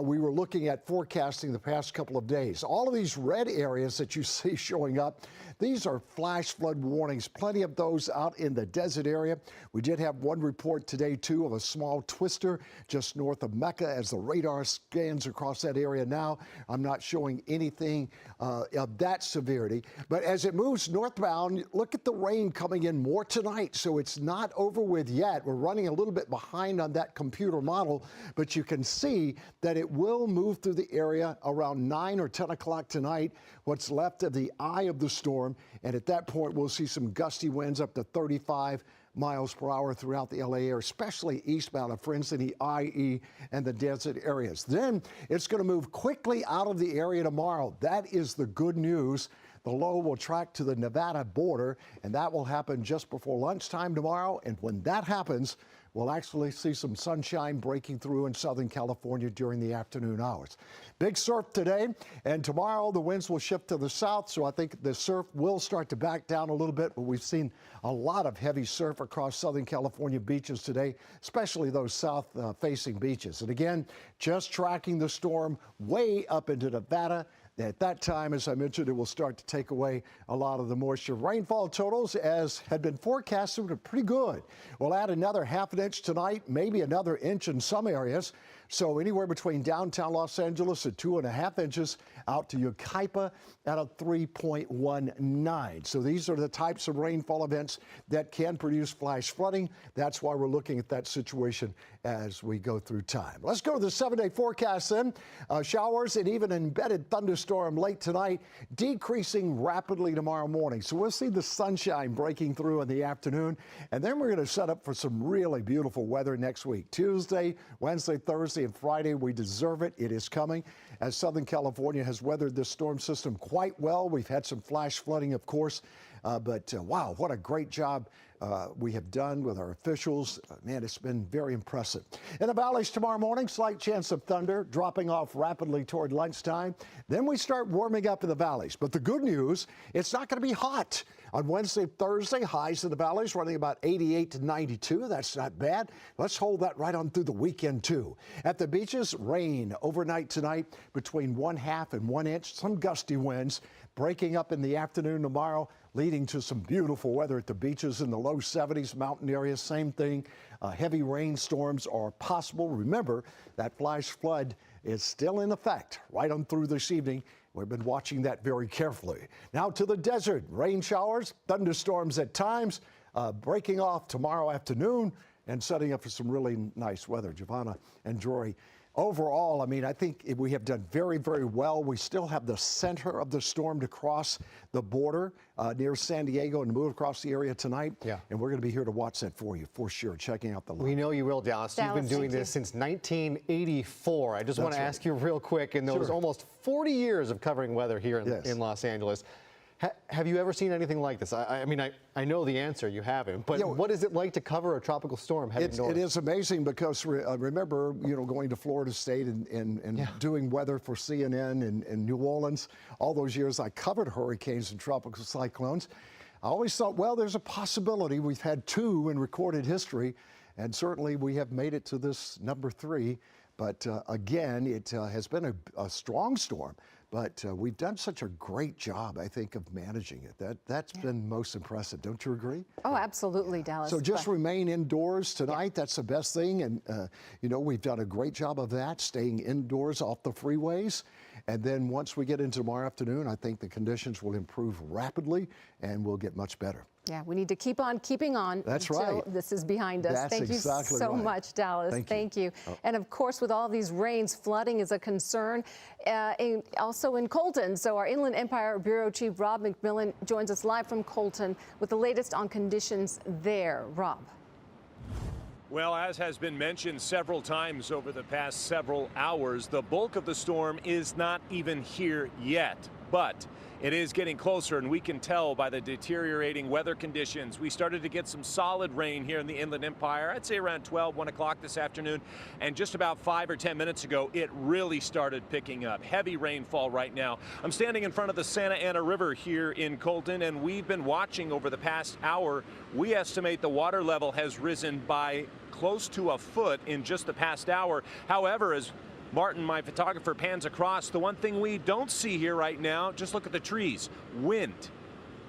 we were looking at forecasting the past couple of days. All of these red areas that you see showing up, these are flash flood warnings, plenty of those out in the desert area. We did have one report today, too, of a small twister just north of Mecca as the radar scans across that area now. I'm not showing anything of that severity. But as it moves northbound, look at the rain coming in more tonight, so it's not over with yet. We're running a little bit behind on that computer model, but you can see that it will move through the area around 9 or 10 o'clock tonight, what's left of the eye of the storm. And at that point, we'll see some gusty winds up to 35 miles per hour throughout the LA area, especially eastbound of, for instance, the IE and the desert areas. Then it's going to move quickly out of the area tomorrow. That is the good news. The low will track to the Nevada border, and that will happen just before lunchtime tomorrow. And when that happens, we'll actually see some sunshine breaking through in Southern California during the afternoon hours. Big surf today, and tomorrow the winds will shift to the south, so I think the surf will start to back down a little bit, but we've seen a lot of heavy surf across Southern California beaches today, especially those south-facing beaches. And again, just tracking the storm way up into Nevada, At that time, as I mentioned, it will start to take away a lot of the moisture. Rainfall totals, as had been forecasted, are pretty good. We'll add another ½ an inch tonight, maybe another inch in some areas. So anywhere between downtown Los Angeles at 2.5 inches, out to Yucaipa at a 3.19. So these are the types of rainfall events that can produce flash flooding. That's why we're looking at that situation as we go through time. Let's go to the 7-day forecast then. Showers and even embedded thunderstorm late tonight, decreasing rapidly tomorrow morning. So we'll see the sunshine breaking through in the afternoon, and then we're going to set up for some really beautiful weather next week. Tuesday, Wednesday, Thursday, and Friday. We deserve it. It is coming, as Southern California has weathered this storm system quite well. We've had some flash flooding, of course, but wow, what a great job we have done with our officials. Man, it's been very impressive. In the valleys tomorrow morning, slight chance of thunder, dropping off rapidly toward lunchtime. Then we start warming up in the valleys. But the good news, it's not going to be hot. On Wednesday, Thursday, highs in the valleys running about 88 to 92. That's not bad. Let's hold that right on through the weekend, too. At the beaches, rain overnight tonight between 1/2 and 1 inch. Some gusty winds breaking up in the afternoon tomorrow, leading to some beautiful weather at the beaches in the low 70s, mountain areas, same thing. Heavy rainstorms are possible. Remember, that flash flood is still in effect right on through this evening. We've been watching that very carefully. Now to the desert. Rain showers, thunderstorms at times, breaking off tomorrow afternoon and setting up for some really nice weather. Giovanna and Jory. Overall, I mean, I think we have done very, very well. We still have the center of the storm to cross the border near San Diego and move across the area tonight. Yeah. And we're going to be here to watch that for you, for sure, checking out the line. We know you will, Dallas. You've been doing this since 1984. I just want to ask you real quick, in those almost 40 years of covering weather here in Los Angeles, have you ever seen anything like this? I mean, I know the answer, you haven't, but what is it like to cover a tropical storm heading north? It is amazing because remember, going to Florida State and doing weather for CNN in New Orleans. All those years I covered hurricanes and tropical cyclones. I always thought, well, there's a possibility. We've had 2 in recorded history, and certainly we have made it to this number 3. But again, it has been a strong storm. But we've done such a great job, I think, of managing it. That's been most impressive. Don't you agree? Oh, absolutely, Dallas. So just remain indoors tonight. That's the best thing. And, we've done a great job of that, staying indoors off the freeways. And then once we get into tomorrow afternoon, I think the conditions will improve rapidly and we'll get much better. Yeah, we need to keep on keeping on until this is behind us. That's Thank you so much, Dallas. Thank you. And of course, with all these rains, flooding is a concern, also in Colton. So our Inland Empire Bureau Chief Rob McMillan joins us live from Colton with the latest on conditions there. Rob. Well, as has been mentioned several times over the past several hours, the bulk of the storm is not even here yet, but it is getting closer, and we can tell by the deteriorating weather conditions. We started to get some solid rain here in the Inland Empire, I'd say around 1 o'clock this afternoon, and just about 5 or 10 minutes ago, it really started picking up. Heavy rainfall right now. I'm standing in front of the Santa Ana River here in Colton, and we've been watching over the past hour. We estimate the water level has risen by close to a foot in just the past hour. However, as Martin, my photographer, pans across, the one thing we don't see here right now, just look at the trees. Wind.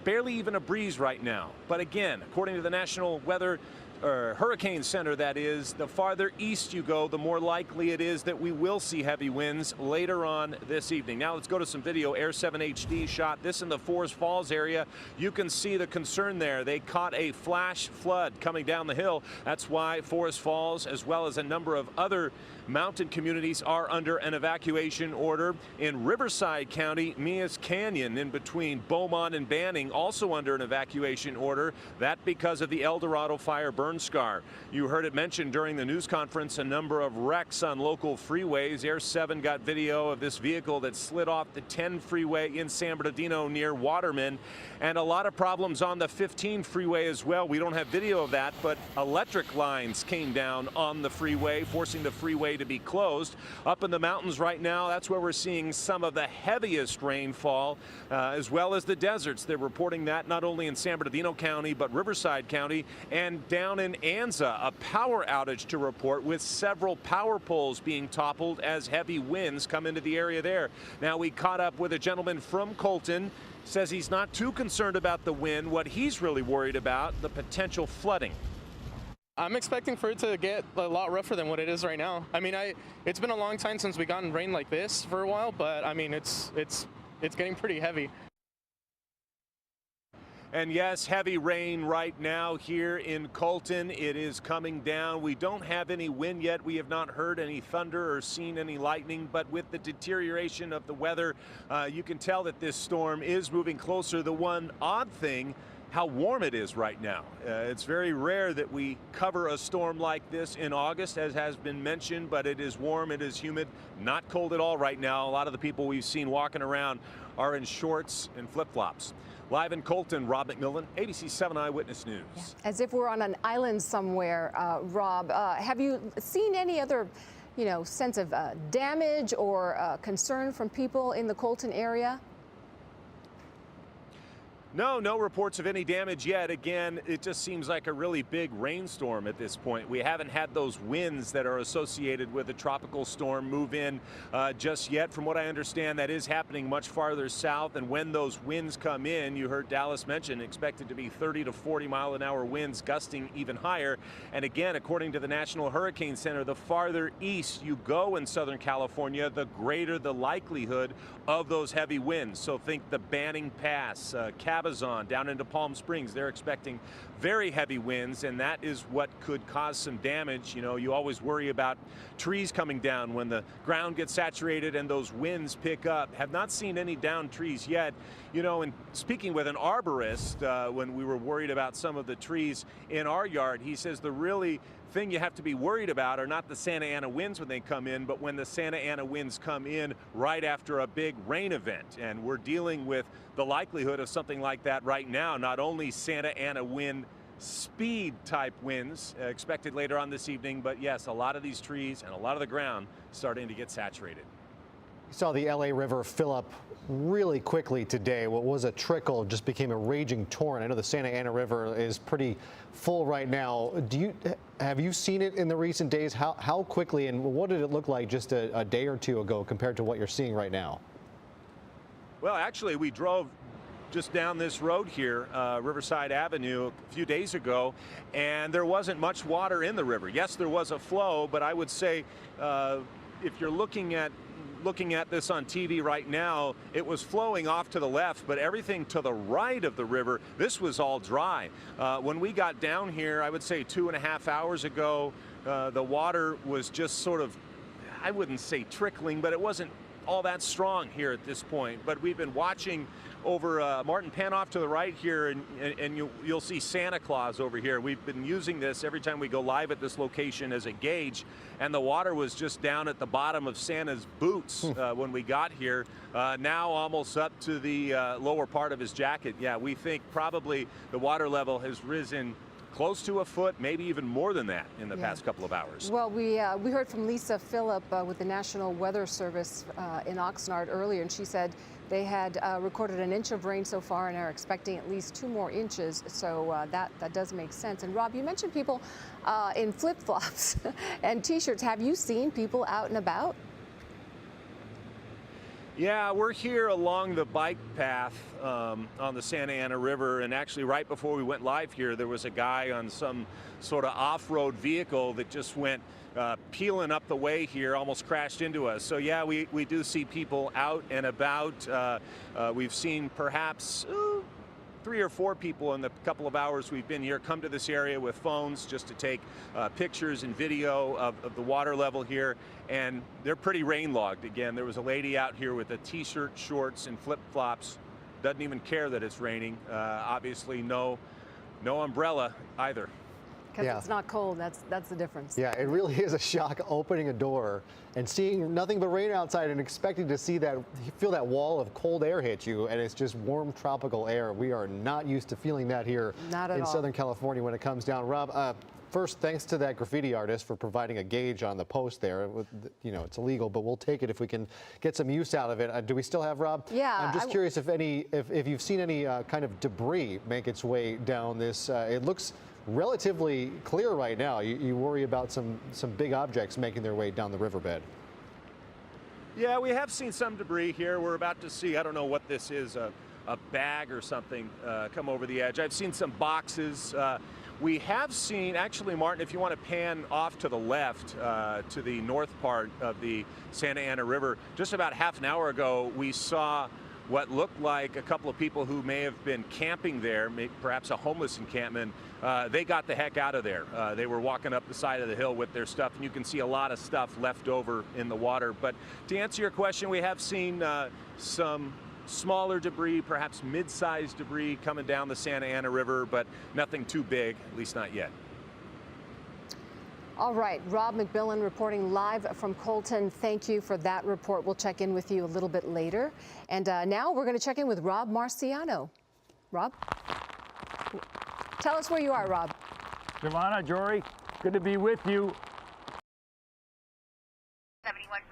Barely even a breeze right now. But again, according to the National Weather Hurricane Center, that is, the farther east you go, the more likely it is that we will see heavy winds later on this evening. Now let's go to some video. Air 7 HD shot this in the Forest Falls area. You can see the concern there. They caught a flash flood coming down the hill. That's why Forest Falls, as well as a number of other mountain communities, are under an evacuation order. In Riverside County, Mias Canyon in between Beaumont and Banning also under an evacuation order. That because of the El Dorado fire burn scar. You heard it mentioned during the news conference, a number of wrecks on local freeways. Air 7 got video of this vehicle that slid off the 10 freeway in San Bernardino near Waterman, and a lot of problems on the 15 freeway as well. We don't have video of that, but electric lines came down on the freeway, forcing the freeway to be closed. Up in the mountains right now, that's where we're seeing some of the heaviest rainfall, as well as the deserts. They're reporting that not only in San Bernardino County, but Riverside County and down down in Anza, a power outage to report with several power poles being toppled as heavy winds come into the area there. Now, we caught up with a gentleman from Colton, says he's not too concerned about the wind. What he's really worried about, the potential flooding. I'm expecting for it to get a lot rougher than what it is right now. I mean, it's been a long time since we gotten rain like this for a while, but I mean, it's getting pretty heavy. And yes, heavy rain right now here in Colton. It is coming down. We don't have any wind yet. We have not heard any thunder or seen any lightning, but with the deterioration of the weather, you can tell that this storm is moving closer. The one odd thing, how warm it is right now. It's very rare that we cover a storm like this in August, as has been mentioned, but it is warm, it is humid, not cold at all right now. A lot of the people we've seen walking around are in shorts and flip-flops. Live in Colton, Rob McMillan, ABC 7 Eyewitness News. Yeah. As if we're on an island somewhere, Rob. Have you seen any other, sense of damage or concern from people in the Colton area? No reports of any damage yet. Again, it just seems like a really big rainstorm at this point. We haven't had those winds that are associated with a tropical storm move in just yet. From what I understand, that is happening much farther south. And when those winds come in, you heard Dallas mention, expected to be 30 to 40 mile an hour winds, gusting even higher. And again, according to the National Hurricane Center, the farther east you go in Southern California, the greater the likelihood of those heavy winds. So think the Banning Pass, Cabazon, down into Palm Springs. They're expecting very heavy winds, and that is what could cause some damage. You always worry about trees coming down when the ground gets saturated and those winds pick up. Have not seen any downed trees yet. And speaking with an arborist, when we were worried about some of the trees in our yard, he says the really thing you have to be worried about are not the Santa Ana winds when they come in, but when the Santa Ana winds come in right after a big rain event. And we're dealing with the likelihood of something like that right now. Not only Santa Ana wind speed type winds expected later on this evening, but yes, a lot of these trees and a lot of the ground starting to get saturated. You saw the LA River fill up really quickly today. What was a trickle just became a raging torrent. I know the Santa Ana River is pretty full right now. Have you seen it in the recent days? How quickly, and what did it look like just a day or two ago compared to what you're seeing right now? Well, actually, we drove just down this road here, Riverside Avenue, a few days ago, and there wasn't much water in the river. Yes, there was a flow, but I would say if you're looking at this on TV right now, it was flowing off to the left, but everything to the right of the river, this was all dry. When we got down here, I would say 2.5 hours ago, the water was just sort of, I wouldn't say trickling, but it wasn't all that strong here at this point. But we've been watching over Martin Penn off to the right here, and you'll see Santa Claus over here. We've been using this every time we go live at this location as a gauge, and the water was just down at the bottom of Santa's boots when we got here. Now almost up to the lower part of his jacket. Yeah, we think probably the water level has risen close to a foot, maybe even more than that in the past couple of hours. Well, we heard from Lisa Phillip with the National Weather Service in Oxnard earlier, and she said they had recorded an inch of rain so far and are expecting at least 2 more inches. So that does make sense. And Rob, you mentioned people in flip-flops and T-shirts. Have you seen people out and about? Yeah, we're here along the bike path on the Santa Ana River, and actually right before we went live here, there was a guy on some sort of off-road vehicle that just went peeling up the way here, almost crashed into us. So yeah, we do see people out and about. We've seen perhaps 3 or 4 people in the couple of hours we've been here come to this area with phones just to take pictures and video of the water level here, and they're pretty rain-logged. Again, there was a lady out here with a T-shirt, shorts, and flip-flops. Doesn't even care that it's raining. Obviously, no umbrella either. Because it's not cold, that's the difference. Yeah, it really is a shock opening a door and seeing nothing but rain outside and expecting to feel that wall of cold air hit you, and it's just warm tropical air. We are not used to feeling that here in Southern California when it comes down. Rob, first, thanks to that graffiti artist for providing a gauge on the post there. You know, it's illegal, but we'll take it if we can get some use out of it. Do we still have, Rob? Yeah. I'm just curious if you've seen any kind of debris make its way down this. It looks relatively clear right now. You worry about some big objects making their way down the riverbed. Yeah, we have seen some debris here. We're about to see, I don't know what this is, a bag or something come over the edge. I've seen some boxes. We have seen, actually, Martin, if you want to pan off to the left to the north part of the Santa Ana River, just about half an hour ago, we saw what looked like a couple of people who may have been camping there, perhaps a homeless encampment. They got the heck out of there. They were walking up the side of the hill with their stuff, and you can see a lot of stuff left over in the water. But to answer your question, we have seen some smaller debris, perhaps mid-sized debris coming down the Santa Ana River, but nothing too big, at least not yet. All right, Rob McMillan reporting live from Colton. Thank you for that report. We'll check in with you a little bit later. And now we're going to check in with Rob Marciano. Rob? Tell us where you are, Rob. Giovanna, Jory, good to be with you.